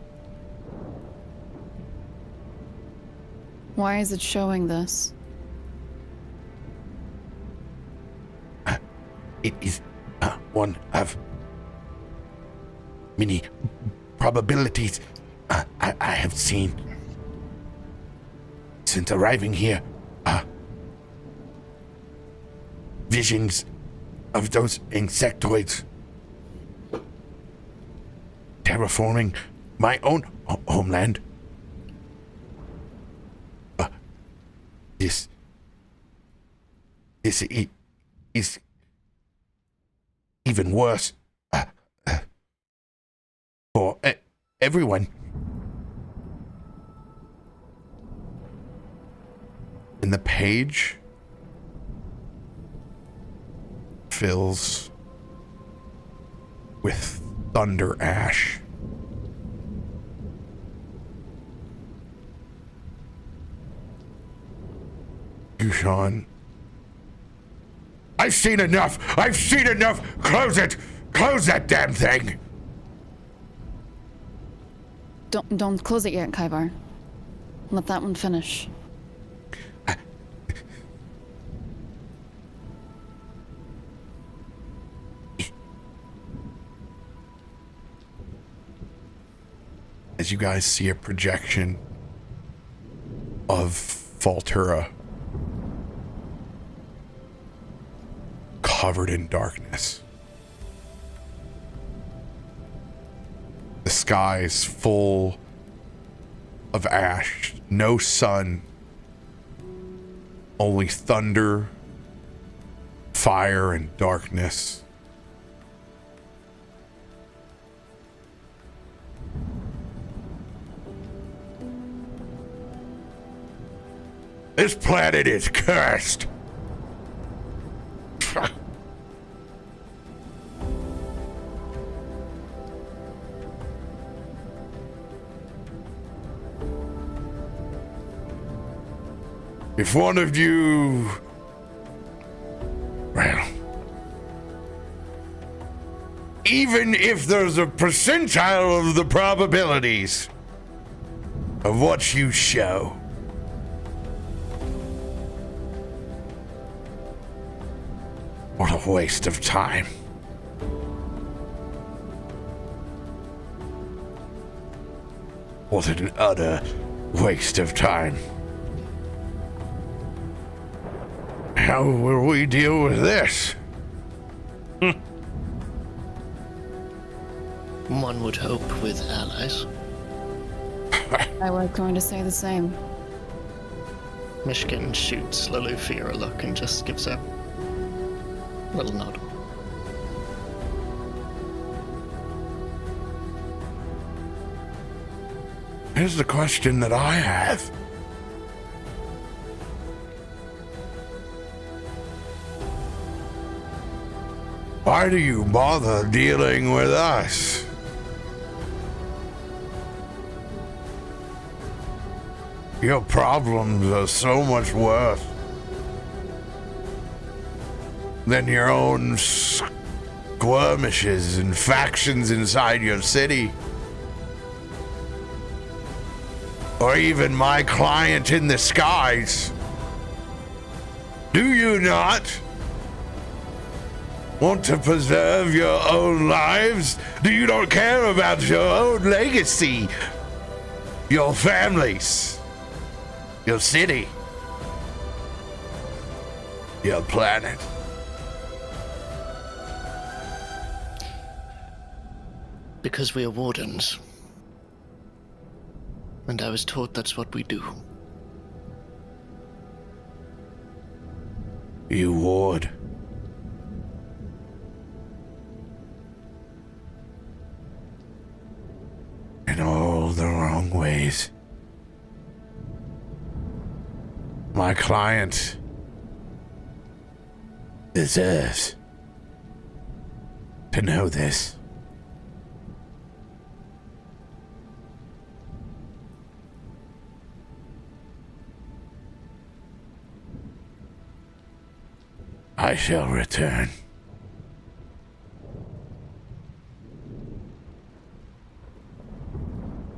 B: Why is it showing this?
E: It is one of many probabilities I have seen since arriving here. Visions of those insectoids terraforming my own homeland. This is even worse for everyone.
A: And the page fills with thunder ash. Gushan,
E: I've seen enough! I've seen enough! Close it! Close that damn thing!
B: Don't close it yet, Kaivar. Let that one finish.
A: as you guys see a projection of Faltura covered in darkness. The sky is full of ash, no sun, only thunder, fire, and darkness.
E: This planet is cursed. If one of you, well, even if there's a percentile of the probabilities of what you show, what a waste of time. What an utter waste of time. How will we deal with this?
D: One would hope with allies.
B: I was going to say the same.
D: Myshkin shoots Loluphia a look and just gives a little nod.
E: Here's the question that I have. Why do you bother dealing with us? Your problems are so much worse than your own skirmishes and factions inside your city. Or even my client in the skies. Do you not want to preserve your own lives? Do you not care about your own legacy? Your families? Your city? Your planet?
D: Because we are wardens. And I was taught that's what we do.
E: You ward. In all the wrong ways. My client deserves to know this. I shall return.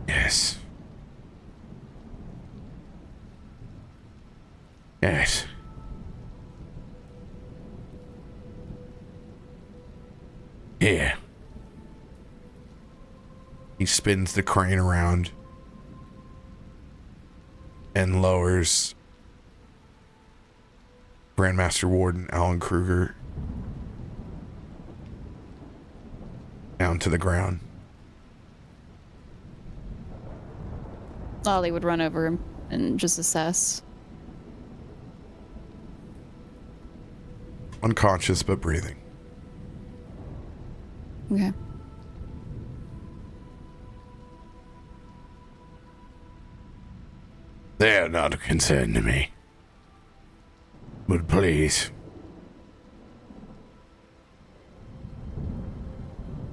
E: Yes. Yes. Here.
A: He spins the crane around and lowers Grandmaster Warden Alan Kruger down to the ground.
B: Ollie would run over him and just assess.
A: Unconscious but breathing.
B: Okay.
E: They are not a concern to me. But please,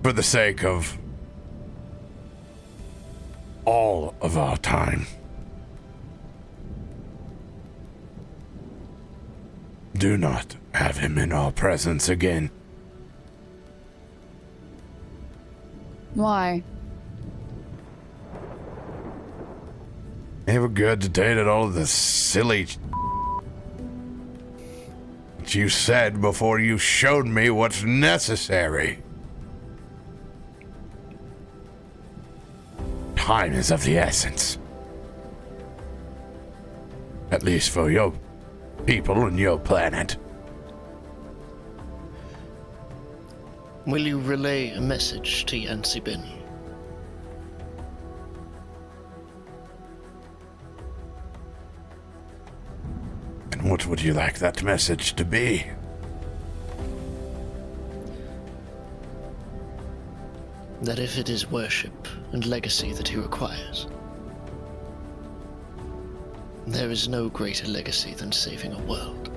E: for the sake of all of our time, do not have him in our presence again.
B: Why?
E: Never good to date at all of the silly you said before you showed me what's necessary. Time is of the essence. At least for your people and your planet.
D: Will you relay a message to Yancy Bin?
E: And what would you like that message to be?
D: That if it is worship and legacy that he requires, there is no greater legacy than saving a world.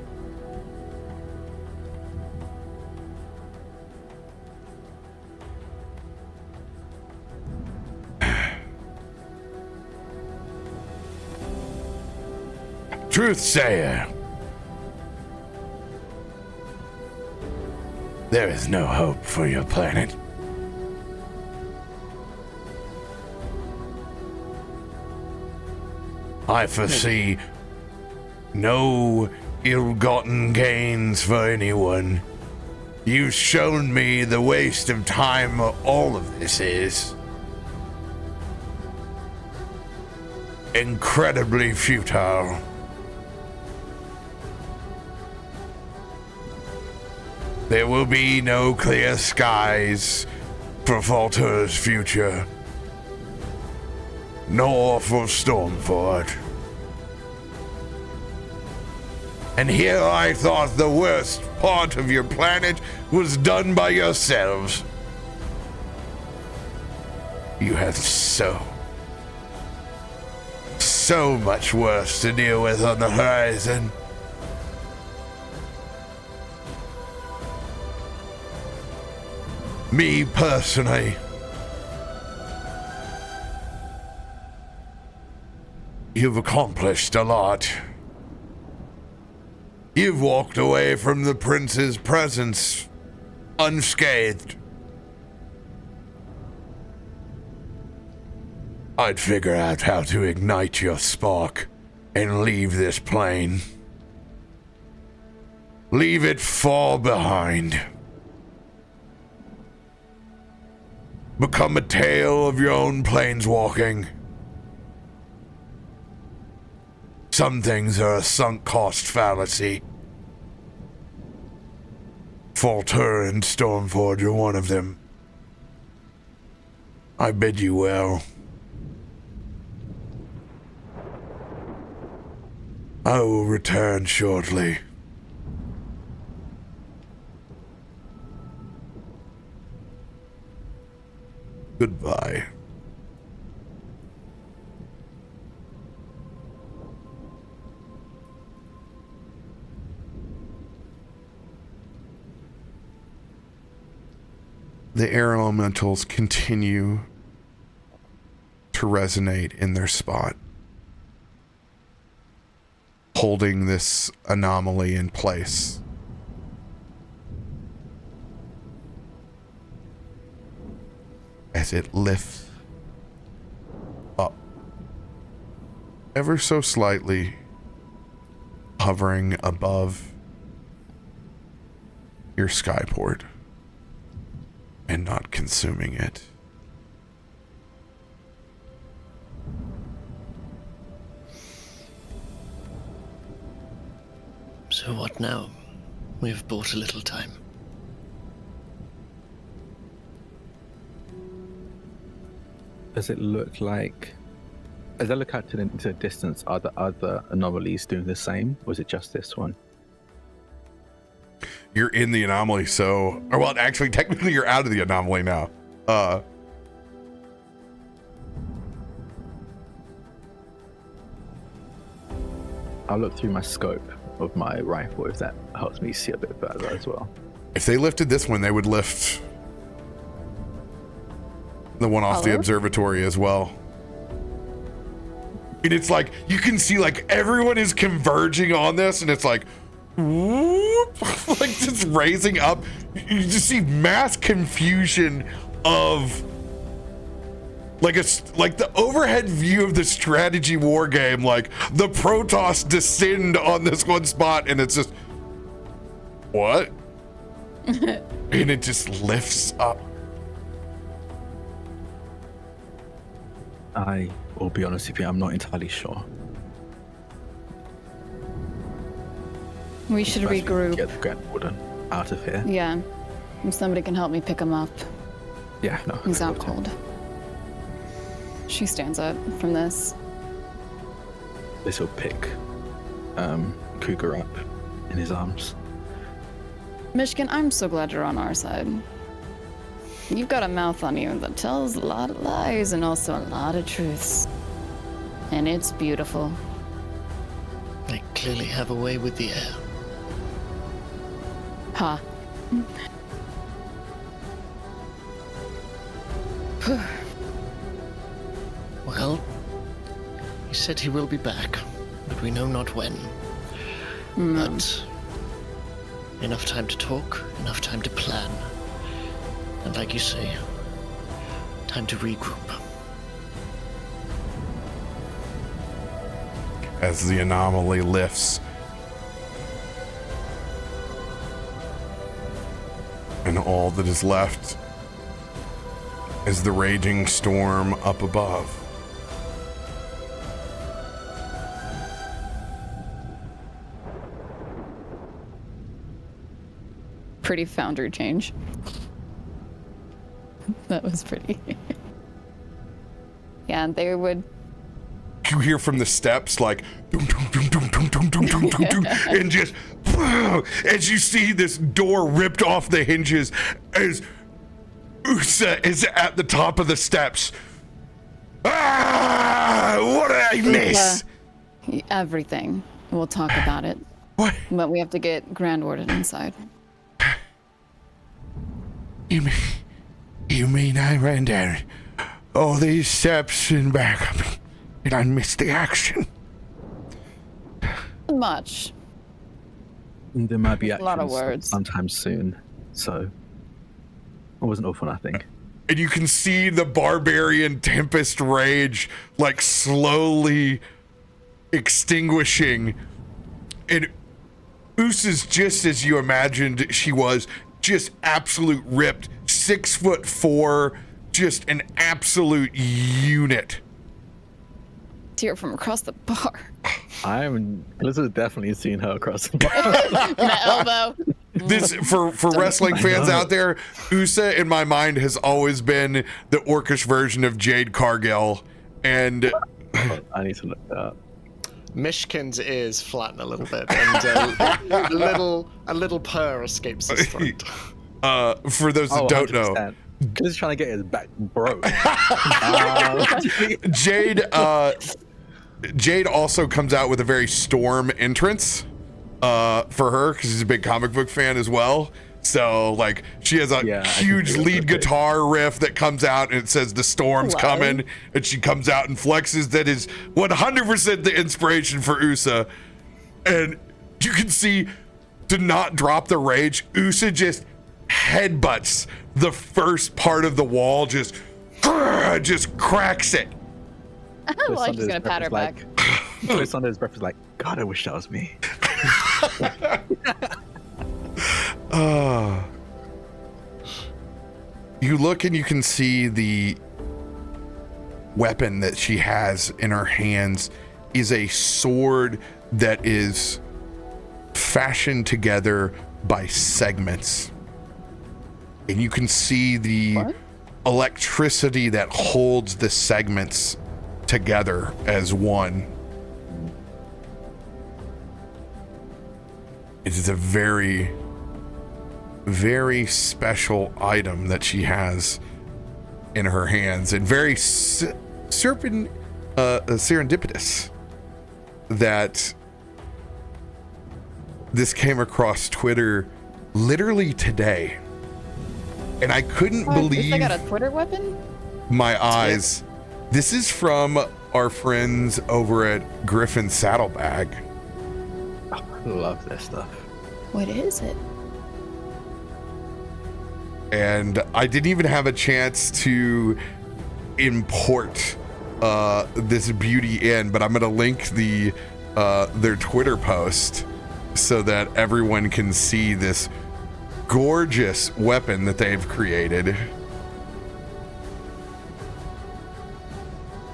E: Truthsayer. There is no hope for your planet. I foresee no ill-gotten gains for anyone. You've shown me the waste of time all of this is. Incredibly futile. There will be no clear skies for Falter's future, nor for Stormforge. And here I thought the worst part of your planet was done by yourselves. You have so much worse to deal with on the horizon. Me personally, you've accomplished a lot. You've walked away from the prince's presence unscathed. I'd figure out how to ignite your spark and leave this plane. Leave it far behind. Become a tale of your own planeswalking. Some things are a sunk cost fallacy. Falter and Stormforge are one of them. I bid you well. I will return shortly. Goodbye.
A: The air elementals continue to resonate in their spot, holding this anomaly in place. As it lifts up ever so slightly, hovering above your skyport and not consuming it.
D: So what now? We have bought a little time.
C: Does it look like, as I look out into the distance, are the other anomalies doing the same, or is it just this one?
A: You're in the anomaly, so, or well, actually, technically, you're out of the anomaly now.
C: I'll look through my scope of my rifle if that helps me see a bit further as well.
A: If they lifted this one, they would lift the one off the observatory as well. And it's like, you can see like everyone is converging on this, and it's like, whoop, like just raising up. You just see mass confusion of like the overhead view of the strategy war game, like the Protoss descend on this one spot, and it's just, what? And it just lifts up.
C: I will be honest with you, I'm not entirely sure.
B: We should regroup.
C: Get the Grand Warden out of here.
B: Yeah. If somebody can help me pick him up.
C: Yeah, no.
B: He's out cold. She stands up from this.
C: This will pick Cougar up in his arms.
B: Myshkin, I'm so glad you're on our side. You've got a mouth on you that tells a lot of lies and also a lot of truths. And it's beautiful.
D: I clearly have a way with the air.
B: Ha.
D: Well, he said he will be back, but we know not when. But enough time to talk, enough time to plan. And like you say, time to regroup.
A: As the anomaly lifts, and all that is left is the raging storm up above.
B: Pretty founder change. That was pretty. Yeah, they would.
A: You hear from the steps like doom, doom, doom, doom, doom, doom, doom, doom, doom, doom, and just as you see this door ripped off the hinges as Usa is at the top of the steps. Ah, what did I miss?
B: Everything. We'll talk about it.
A: What?
B: But we have to get Grand Warden inside.
A: You
E: You mean I ran down all these steps and back up and I missed the action?
B: Much.
C: There might be
B: A lot of
C: actions
B: words.
C: sometime soon, so it wasn't all for nothing.
A: And you can see the barbarian tempest rage like slowly extinguishing. And Usa's just as you imagined she was, just absolute ripped, 6'4", just an absolute unit.
B: Tear from across the bar.
C: Elizabeth definitely seen her across the bar.
B: My elbow.
A: This for wrestling fans out there, Usa in my mind has always been the orcish version of Jade Cargill, and
C: I need to look that up.
D: Myshkin's ears flatten a little bit, and a little purr escapes his throat.
A: For those that don't know,
C: 100%. He's trying to get his back broke.
A: Jade also comes out with a very Storm entrance for her because she's a big comic book fan as well. So like she has a huge lead guitar riff that comes out and it says the storm's coming, and she comes out and flexes. That is 100% the inspiration for Usa. And you can see, to not drop the rage, Usa just headbutts the first part of the wall, just cracks it.
B: Well, I'm just gonna pat her back.
C: Chris under his breath was like, God, I wish that was me.
A: You look and you can see the weapon that she has in her hands is a sword that is fashioned together by segments. And you can see the electricity that holds the segments together as one. It is a very, very special item that she has in her hands, and very serendipitous that this came across Twitter literally today. And I couldn't believe
B: I got a Twitter weapon?
A: my eyes. This is from our friends over at Griffin Saddlebag.
C: I love this stuff.
B: What is it?
A: And I didn't even have a chance to import this beauty in, but I'm going to link their Twitter post so that everyone can see this gorgeous weapon that they've created.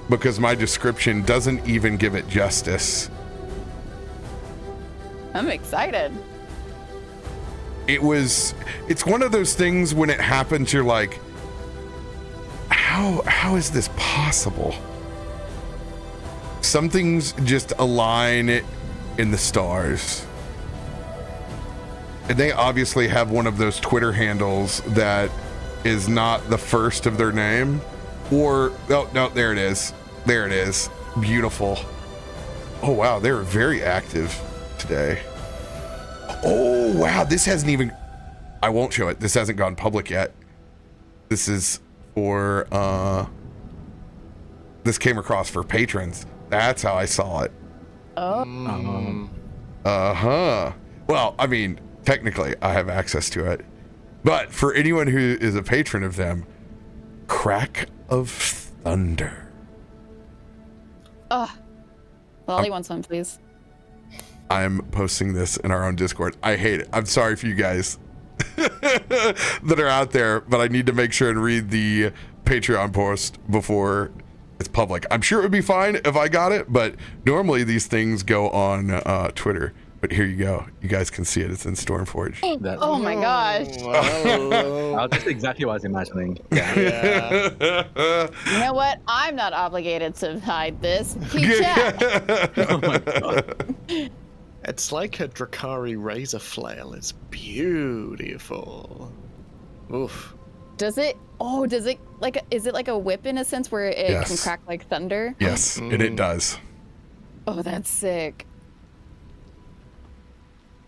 A: Because my description doesn't even give it justice.
B: I'm excited.
A: It's one of those things when it happens, you're like, how is this possible? Some things just align in the stars. And they obviously have one of those Twitter handles that is not the first of their name. Or, oh, no, there it is. There it is. Beautiful. Oh, wow, they're very active today. Oh, wow, this hasn't even... I won't show it. This hasn't gone public yet. This is for... This came across for patrons. That's how I saw it.
B: Oh.
A: Uh-huh. Well, I mean, technically, I have access to it. But for anyone who is a patron of them, Crack of Thunder.
B: Lolly wants one, please.
A: I'm posting this in our own Discord. I hate it. I'm sorry for you guys that are out there, but I need to make sure and read the Patreon post before it's public. I'm sure it would be fine if I got it, but normally these things go on Twitter. But here you go. You guys can see it. It's in Stormforge.
B: Oh my gosh.
C: That's exactly what I was imagining.
D: Yeah.
B: You know what? I'm not obligated to hide this. Keep chat.
C: Oh my God.
D: It's like a Drakari razor flail. It's beautiful. Oof.
B: Does it is it like a whip in a sense where it
A: Yes.
B: can crack like thunder?
A: Yes, and it does.
B: Oh, that's sick.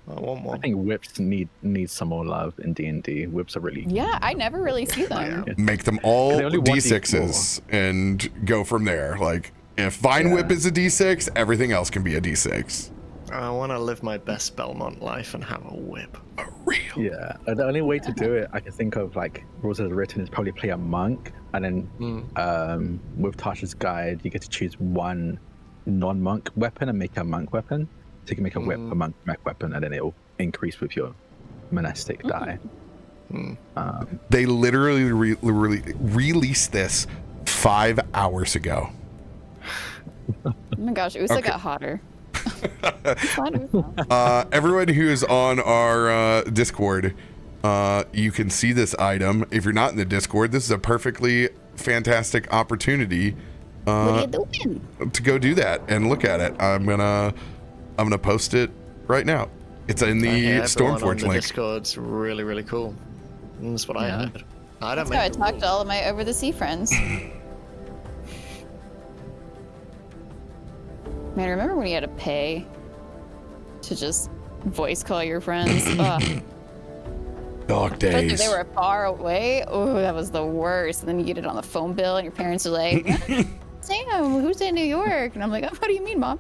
D: I want
C: I
D: one.
C: think whips need some more love in D&D. Whips are really
B: Yeah, I never really see them.
D: Yeah.
A: Make them all
C: They only want
A: D6s and go from there. Like, if Vine Whip is a D6, everything else can be a D6.
D: I want to live my best Belmont life and have a whip.
A: A real.
C: Yeah, the only way to do it I can think of, like rules as written, is probably play a monk, and then with Tasha's guide you get to choose one non-monk weapon and make a monk weapon. So you can make a whip, a monk weapon, and then it'll increase with your monastic die.
A: They literally released this 5 hours ago.
B: Oh my gosh, Usa got hotter. It's fine, it was fine.
A: Everyone who is on our Discord, you can see this item. If you're not in the Discord, this is a perfectly fantastic opportunity
B: What are you doing?
A: to go do that and look at it. I'm gonna post it right now. It's in the Stormforge
D: the
A: link.
D: Discord's really, really cool. That's what I heard. I don't
B: That's how I
D: make the
B: talked to
D: rules.
B: all of my over the sea friends. Man, remember when you had to pay to just voice call your friends? Ugh.
A: Dog
B: Especially if
A: days.
B: they were far away. Oh, that was the worst. And then you get it on the phone bill, and your parents are like, Sam, who's in New York? And I'm like, oh, what do you mean, Mom?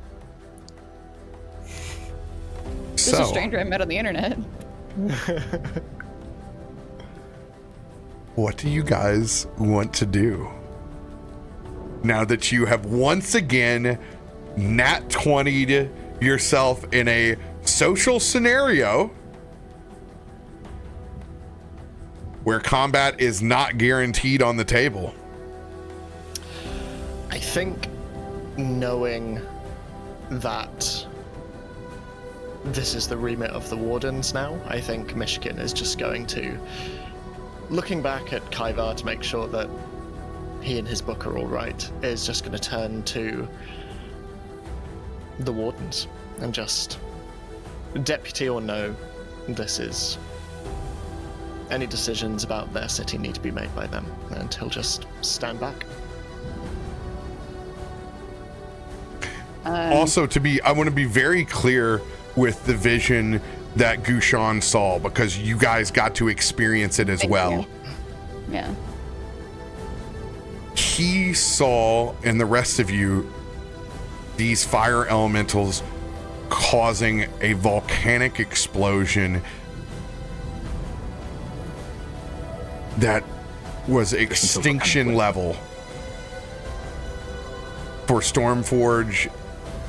B: Just a
A: So,
B: stranger I met on the internet.
A: what do you guys want to do now that you have once again nat 20'd yourself in a social scenario where combat is not guaranteed on the table?
D: I think knowing that this is the remit of the Wardens now, I think Myshkin is just going to, looking back at Kaivar to make sure that he and his book are all right, is just going to turn to the Wardens and just, deputy or no, this is, any decisions about their city need to be made by them, and he'll just stand back.
A: Also, I want to be very clear with the vision that Gushan saw, because you guys got to experience it as
B: Thank
A: well.
B: you. Yeah.
A: He saw, and the rest of you, these fire elementals causing a volcanic explosion that was extinction level for Stormforge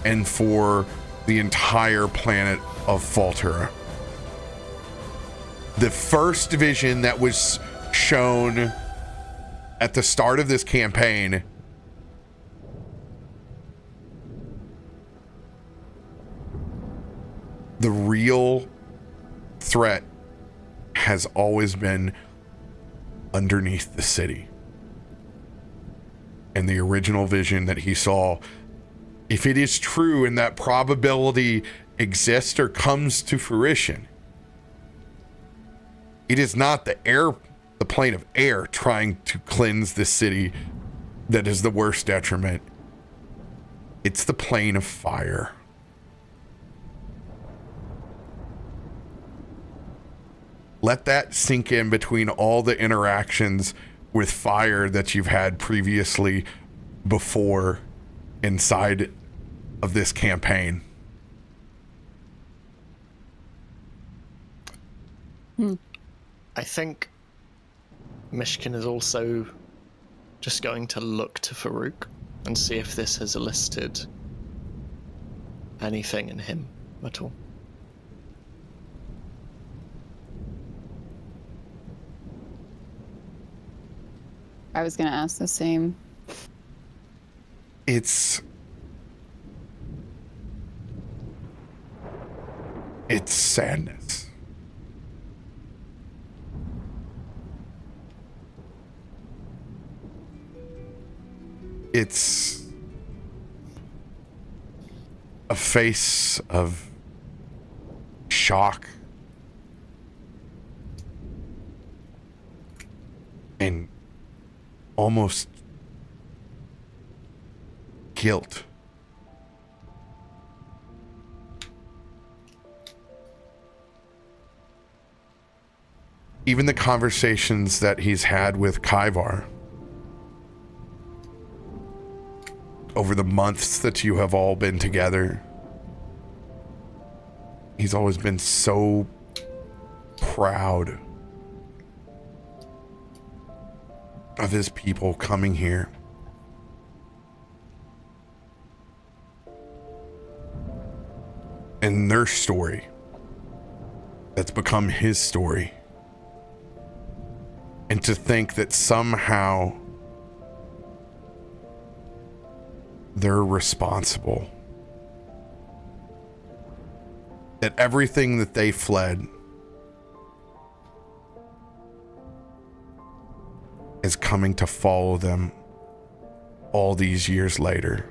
A: and for the entire planet of Falter. The first vision that was shown at the start of this campaign the real threat has always been underneath the city. And the original vision that he saw, if it is true and that probability exists or comes to fruition, it is not the plane of air trying to cleanse this city that is the worst detriment. It's the plane of fire. Let that sink in between all the interactions with fire that you've had previously before inside of this campaign.
D: I think Myshkin is also just going to look to Farouk and see if this has elicited anything in him at all.
B: I was going to ask the same.
A: It's sadness. It's a face of shock and almost guilt. even the conversations that he's had with Kaivar over the months that you have all been together, he's always been so proud of his people coming here. And their story that's become his story. And to think that somehow they're responsible. That everything that they fled is coming to follow them all these years later.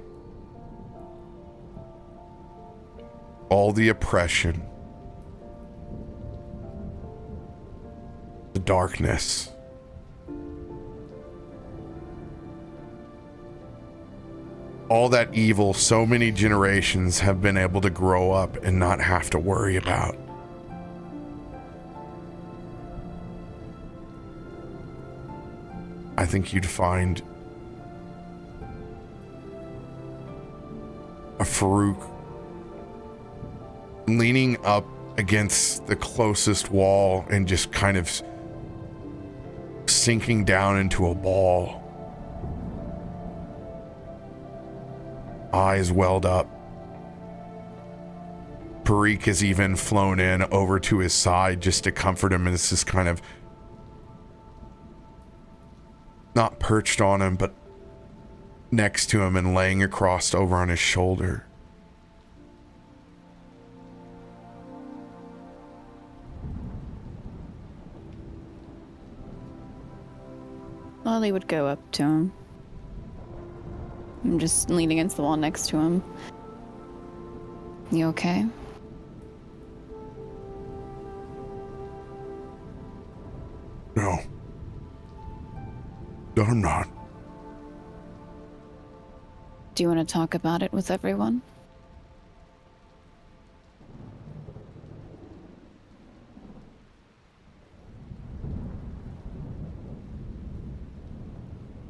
A: All the oppression, the darkness, all that evil so many generations have been able to grow up and not have to worry about. I think you'd find a Faroük leaning up against the closest wall and just kind of sinking down into a ball. Eyes welled up. Faroük has even flown in over to his side just to comfort him, and it's just kind of not perched on him, but next to him and laying across over on his shoulder.
B: Lolly would go up to him. I'm just leaning against the wall next to him. You okay?
E: No. I'm not.
B: Do you want to talk about it with everyone?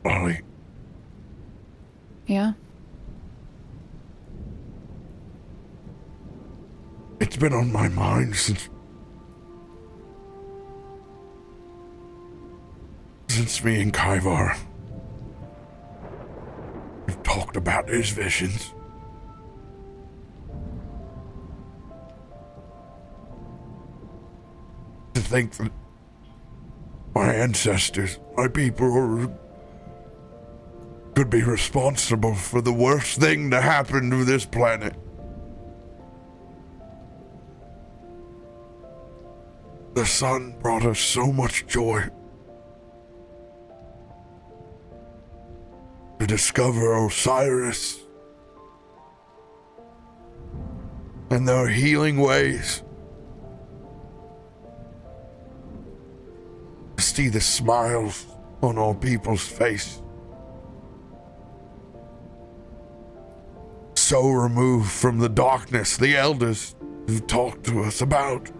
E: Ollie,
B: Yeah?
E: it's been on my mind since me and Kaivar have talked about his visions. To think that my ancestors, my people, could be responsible for the worst thing to happen to this planet. The sun brought us so much joy. To discover Osiris and their healing ways. To see the smiles on all people's face. So removed from the darkness the elders have talked to us about.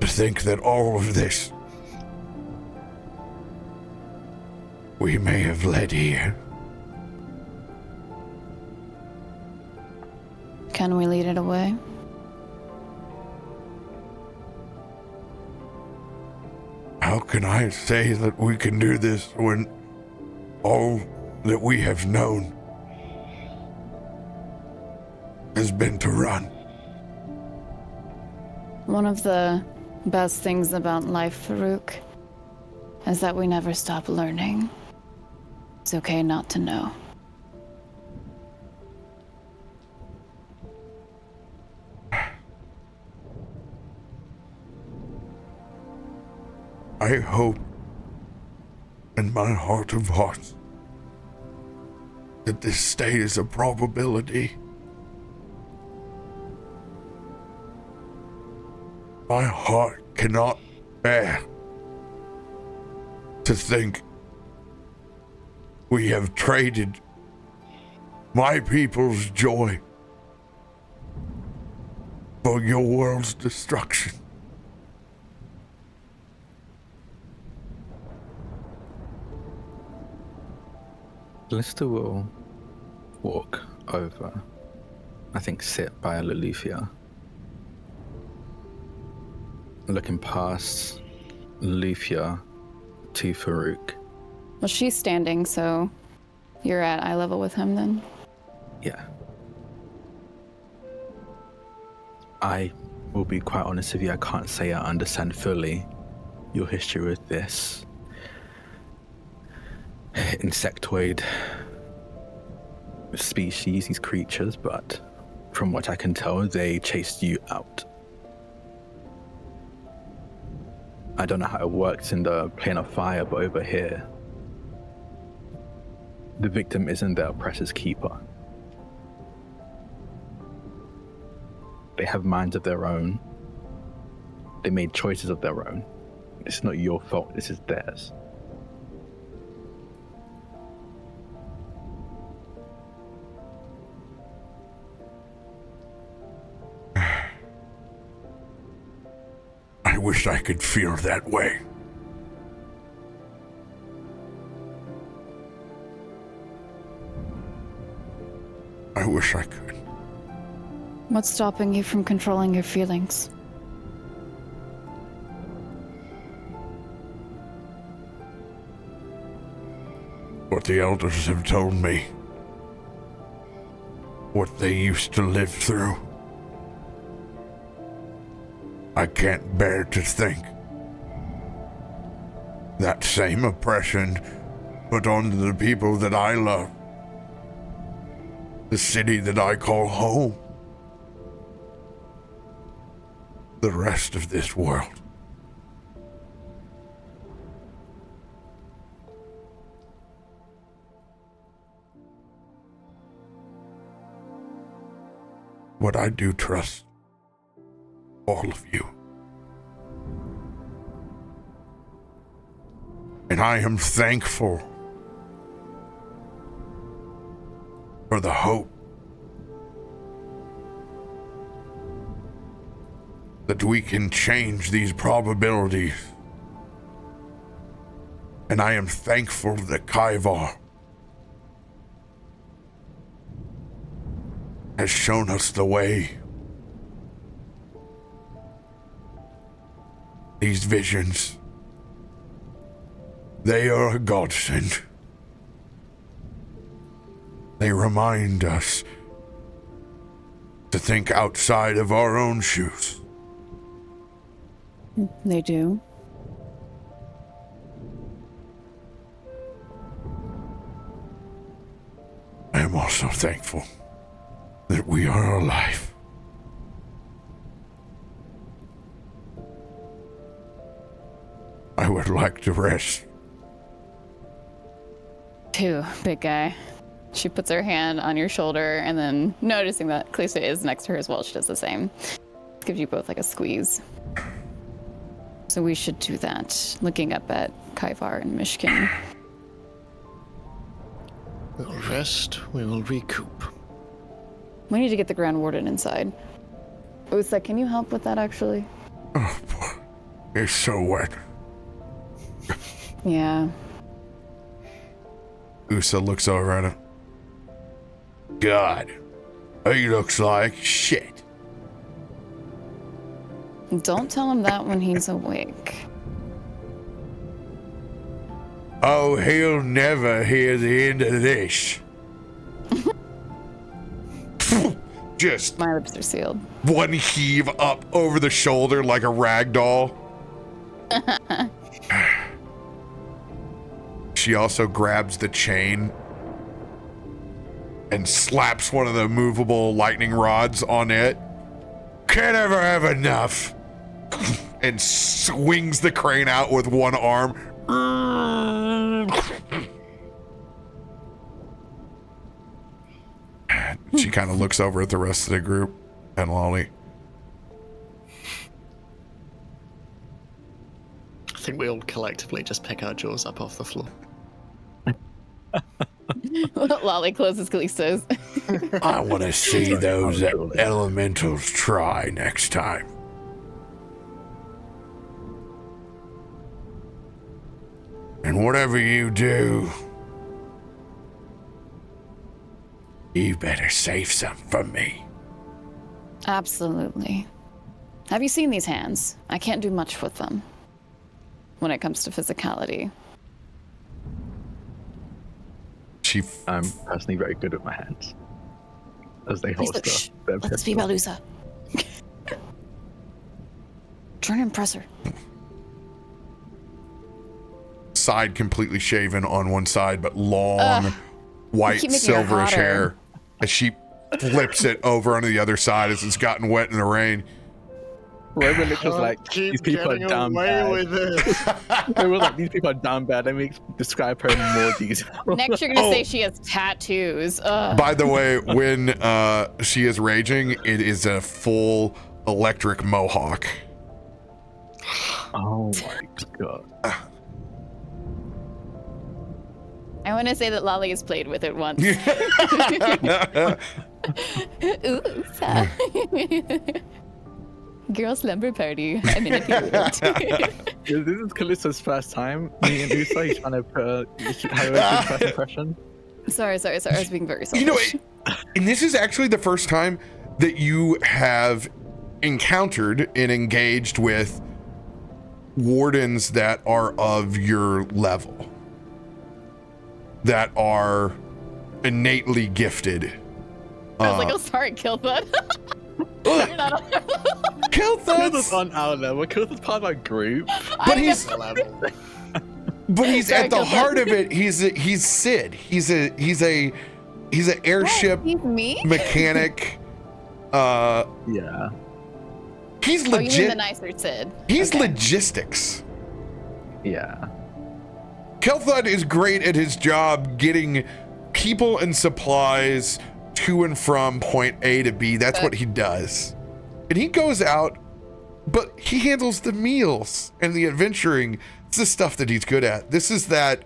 E: To think that all of this we may have led here.
B: Can we lead it away?
E: How can I say that we can do this when all that we have known has been to run?
B: One of the best things about life, Faroük, is that we never stop learning. It's okay not to know.
E: I hope in my heart of hearts that this stays a probability. My heart cannot bear to think we have traded my people's joy for your world's destruction.
C: Kallisto will walk over, I think sit by Loluphia, looking past Loluphia to Farouk.
B: Well, she's standing, so you're at eye level with him then?
C: Yeah. I will be quite honest with you, I can't say I understand fully your history with this insectoid species, these creatures, but from what I can tell, they chased you out. I don't know how it works in the plane of fire, but over here, the victim isn't the oppressor's keeper. They have minds of their own. They made choices of their own. It's not your fault, this is theirs.
E: I wish I could feel that way. I wish I could.
B: What's stopping you from controlling your feelings?
E: What the elders have told me. What they used to live through. I can't bear to think that same oppression put on the people that I love. The city that I call home. The rest of this world. But I do trust all of you. And I am thankful for the hope that we can change these probabilities. And I am thankful that Kaivar has shown us the way. These visions, they are a godsend. They remind us to think outside of our own shoes.
B: They do.
E: I am also thankful that we are alive. I would like to rest.
B: Too, big guy. She puts her hand on your shoulder, and then noticing that Kallisto is next to her as well, she does the same. Gives you both like a squeeze. So we should do that. Looking up at Kaivar and Myshkin.
D: We'll rest, we will recoup.
B: We need to get the Grand Warden inside. Usa, can you help with that actually?
E: Oh boy, it's so wet.
B: Yeah.
A: Usa looks over at him.
E: God, he looks like shit.
B: Don't tell him that when he's awake.
E: Oh, he'll never hear the end of this.
A: Just
B: My lips are sealed.
A: one heave up over the shoulder like a rag doll. She also grabs the chain and slaps one of the movable lightning rods on it.
E: Can't ever have enough.
A: And swings the crane out with one arm. She kind of looks over at the rest of the group and Lolly.
D: I think we all collectively just pick our jaws up off the floor.
B: Lolly closes Kallisto's.
E: I want to see those elementals try next time. And whatever you do, you better save some for me.
B: Absolutely. Have you seen these hands? I can't do much with them when it comes to physicality.
C: I'm personally very good with my hands. As they holster.
B: Let's be Balusa. Try and impress her.
A: Side completely shaven on one side, but long, white,
B: keep making her
A: silverish
B: hotter.
A: hair. As she flips it over onto the other side as it's gotten wet in the rain.
C: RoBear looks like
D: Keep
C: these people are
D: getting
C: down
D: away
C: bad.
D: with it.
C: RoBear's like these people are down bad. Let me describe her in more detail.
B: Next, you're gonna say she has tattoos. Ugh.
A: By the way, when she is raging, it is a full electric mohawk.
C: Oh my god.
B: I want to say that Lolly has played with it once. Ooh, girl slumber party. I'm in a period.
C: This is Kallisto's first time meeting Usa. He's trying to have a first impression.
B: Sorry. I was being very selfish.
A: You know, and this is actually the first time that you have encountered and engaged with wardens that are of your level, that are innately gifted.
B: I was like, oh, sorry, Kilthud. You're not on
C: Kallisto's on our level. Kallisto's part of our group.
A: But he's
D: Level.
A: but he's
B: Sorry,
A: at the
B: Kilthud.
A: heart of it. He's Sid. He's an airship
B: He's me?
A: mechanic.
C: Yeah.
A: He's
B: Oh, you mean the
A: legit.
B: nicer Sid.
A: He's
B: Okay.
A: logistics.
C: Yeah.
A: Kelthud is great at his job getting people and supplies to and from point A to B. That's what he does. And he goes out, but he handles the meals and the adventuring. It's the stuff that he's good at. This is that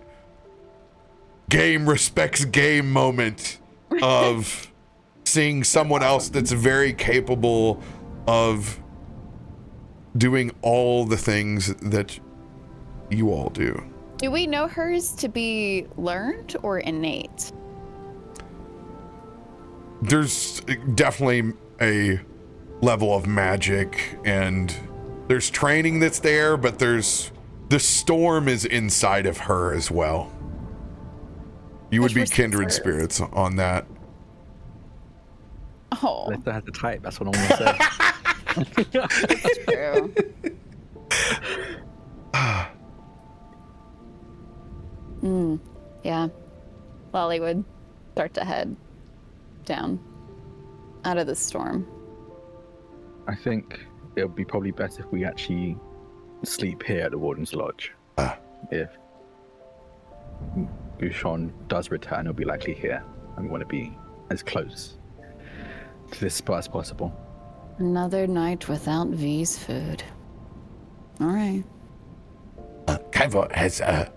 A: game respects game moment of seeing someone else that's very capable of doing all the things that you all do.
B: Do we know hers to be learned or innate?
A: There's definitely a level of magic, and there's training that's there, but the storm is inside of her as well. You would be
B: Which
A: kindred
B: was-
A: spirits on that.
B: Oh,
C: Kallisto has to type. That's what I'm gonna say.
B: that's true. Yeah. Lolly would start to head down out of the storm.
C: I think it would be probably better if we actually sleep here at the Warden's Lodge. If Bouchon does return, it'll be likely here. And we want to be as close to this spot as possible.
B: Another night without V's food. All right.
E: Kaiva has a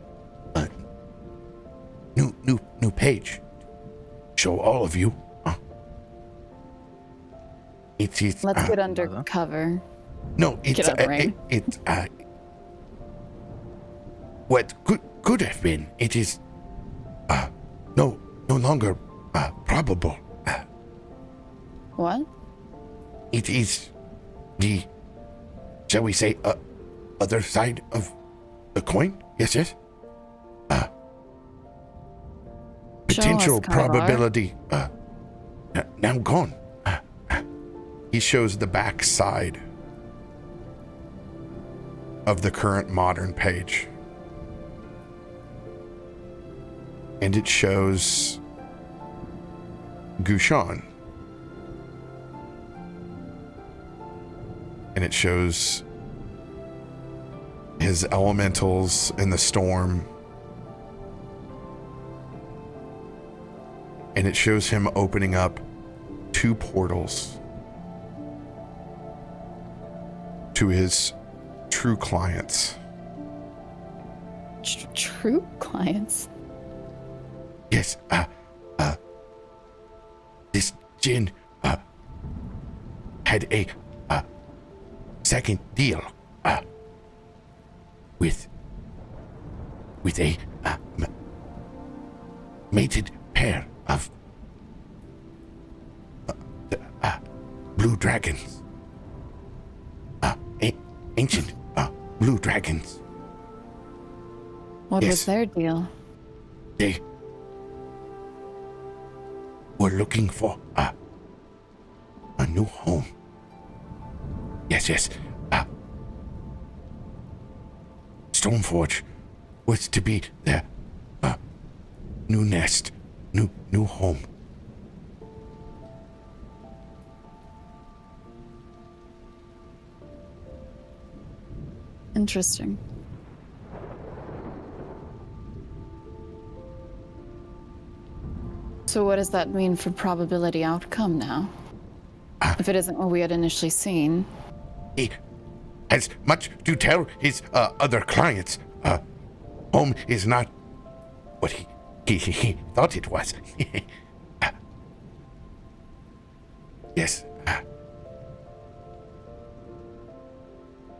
E: new page. Show all of you. It is.
B: Let's get under
C: Mother.
B: cover.
E: No, it's
B: Get out of the rain.
E: what could have been. It is no longer probable.
B: What?
E: It is the, shall we say, other side of the coin. Yes. Potential
B: Kaivar.
E: probability now gone.
A: He shows the back side of the current modern page. And it shows Gushan. And it shows his elementals in the storm. And it shows him opening up 2 portals to his true clients.
B: True clients.
E: Yes, this Jinn had a second deal with a mated pair of blue dragons, ancient blue dragons.
B: What
E: Yes.
B: was their deal?
E: They were looking for a new home. Yes. Stormforge was to be their new nest, new home.
B: Interesting. So what does that mean for probability outcome now? If it isn't what we had initially seen.
E: He has much to tell his other clients. Home is not what he thought it was. Yes.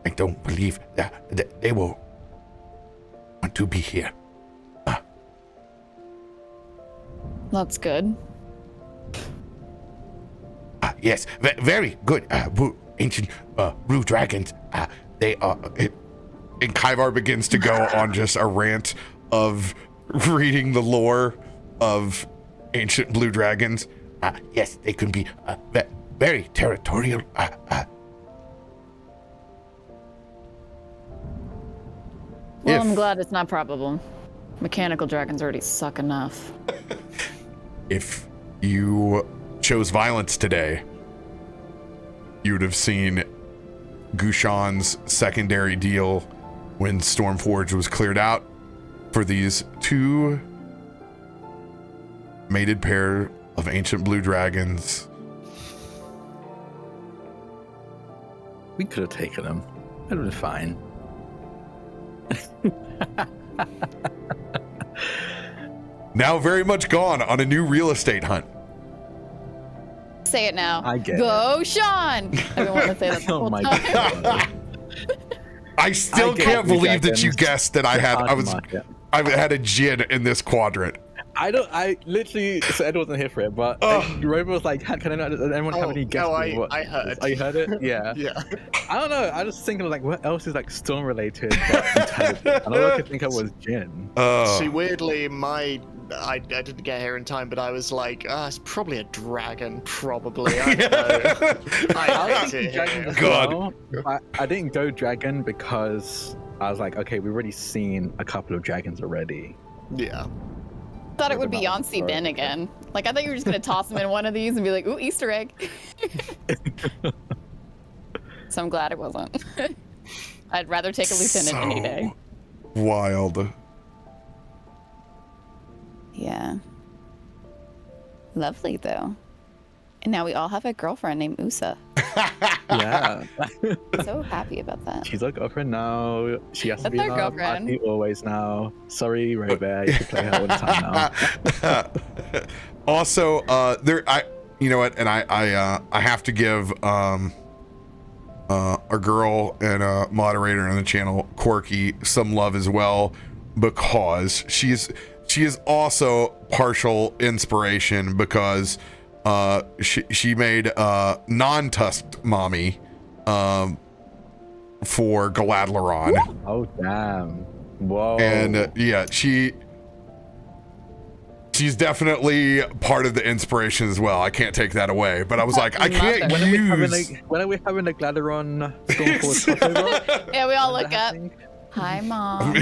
E: I don't believe that they will want to be here.
B: That's good.
E: Yes, very good. Ancient blue dragons. They are. And Kaivar begins to go on just a rant of reading the lore of ancient blue dragons. Yes, they can be very territorial.
B: Well, I'm glad it's not probable. Mechanical dragons already suck enough.
A: If you chose violence today, you would have seen Gushan's secondary deal when Stormforge was cleared out for these two mated pair of ancient blue dragons.
C: We could have taken them. It would have been fine.
A: Now very much gone on a new real estate hunt.
B: Say it now.
C: I get
B: Go, Sean! I've been wanting to say that the
C: Oh
B: whole
C: my
B: time.
C: god.
A: I still
C: I get
A: can't
C: blue
A: believe that you
C: dragons.
A: guessed that I had a Jin in this quadrant.
C: I literally said I wasn't here for it, but RoBear was like, can anyone have any guesses?
D: I heard.
C: Oh, you heard it? Yeah.
D: Yeah.
C: I don't know. I was thinking like, what else is like storm related but intelligent? And all I could think of was Jin.
D: See, weirdly, I didn't get here in time, but I was like, it's probably a dragon, probably. I don't know. I hate it
C: Dragon
D: here.
C: as
A: God.
C: well. I didn't go dragon because I was like, okay, we've already seen a couple of dragons already.
D: Yeah.
B: Thought it would be
C: Not
B: Yancey Ben again. Like, I thought you were just gonna toss him in one of these and be like, ooh, Easter egg. So I'm glad it wasn't. I'd rather take a lieutenant any day.
A: Wild.
B: Yeah. Lovely, though. And now we all have a girlfriend named Usa.
C: Yeah.
B: So happy about that.
C: She's our girlfriend now. She has to
B: That's
C: be
B: our
C: our
B: girlfriend.
C: party always now. Sorry, RoBear. You should play her all the time now.
A: Also, you know what, and I have to give a girl and a moderator on the channel, Quirky, some love as well, because she is also partial inspiration because she made non-tusked mommy for Galadlaron.
C: Oh, damn. Whoa.
A: And yeah, she's definitely part of the inspiration as well. I can't take that away, but I was like, I can't
C: when
A: use.
C: when are we having a Gladderon Stormforge crossover?
B: Yeah, we all look
C: Is that
B: up.
C: happening?
B: Hi, Mom.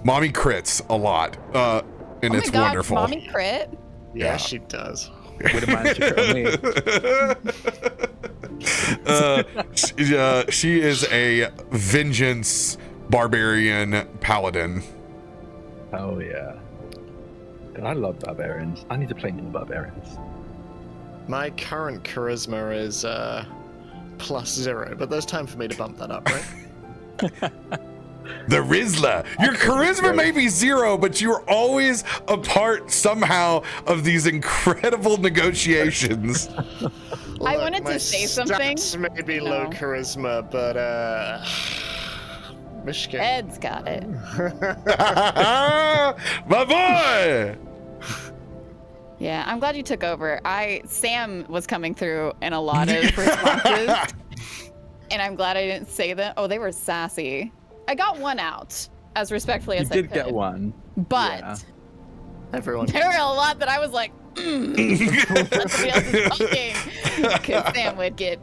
A: Mommy crits a lot, and
B: Oh
A: it's
B: my God,
A: wonderful.
B: Mommy crit.
D: Yeah, she does.
C: With a man to crit me.
A: She is a vengeance barbarian paladin.
C: Oh, yeah. God, I love barbarians. I need to play more barbarians.
D: My current charisma is +0, but there's time for me to bump that up, right?
A: The Rizzler. Your charisma may be 0, but you're always a part somehow of these incredible negotiations.
B: I wanted
D: my
B: to say something.
D: Stats may be low
B: No.
D: charisma, but Myshkin.
B: Ed's got it.
A: My boy!
B: Yeah, I'm glad you took over. Sam was coming through in a lot of responses, and I'm glad I didn't say that. Oh, they were sassy. I got one out as respectfully as I could.
C: You did get one.
B: But
C: Yeah.
D: Everyone.
B: there were a lot that I was like, somebody else is talking. Because Sam would get.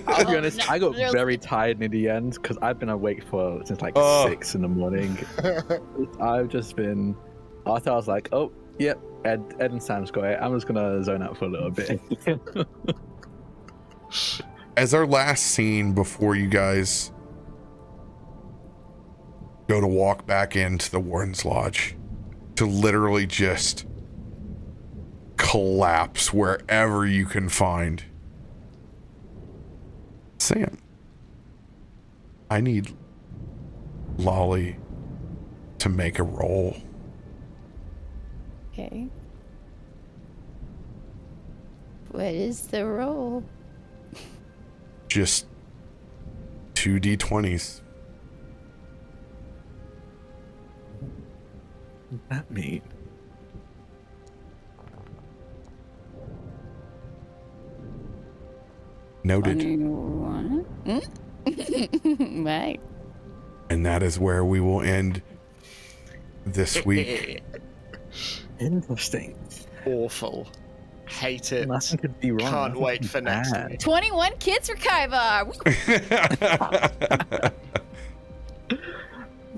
C: I'll be honest,
B: no,
C: I got
B: there's-
C: very tired near the end because I've been awake since like
A: Oh.
C: 6 in the morning. I've just been. After I was like, oh, yep, Ed and Sam's got it. I'm just gonna zone out for a little bit.
A: As our last scene before you guys go to walk back into the Warden's Lodge, to literally just collapse wherever you can find. Sam, I need Lolly to make a roll.
B: Okay. What is the roll?
A: Just 2 d20s.
C: That mean?
A: Noted.
B: 21. Right.
A: And that is where we will end this week.
C: Interesting.
D: Awful. Hate it.
C: Nothing could be wrong.
D: Can't
C: Nothing
D: wait
C: could be
D: for next
C: bad.
D: week.
B: 21 kids for Kaiva.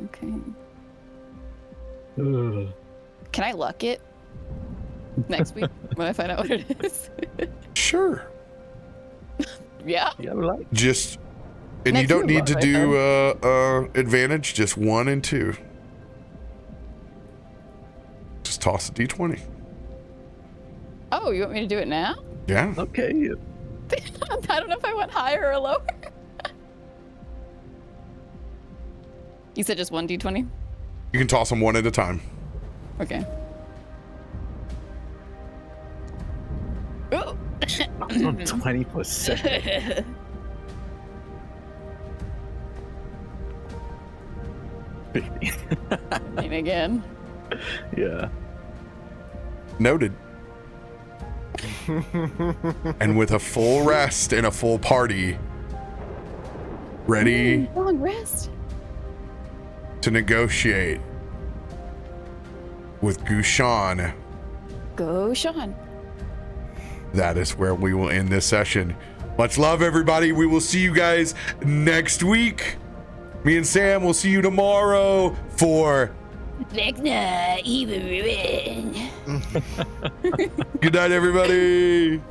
B: Okay.
C: Ugh.
B: Can I luck it next week when I find out what it is?
A: Sure.
B: Yeah.
C: Yeah, we like.
A: Just, and
B: Next
A: you don't
B: week,
A: need to
C: right?
A: do advantage, just 1 and 2. Just toss a d20.
B: Oh, you want me to do it now?
A: Yeah.
C: Okay.
B: I don't know if I went higher or lower. You said just 1d20?
A: You can toss them 1 at a time.
B: Okay. Ooh.
C: I'm on 20%.
B: And again.
C: Yeah.
A: Noted. And with a full rest and a full party ready
B: Long rest.
A: to negotiate with Gushan,
B: Go, Sean.
A: that is where we will end this session. Much love, everybody. We will see you guys next week. Me and Sam will see you tomorrow for
B: Vecna, even ruin.
A: good night, everybody.